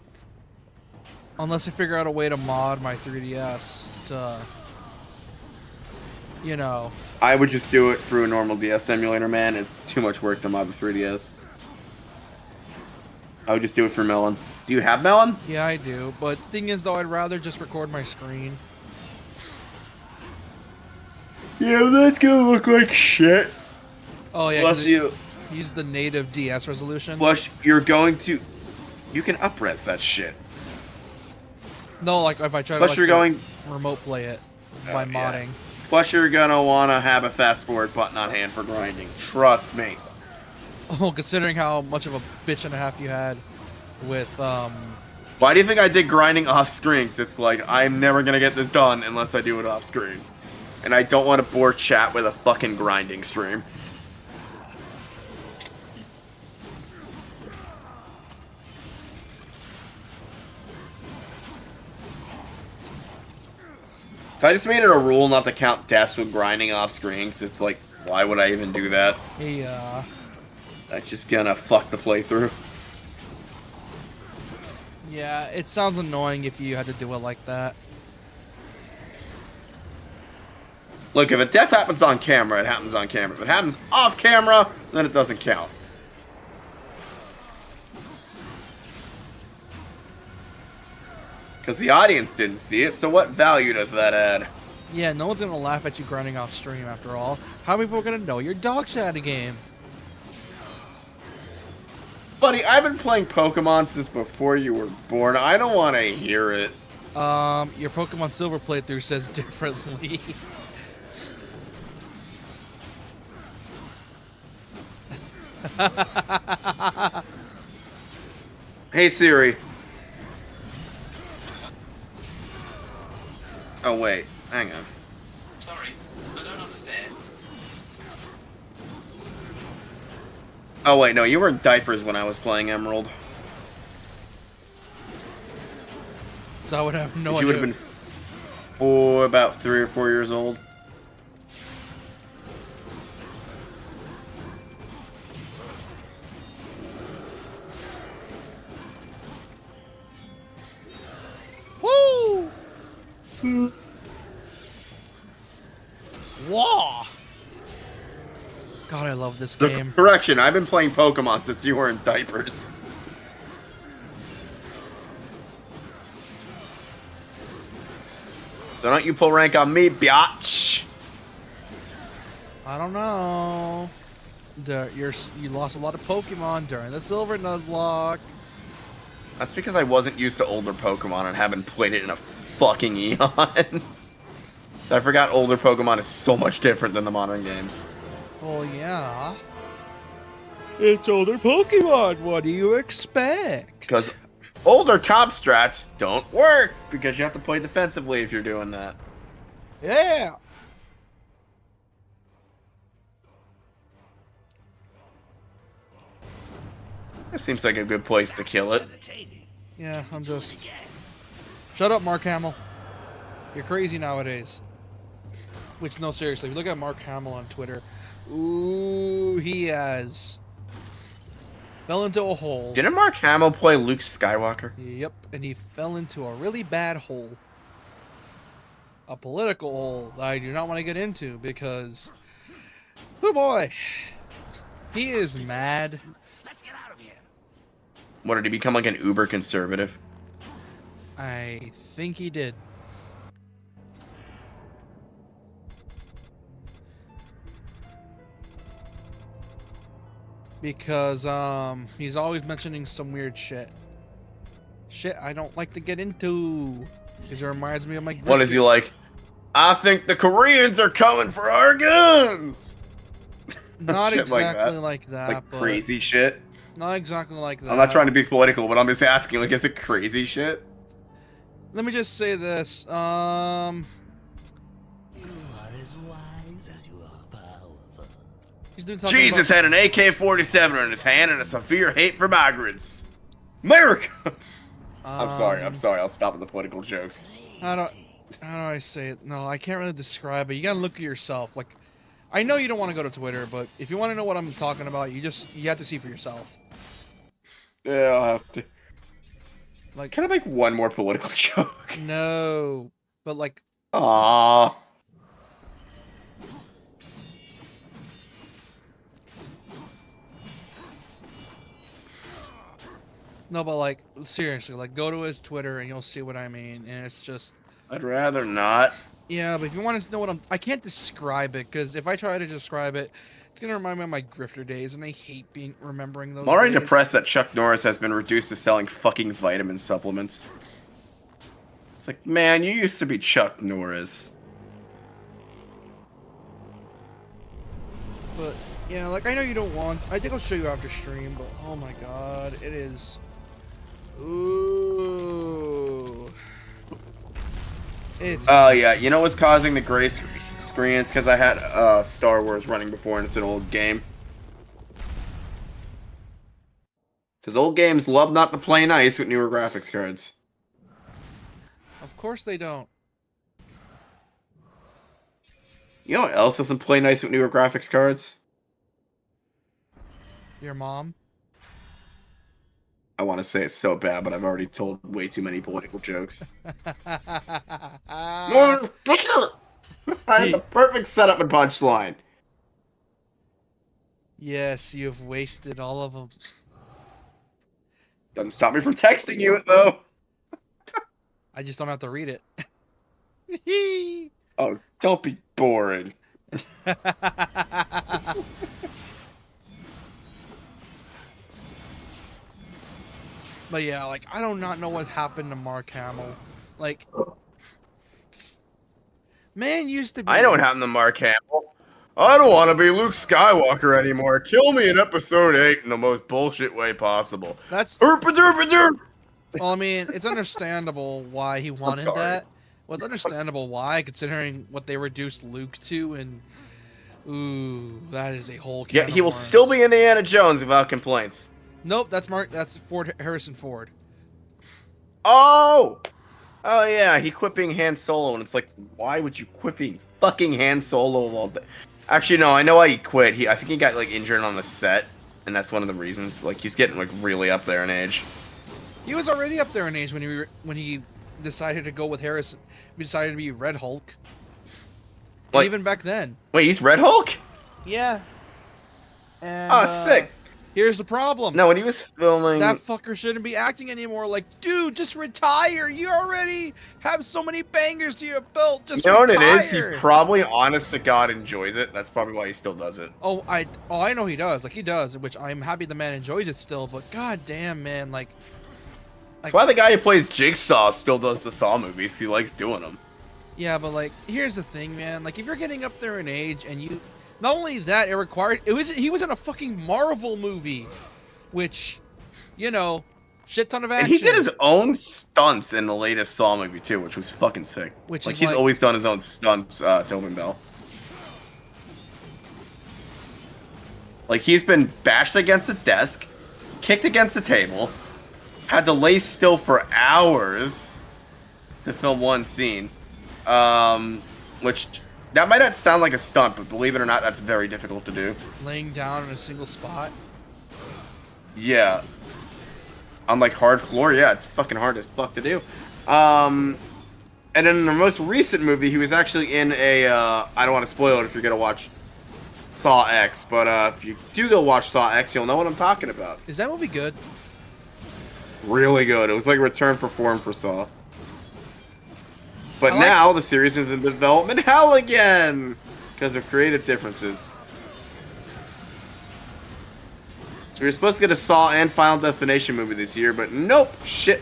unless I figure out a way to mod my 3DS to, you know. I would just do it through a normal DS emulator, man. It's too much work to mod the 3DS. I would just do it for Melon. Do you have Melon? Yeah, I do. But the thing is, though, I'd rather just record my screen. Yeah, that's gonna look like shit. Oh, yeah. Plus 'cause you. use the native DS resolution. Plus, you're going to. You can up-res that shit. No, like if I try to, Plus, like, you're to going. remote play it by yeah. modding. Plus, you're gonna wanna have a fast forward button on hand for grinding. Trust me. Oh, considering how much of a bitch and a half you had with Why do you think I did grinding off screen? 'Cause it's like I'm never gonna get this done unless I do it off screen, and I don't want to bore chat with a fucking grinding stream. So I just made it a rule not to count deaths with grinding off screen, 'cause it's like, why would I even do that? yeah. That's just gonna fuck the playthrough. Yeah, it sounds annoying if you had to do it like that. Look, if a death happens on camera, it happens on camera. If it happens off camera, then it doesn't count. Because the audience didn't see it, so what value does that add? Yeah, no one's gonna laugh at you grinding off stream after all. How many people are gonna know you're dog shit at a game? Buddy, I've been playing Pokemon since before you were born. I don't want to hear it. Your Pokemon Silver playthrough says differently. Hey, Siri. Oh, wait. Hang on. Sorry, I don't understand. Oh wait, no, you were in diapers when I was playing Emerald. So I would have no You idea. would have been about 3 or 4 years old. Woo! Wah! God, I love this So, game. correction, I've been playing Pokemon since you were in diapers. So don't you pull rank on me, biatch. I don't know. You lost a lot of Pokemon during the Silver Nuzlocke. That's because I wasn't used to older Pokemon and haven't played it in a fucking eon. So I forgot older Pokemon is so much different than the modern games. Oh yeah. It's older Pokemon. What do you expect? Because older top strats don't work because you have to play defensively if you're doing that. Yeah. This seems like a good place to kill it. Yeah, I'm just... Shut up, Mark Hamill. You're crazy nowadays. Which, no, seriously, if you look at Mark Hamill on Twitter, ooh, he has... fell into a hole. Didn't Mark Hamill play Luke Skywalker? Yep, and he fell into a really bad hole. A political hole that I do not want to get into because... oh boy. He is mad. Let's get out of here. What, did he become like an uber conservative? I think he did. Because he's always mentioning some weird shit. Shit I don't like to get into. Because it reminds me of my... What is he like? I think the Koreans are coming for our guns! Not Shit exactly like that, like but... crazy shit. Not exactly like that. I'm not trying to be political, but I'm just asking, like, is it crazy shit? Let me just say this. You are as wise as you are powerful. He's doing something Jesus about... had an AK-47 in his hand and a severe hate for migrants. America! I'm sorry, I'll stop with the political jokes. How do I say it? No, I can't really describe it. You gotta look at yourself. Like, I know you don't want to go to Twitter, but if you want to know what I'm talking about, you have to see for yourself. Yeah, I'll have to. Like, Can I make one more political joke? no, but like, Aww. no, but like, seriously, like, go to his Twitter and you'll see what I mean. And it's just, I'd rather not. yeah, but if you wanted to know what I can't describe it, because if I try to describe it, it's gonna remind me of my grifter days, and I hate remembering those. I'm already days. depressed that Chuck Norris has been reduced to selling fucking vitamin supplements. It's like, man, you used to be Chuck Norris. But yeah, like, I know you don't want. I think I'll show you after stream, but oh my god, it is. Ooh. It's. Oh yeah, you know what's causing the gray screen? It's because I had Star Wars running before and it's an old game. Because old games love not to play nice with newer graphics cards. Of course they don't. You know what else doesn't play nice with newer graphics cards? Your mom. I want to say it's so bad, but I've already told way too many political jokes. I had the perfect setup and punchline. Yes, you've wasted all of them. Doesn't stop me from texting you, though. I just don't have to read it. Oh, don't be boring. But yeah, like, I do not know what happened to Mark Hamill. Like, man used to be... I know what happened to Mark Hamill. I don't want to be Luke Skywalker anymore. Kill me in episode 8 in the most bullshit way possible. That's... Erp-a-derp-a-derp! Well, I mean, it's understandable why he wanted that. Well, it's understandable why, considering what they reduced Luke to in Ooh, that is a whole can Yeah, of he will worms. still be Indiana Jones without complaints. Nope, that's Harrison Ford. Oh! Oh yeah, he quit being Han Solo, and it's like, why would you quit being fucking Han Solo of all day? Actually, no, I know why he quit. I think he got like injured on the set, and that's one of the reasons. Like he's getting like really up there in age. He was already up there in age when he decided to go with Harrison. He decided to be Red Hulk. And Like- even back then. Wait, he's Red Hulk? Yeah. And, Oh, sick. Here's the problem. No, when he was filming, That fucker shouldn't be acting anymore. Like, dude, just retire. You already have so many bangers to your belt. Just you know what retire. it is? He probably, honest to God, enjoys it. That's probably why he still does it. I know he does. Like he does, which I'm happy the man enjoys it still. But god damn, man, like That's why the guy who plays Jigsaw still does the Saw movies. He likes doing them. yeah, but like here's the thing, man. Like if you're getting up there in age and you, not only that, he was in a fucking Marvel movie, which, you know, shit ton of And action. he did his own stunts in the latest Saw movie too, which was fucking sick. Which like is he's like- always done his own stunts, Tobin Bell. Like he's been bashed against a desk, kicked against a table, had to lay still for hours to film one scene. Which that might not sound like a stunt, but believe it or not, that's very difficult to do. laying down in a single spot. Yeah. On like hard floor, yeah, it's fucking hard as fuck to do. And in the most recent movie, he was actually in a. I don't want to spoil it if you're gonna watch Saw X, but if you do go watch Saw X, you'll know what I'm talking about. Is that movie good? Really good. It was like a return for form for Saw. But I like- now the series is in development hell again because of creative differences. So we were supposed to get a Saw and Final Destination movie this year, but nope, shit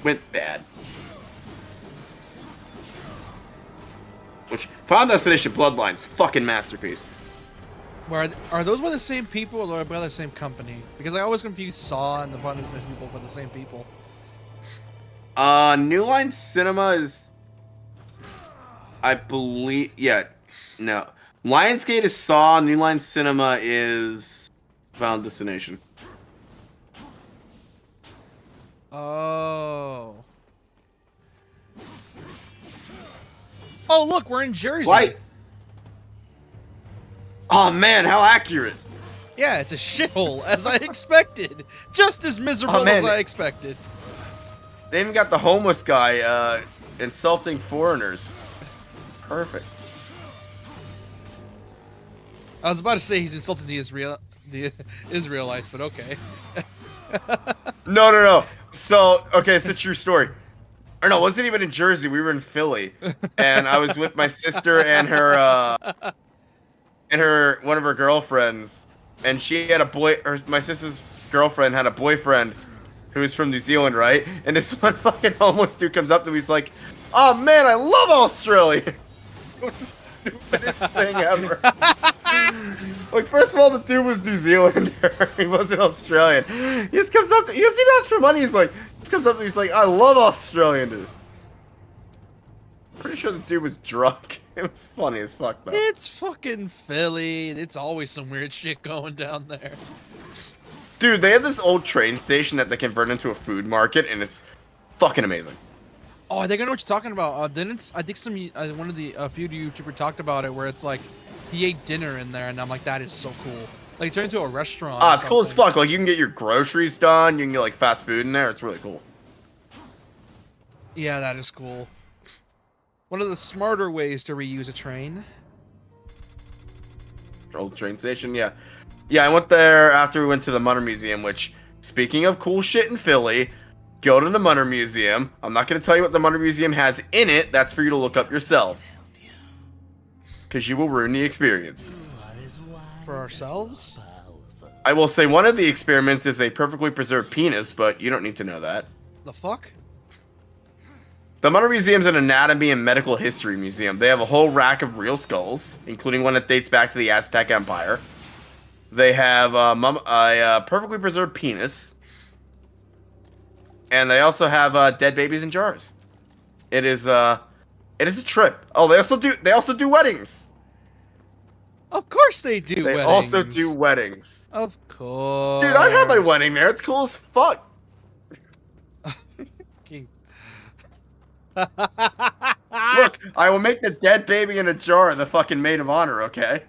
went bad. Which Final Destination Bloodlines, fucking masterpiece. Where are those by the same people or by the same company? Because I always confuse Saw and the Final Destination people for the same people. New Line Cinema is, I believe, yeah, no. Lionsgate is Saw, New Line Cinema is Final Destination. Oh. Oh, look, we're in Jersey. Right. Oh man, how accurate. Yeah, it's a shithole, as I expected. Just as miserable Oh, man. as I expected. They even got the homeless guy insulting foreigners. Perfect. I was about to say he's insulting the Israelites, but okay. No. So, okay, it's a true story. Or no, it wasn't even in Jersey. We were in Philly, and I was with my sister and her one of her girlfriends, and she had a boy. Or my sister's girlfriend had a boyfriend who was from New Zealand, right? And this one fucking homeless dude comes up to me. He's like, "Oh man, I love Australia." Stupidest thing ever. Like, first of all, the dude was New Zealander. He wasn't Australian. He just comes up to, he doesn't even ask for money. He's like, just comes up to me, he's like, I love Australians. Pretty sure the dude was drunk. It was funny as fuck, though. It's fucking Philly. It's always some weird shit going down there. Dude, they have this old train station that they convert into a food market, and it's fucking amazing. Oh, I think I know what you're talking about. I think one of the few YouTuber talked about it where it's like he ate dinner in there, and I'm like, that is so cool. Like, it turned into a restaurant. Ah, or it's cool as something. fuck. Like, you can get your groceries done, you can get, like, fast food in there. It's really cool. Yeah, that is cool. One of the smarter ways to reuse a train. Old train station, yeah. Yeah, I went there after we went to the Munner Museum, which, speaking of cool shit in Philly, go to the Munner Museum. I'm not going to tell you what the Munner Museum has in it. That's for you to look up yourself. Because you will ruin the experience. For ourselves? I will say one of the experiments is a perfectly preserved penis, but you don't need to know that. The fuck? The Munner Museum's an anatomy and medical history museum. They have a whole rack of real skulls, including one that dates back to the Aztec Empire. They have a perfectly preserved penis. And they also have dead babies in jars. It is a trip. Oh, they also do weddings. Of course they do. They weddings. also do weddings. Of course. Dude, I'd have my wedding there. It's cool as fuck. Look, I will make the dead baby in a jar the fucking maid of honor, okay?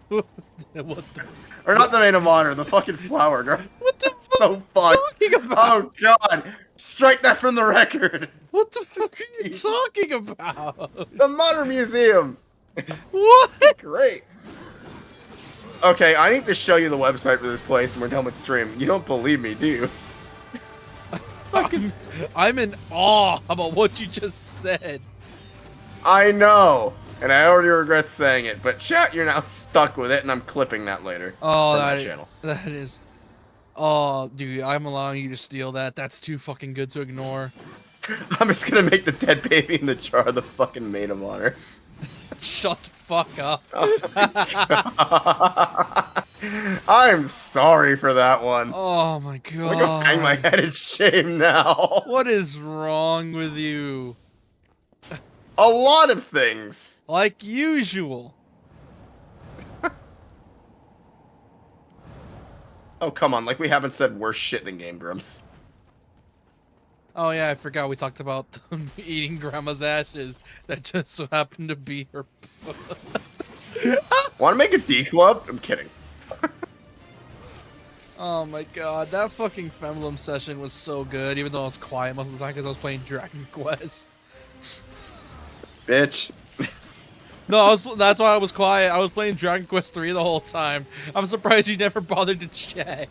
What the, Or not the maid of honor, the fucking flower girl. what the fuck So are you fucked. talking about? Oh god. Strike that from the record. What the fuck are you talking about? The Modern Museum. What? Great. Okay, I need to show you the website for this place when we're done with stream. You don't believe me, do you? I'm in awe about what you just said. I know. And I already regret saying it, but chat, you're now stuck with it, and I'm clipping that later. Oh, for my that channel. that is. Oh, dude, I'm allowing you to steal that. That's too fucking good to ignore. I'm just gonna make the dead baby in the jar the fucking maid of honor. Shut the fuck up. I'm sorry for that one. Oh my I'm gonna go hang my god. head in shame now. What is wrong with you? A lot of things. Like usual. Oh, come on. Like, we haven't said worse shit than Game Grumps. Oh yeah, I forgot we talked about them eating grandma's ashes. That just so happened to be her. Want to make a D club? I'm kidding. Oh my god, that fucking Femblem session was so good, even though I was quiet most of the time because I was playing Dragon Quest. Bitch. No, that's why I was quiet. I was playing Dragon Quest 3 the whole time. I'm surprised you never bothered to check.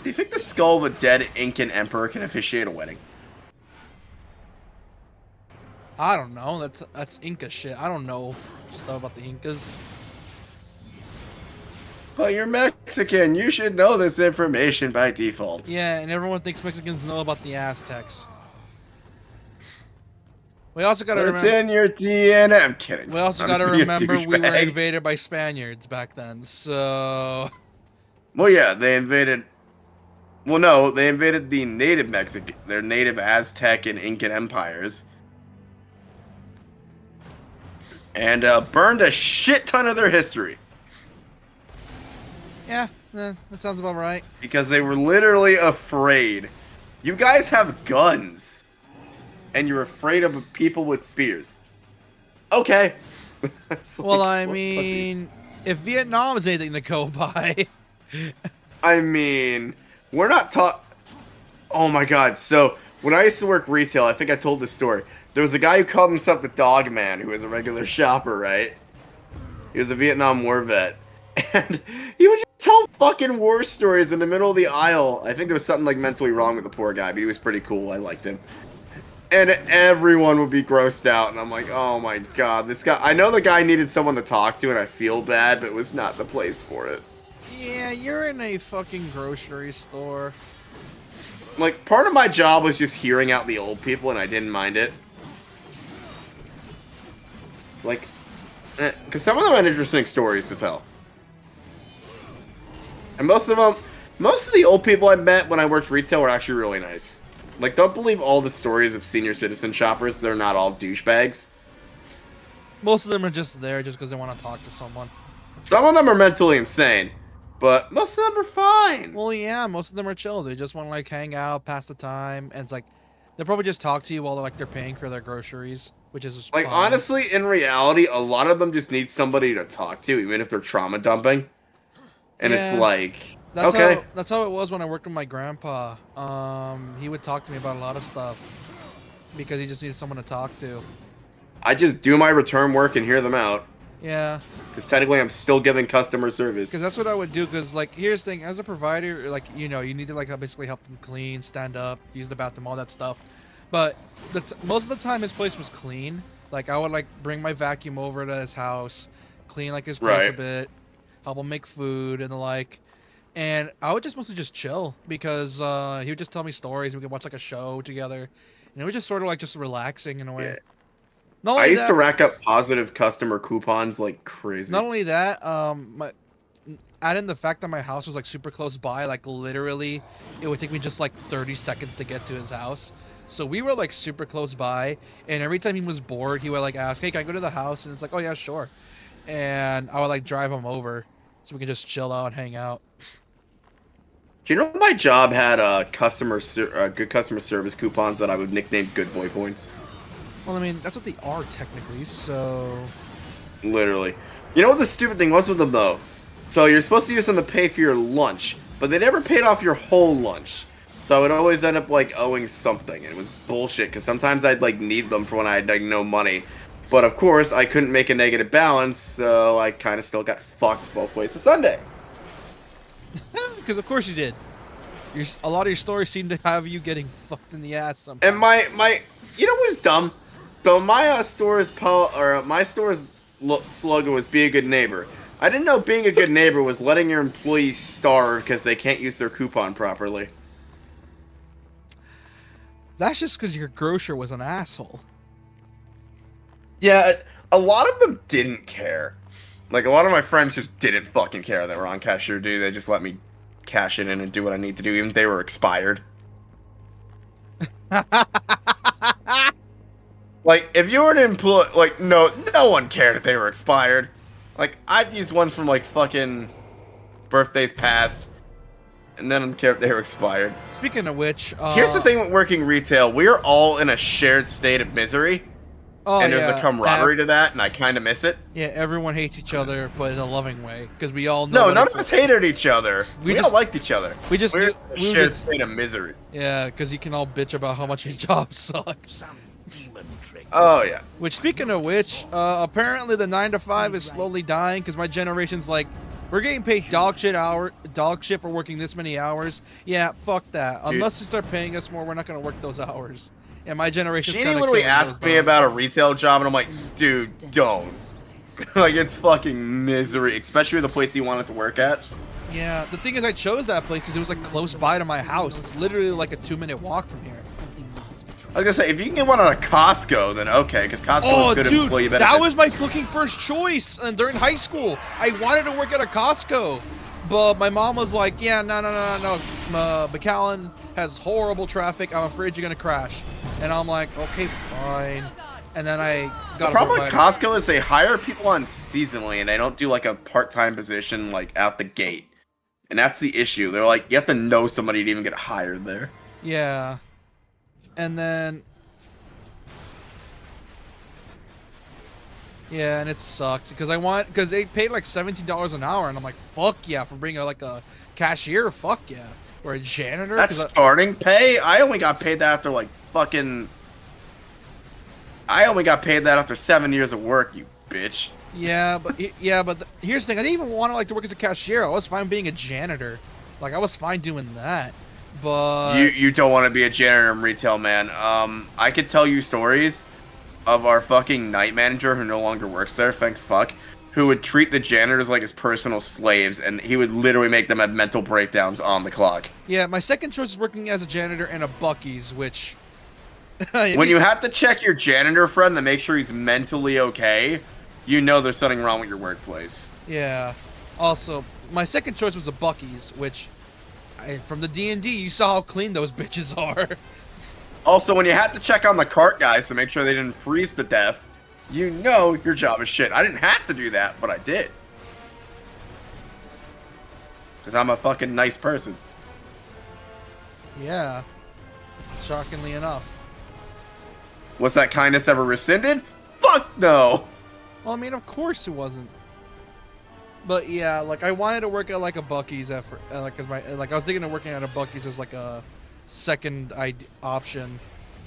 Do you think the skull of a dead Incan emperor can officiate a wedding? I don't know. That's Inca shit. I don't know stuff about the Incas. Well, you're Mexican. You should know this information by default. Yeah, and everyone thinks Mexicans know about the Aztecs. We also gotta It's remember. in your DNA. I'm kidding. We also I'm gotta just being a remember we were douchebag. invaded by Spaniards back then. So Well, yeah, they invaded. Well, no, they invaded the native Mexican, their native Aztec and Incan empires, and burned a shit ton of their history yeah, that sounds about right. because they were literally afraid. You guys have guns, and you're afraid of people with spears. Okay. It's Well, like, I what mean, if Vietnam is anything to go by. I mean, we're not taught. Oh my god. So, when I used to work retail, I think I told this story. There was a guy who called himself the Dog Man, who was a regular shopper, right? He was a Vietnam War vet. And he would just tell fucking war stories in the middle of the aisle. I think there was something like mentally wrong with the poor guy, but he was pretty cool. I liked him. And everyone would be grossed out, and I'm like, oh my god, this guy. I know the guy needed someone to talk to, and I feel bad, but it was not the place for it. Yeah, you're in a fucking grocery store. Like, part of my job was just hearing out the old people, and I didn't mind it. Like, because some of them had interesting stories to tell. And most of the old people I met when I worked retail were actually really nice. Like, don't believe all the stories of senior citizen shoppers. They're not all douchebags. Most of them are just there just because they want to talk to someone. Some of them are mentally insane, but most of them are fine. Well, yeah, most of them are chill. They just want to like hang out, pass the time, and it's like they'll probably just talk to you while they're paying for their groceries, which is Like, fine. honestly, in reality, a lot of them just need somebody to talk to, even if they're trauma dumping. And Yeah. it's like, That's okay. that's how it was when I worked with my grandpa. He would talk to me about a lot of stuff because he just needed someone to talk to. I just do my return work and hear them out. Yeah, Because technically I'm still giving customer service. because that's what I would do. Because like, here's the thing: as a provider, like you need to like basically help them clean, stand up, use the bathroom, all that stuff. But most of the time, his place was clean. Like I would like bring my vacuum over to his house, clean like his place a Right. bit, help him make food and the like. And I would just mostly just chill because he would just tell me stories. We could watch like a show together, and it was just sort of like just relaxing in a way. Yeah. Not I only used that, to rack up positive customer coupons like crazy. not only that, add in the fact that my house was like super close by. Like literally, it would take me just like 30 seconds to get to his house. So we were like super close by, and every time he was bored, he would like ask, "Hey, can I go to the house?" And it's like, "Oh yeah, sure." And I would like drive him over so we could just chill out and hang out. Do you know my job had good customer service coupons that I would nickname Good Boy Points? Well, I mean, that's what they are technically, so... Literally. You know what the stupid thing was with them, though? So you're supposed to use them to pay for your lunch, but they never paid off your whole lunch. So I would always end up, like, owing something. And it was bullshit, because sometimes I'd, like, need them for when I had, like, no money. But, of course, I couldn't make a negative balance, so I kind of still got fucked both ways to Sunday. Because of course you did. A lot of your stories seem to have you getting fucked in the ass somehow. And my you know what's dumb? So my store's slogan was "Be a good neighbor." I didn't know being a good neighbor was letting your employees starve because they can't use their coupon properly. That's just because your grocer was an asshole. Yeah, a lot of them didn't care. Like, a lot of my friends just didn't fucking care that we're on cashier duty. They just let me cash it in and do what I need to do, even if they were expired. Like, if you were an employee, like, no one cared if they were expired. Like, I've used ones from, like, fucking birthdays past, and then I don't care if they were expired. Speaking of which... Here's the thing with working retail. We're all in a shared state of misery. Oh, and there's a camaraderie to that, and I kind of miss it. Yeah, everyone hates each other, but in a loving way, because we all know. No, none of us hated each other. We all liked each other. We're in a shared state of misery. Yeah, because you can all bitch about how much your job sucks. Oh yeah. Which, speaking of which, apparently the 9 to 5 is slowly dying because my generation's like, we're getting paid dog shit for working this many hours. Yeah, fuck that. Dude. Unless you start paying us more, we're not gonna work those hours. And my generation's She kind of literally asked me about a retail job, and I'm like, dude, don't. Like, it's fucking misery, especially the place you wanted to work at. Yeah, the thing is, I chose that place because it was like close by to my house. It's literally like a 2-minute walk from here. I was gonna say, if you can get one out of Costco, then okay, because Costco is good employee benefits. That was my fucking first choice during high school. I wanted to work at a Costco, but my mom was like, "Yeah, no. McAllen has horrible traffic. I'm afraid you're gonna crash." And I'm like, "Okay, fine." And then I got. The problem with Costco is they hire people on seasonally, and they don't do like a part-time position like out the gate, and that's the issue. They're like, you have to know somebody to even get hired there. Yeah. And then, yeah, and it sucked because they paid like $17 an hour, and I'm like, fuck yeah, for being like a cashier, fuck yeah, or a janitor. That's starting pay. I only got paid that after like fucking. I only got paid that after 7 years of work, you bitch. Yeah, but here's the thing: I didn't even want to work as a cashier. I was fine being a janitor. Like, I was fine doing that. But you don't want to be a janitor in retail, man. I could tell you stories of our fucking night manager who no longer works there, thank fuck, who would treat the janitors like his personal slaves, and he would literally make them have mental breakdowns on the clock. Yeah, my second choice is working as a janitor in a Buc-ee's, which... when you have to check your janitor friend to make sure he's mentally okay, you know there's something wrong with your workplace. Yeah. Also, my second choice was a Buc-ee's, which... from the D&D, you saw how clean those bitches are. Also, when you had to check on the cart guys to make sure they didn't freeze to death, you know your job is shit. I didn't have to do that, but I did. Because I'm a fucking nice person. Yeah. Shockingly enough. Was that kindness ever rescinded? Fuck no! Well, I mean, of course it wasn't. But yeah, like, I wanted to work at like a Buc-ee's I was thinking of working at a Buc-ee's as like a second option,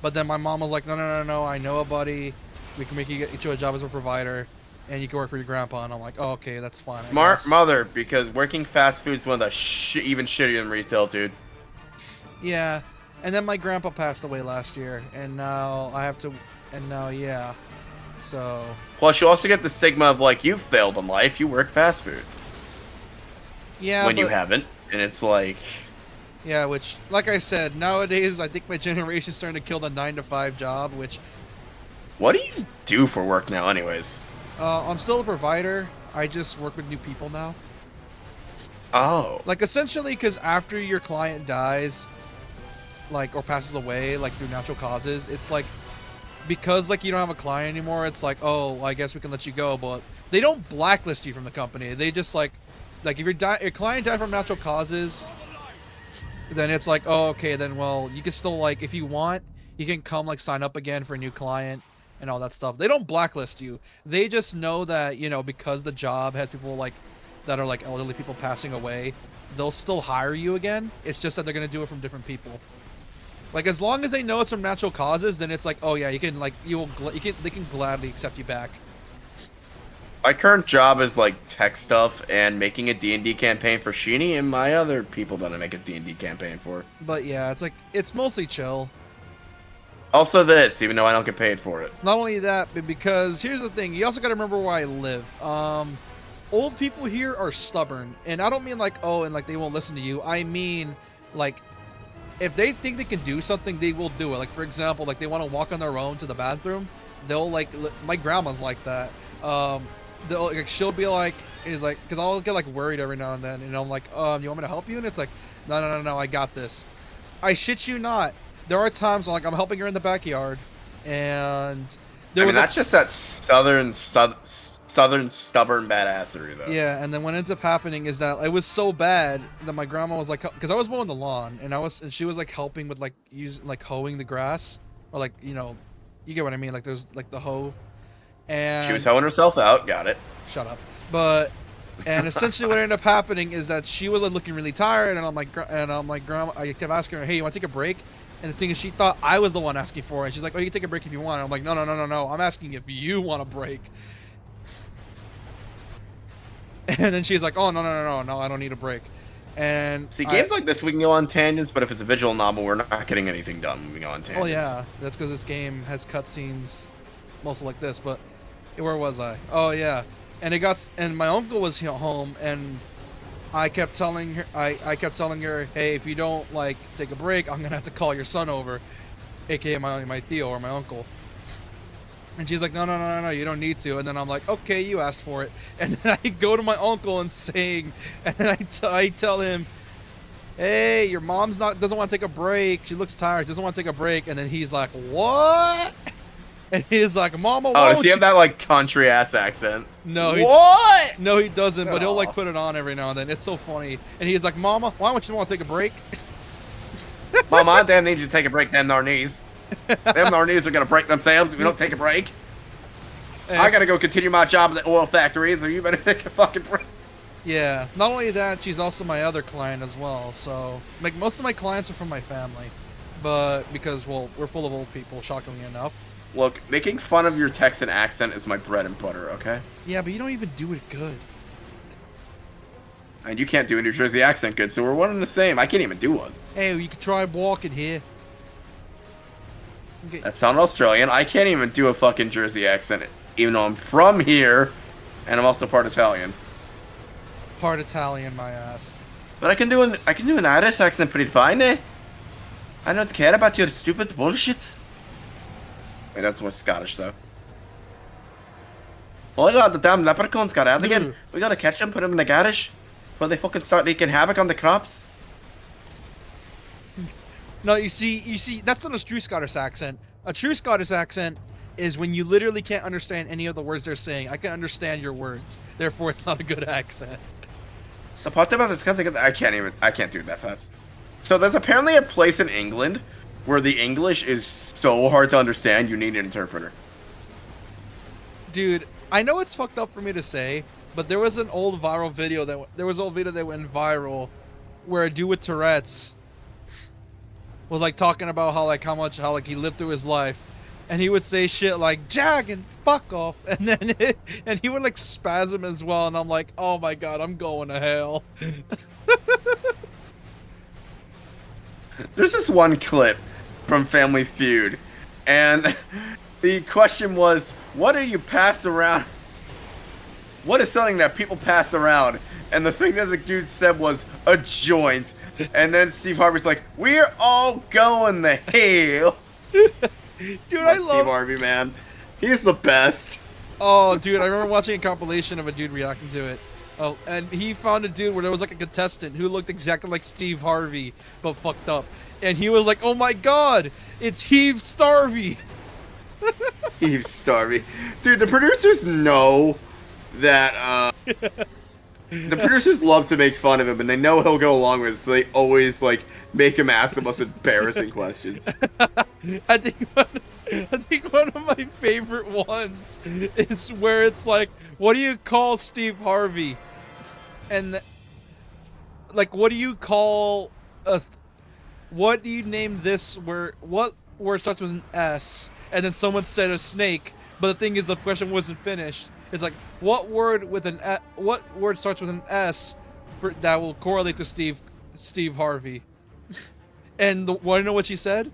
but then my mom was like, no, I know a buddy, we can get you a job as a provider, and you can work for your grandpa. And I'm like, oh, okay, that's fine. Smart mother, because working fast food is one of the even shittier than retail, dude. Yeah, and then my grandpa passed away last year, and now yeah. So. Plus, you also get the stigma of, like, you failed in life, you work fast food. Yeah, when you haven't. And it's like... Yeah, which, like I said, nowadays, I think my generation's starting to kill the 9 to 5 job, which... What do you do for work now, anyways? I'm still a provider. I just work with new people now. Oh. Like, essentially, because after your client dies... like, or passes away, like, through natural causes, it's like, because, like, you don't have a client anymore, it's like, oh, well, I guess we can let you go, but they don't blacklist you from the company. They just, like if your client died from natural causes, then it's like, oh, okay, then, well, you can still, like, if you want, you can come, like, sign up again for a new client and all that stuff. They don't blacklist you. They just know that, you know, because the job has people, like, that are, like, elderly people passing away, they'll still hire you again. It's just that they're going to do it from different people. Like, as long as they know it's from natural causes, then it's like, oh yeah, you can, like, they can gladly accept you back. My current job is like tech stuff and making a D&D campaign for Sheeny and my other people that I make a D&D campaign for. But yeah, it's like, it's mostly chill. Also this, even though I don't get paid for it. Not only that, but because here's the thing, you also got to remember where I live. Old people here are stubborn, and I don't mean like, oh, and like they won't listen to you. I mean, like, if they think they can do something, they will do it. Like, for example, like they want to walk on their own to the bathroom, they'll like, my grandma's like that. They'll, like, she'll be like, is like, because I'll get like worried every now and then, and I'm like, you want me to help you? And it's like, no, I got this. I shit you not. There are times when, like, I'm helping her in the backyard, and that's just that southern stubborn badassery, though. Yeah, and then what ends up happening is that it was so bad that my grandma was like, because I was mowing the lawn, and she was like helping with like hoeing the grass, or like, you know, you get what I mean, like there's like the hoe, and she was hoeing herself out. Got it. Shut up. And essentially what ended up happening is that she was like looking really tired, and I'm like, grandma, I kept asking her, hey, you want to take a break? And the thing is, she thought I was the one asking for it. And she's like, oh, you can take a break if you want. And I'm like, no. I'm asking if you want a break. And then she's like, oh, no, I don't need a break. And see, games like this, we can go on tangents, but if it's a visual novel, we're not getting anything done when we go on tangents. Oh, yeah. That's because this game has cutscenes mostly like this. But where was I? Oh, yeah. And my uncle was home, and I kept telling her, hey, if you don't, like, take a break, I'm gonna have to call your son over, aka my Theo or my uncle. And she's like, no, you don't need to. And then I'm like, okay, you asked for it. And then I go to my uncle and I tell him, hey, your mom's doesn't want to take a break. She looks tired, doesn't want to take a break. And then he's like, what? And he's like, Mama, why does he have that, like, country ass accent? No. What? No, he doesn't, but he'll, like, put it on every now and then. It's so funny. And he's like, Mama, why don't you want to take a break? Mama, I damn need you to take a break, them our knees. Them our knees are going to break themselves if we don't take a break. I got to go continue my job at the oil factory, so you better take a fucking break. Yeah. Not only that, she's also my other client as well. So, like, most of my clients are from my family. But because, well, we're full of old people, shockingly enough. Look, making fun of your Texan accent is my bread and butter, okay? Yeah, but you don't even do it good. And you can't do a New Jersey accent good, so we're one and the same. I can't even do one. Hey, you could try walking here. Okay. That sounds Australian. I can't even do a fucking Jersey accent, even though I'm from here, and I'm also part Italian. Part Italian, my ass. But I can do an Irish accent pretty fine, eh? I don't care about your stupid bullshit. Wait, that's more Scottish, though. Oh my god, the damn leprechauns got out again. We gotta catch them, put them in the garage, before they fucking start wreaking havoc on the crops. No, you see, that's not a true Scottish accent. A true Scottish accent is when you literally can't understand any of the words they're saying. I can understand your words, therefore it's not a good accent. The part about this, I can't do it that fast. So there's apparently a place in England where the English is so hard to understand, you need an interpreter. Dude, I know it's fucked up for me to say, but there was an old video that went viral where a dude with Tourette's was like talking about how he lived through his life, and he would say shit like "jag" and "fuck off," and then and he would like spasm as well, and I'm like, oh my god, I'm going to hell. There's this one clip from Family Feud, and the question was, what do you pass around? What is something that people pass around? And the thing that the dude said was a joint. And then Steve Harvey's like, we're all going to hell. Dude, I love Steve Harvey, man. He's the best. Oh, dude, I remember watching a compilation of a dude reacting to it. Oh, and he found a dude where there was like a contestant who looked exactly like Steve Harvey, but fucked up. And he was like, "Oh my god, it's Heave Starvey." He's starving. Dude, the producers know that, the producers love to make fun of him, and they know he'll go along with it, so they always, like, make him ask the most embarrassing questions. I think one of my favorite ones is where it's like, what do you call Steve Harvey? And like, what do you call what do you name this what word starts with an S? And then someone said a snake, but the thing is the question wasn't finished. It's like, what word starts with an S that will correlate to Steve Harvey? And want to know what she said?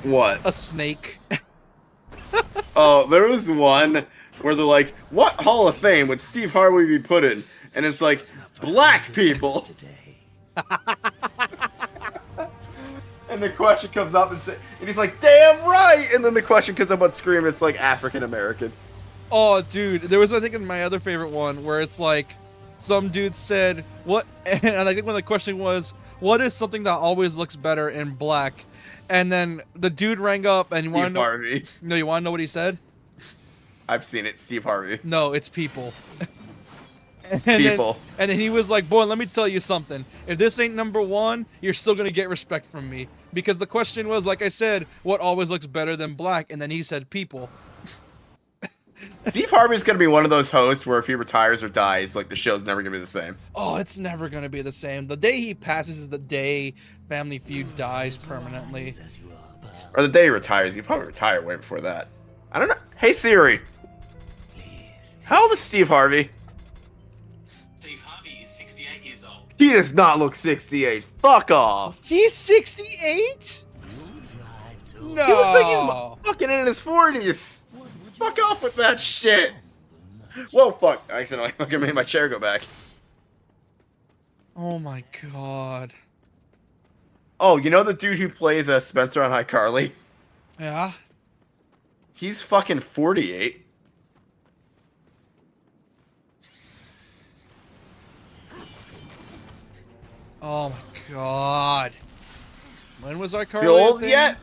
What? A snake. Oh, there was one where they're like, what Hall of Fame would Steve Harvey be put in? And it's like, black people. And the question comes up and he's like, damn right! And then the question comes up on screen and it's like African American. Oh, dude, there was, I think, in my other favorite one where it's like, some dude said, what? And I think when the question was, what is something that always looks better in black? And then the dude rang up and you want to know? Harvey. No, you want to know what he said? I've seen it, Steve Harvey. No, it's people. People. And then he was like, boy, let me tell you something. If this ain't number one, you're still going to get respect from me. Because the question was, like I said, what always looks better than black? And then he said people. Steve Harvey's going to be one of those hosts where if he retires or dies, like, the show's never going to be the same. Oh, it's never going to be the same. The day he passes is the day Family Feud dies permanently. Or the day he retires. He'll probably retire way before that. I don't know. Hey, Siri. How old is Steve Harvey? Steve Harvey is 68 years old. He does not look 68. Fuck off. He's 68? No. He looks like he's fucking in his 40s. Fuck off with that shit. Whoa, fuck. I accidentally fucking made my chair go back. Oh my god. Oh, you know the dude who plays Spencer on iCarly? Yeah? He's fucking 48. Oh my god. When was iCarly? Feel old yet?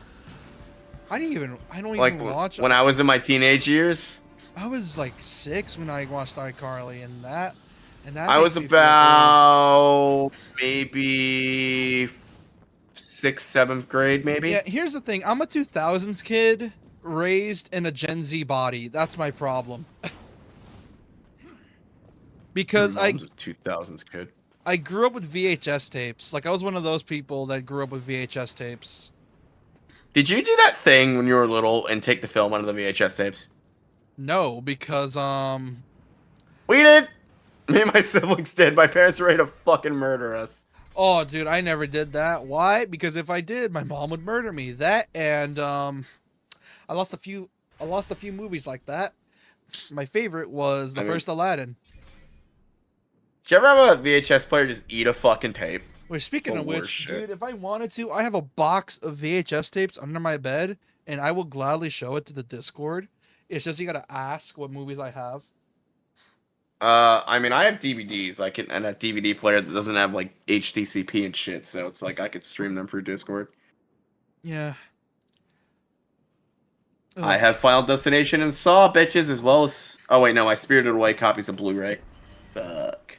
I don't even watch. When I was in my teenage years? I was like 6 when I watched iCarly, and that I was about maybe 6th, 7th grade, maybe. Yeah, here's the thing. I'm a 2000s kid raised in a Gen Z body. That's my problem. Because I was a 2000s kid. I grew up with VHS tapes. Like, I was one of those people that grew up with VHS tapes. Did you do that thing when you were little and take the film out of the VHS tapes? No, because, We did! Me and my siblings did. My parents were ready to fucking murder us. Oh, dude, I never did that. Why? Because if I did, my mom would murder me. That and I lost a few movies like that. My favorite was the first Aladdin. Did you ever have a VHS player just eat a fucking tape? Well, speaking of which, shit. dude, if I wanted to, I have a box of VHS tapes under my bed, and I will gladly show it to the Discord. It's just you gotta ask what movies I have. I mean, I have DVDs, and a DVD player that doesn't have, like, HDCP and shit, so it's like I could stream them through Discord. Yeah. Ugh. I have Final Destination and Saw, bitches, as well as... Oh, wait, no, I Spirited Away copies of Blu-ray. Fuck.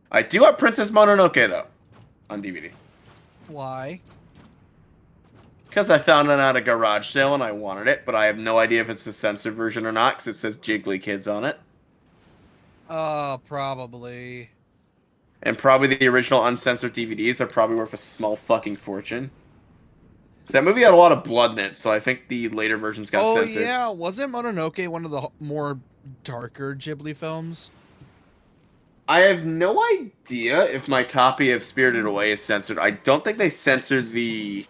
I do have Princess Mononoke, though, on DVD. Why? Because I found it at a garage sale and I wanted it, but I have no idea if it's the censored version or not, because it says Jiggly Kids on it. Probably. And probably the original uncensored DVDs are probably worth a small fucking fortune. So that movie had a lot of blood in it, so I think the later versions got censored. Oh, yeah. Wasn't Mononoke one of the more darker Ghibli films? I have no idea if my copy of Spirited Away is censored. I don't think they censored the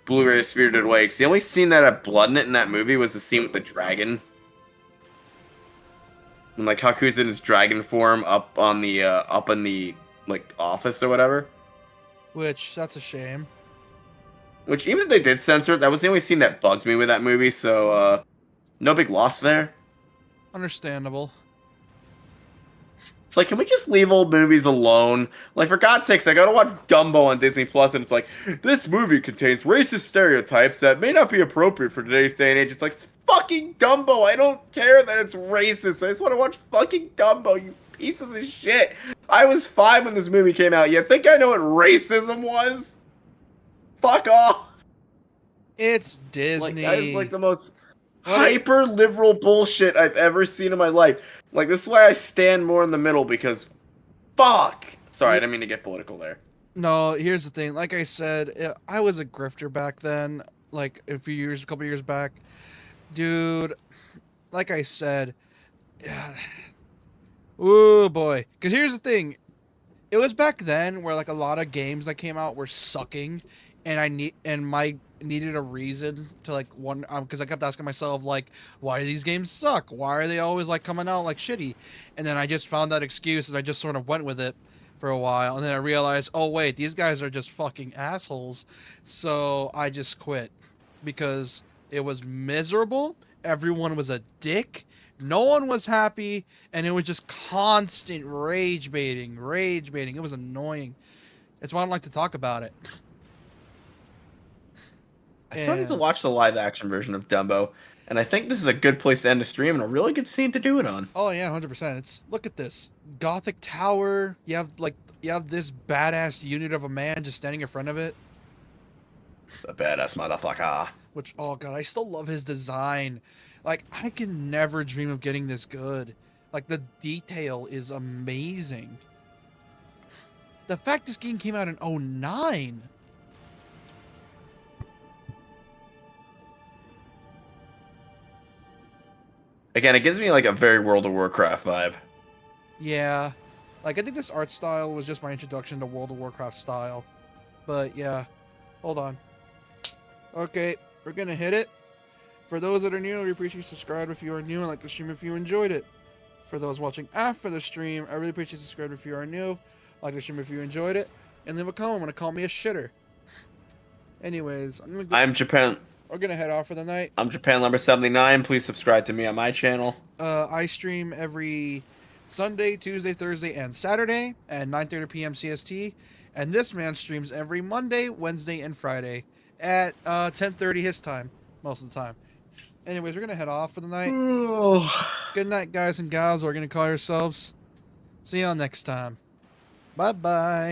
Blu-ray of Spirited Away, because the only scene that had blood in it in that movie was the scene with the dragon. And, like, Haku's in his dragon form up in the, like, office or whatever. Which, that's a shame. Which, even if they did censor it, that was the only scene that bugs me with that movie, so, no big loss there. Understandable. It's like, can we just leave old movies alone? Like, for God's sakes, I gotta watch Dumbo on Disney Plus, and it's like, this movie contains racist stereotypes that may not be appropriate for today's day and age. It's like, it's fucking Dumbo. I don't care that it's racist. I just want to watch fucking Dumbo, you piece of shit. I was 5 when this movie came out. You think I know what racism was? Fuck off. It's Disney. Like, that is like the most hyper liberal bullshit I've ever seen in my life. Like, this is why I stand more in the middle, because fuck. Sorry, I didn't mean to get political there. No, here's the thing. Like I said, I was a grifter back then, like a couple years back. Dude, like I said, oh boy. Because here's the thing. It was back then where like a lot of games that came out were sucking, and I needed a reason to like because I kept asking myself like, why do these games suck? Why are they always like coming out like shitty? And then I just found that excuse, and I just sort of went with it for a while, and then I realized, oh wait, these guys are just fucking assholes. So I just quit because it was miserable. Everyone was a dick. No one was happy, and it was just constant rage baiting. It was annoying. That's why I don't like to talk about it. I still need to watch the live action version of Dumbo, and I think this is a good place to end the stream and a really good scene to do it on. Oh yeah, 100%. Look at this Gothic tower. You have this badass unit of a man just standing in front of it. The badass motherfucker. Which, oh god, I still love his design. Like, I can never dream of getting this good. Like, the detail is amazing. The fact this game came out in 2009. Again, it gives me like a very World of Warcraft vibe. Yeah. Like, I think this art style was just my introduction to World of Warcraft style. But, yeah. Hold on. Okay, we're gonna hit it. For those that are new, we appreciate you subscribe if you are new and like the stream if you enjoyed it. For those watching after the stream, I really appreciate you subscribe if you are new, like the stream if you enjoyed it, and leave a comment when to call me a shitter. Anyways, I'm Japan. We're gonna head off for the night. I'm Japan number 79. Please subscribe to me on my channel. I stream every Sunday, Tuesday, Thursday, and Saturday at 9:30 p.m. CST, and this man streams every Monday, Wednesday, and Friday at 10:30 his time, most of the time. Anyways, we're gonna head off for the night. Good night, guys and gals. We're gonna call ourselves. See y'all next time. Bye bye.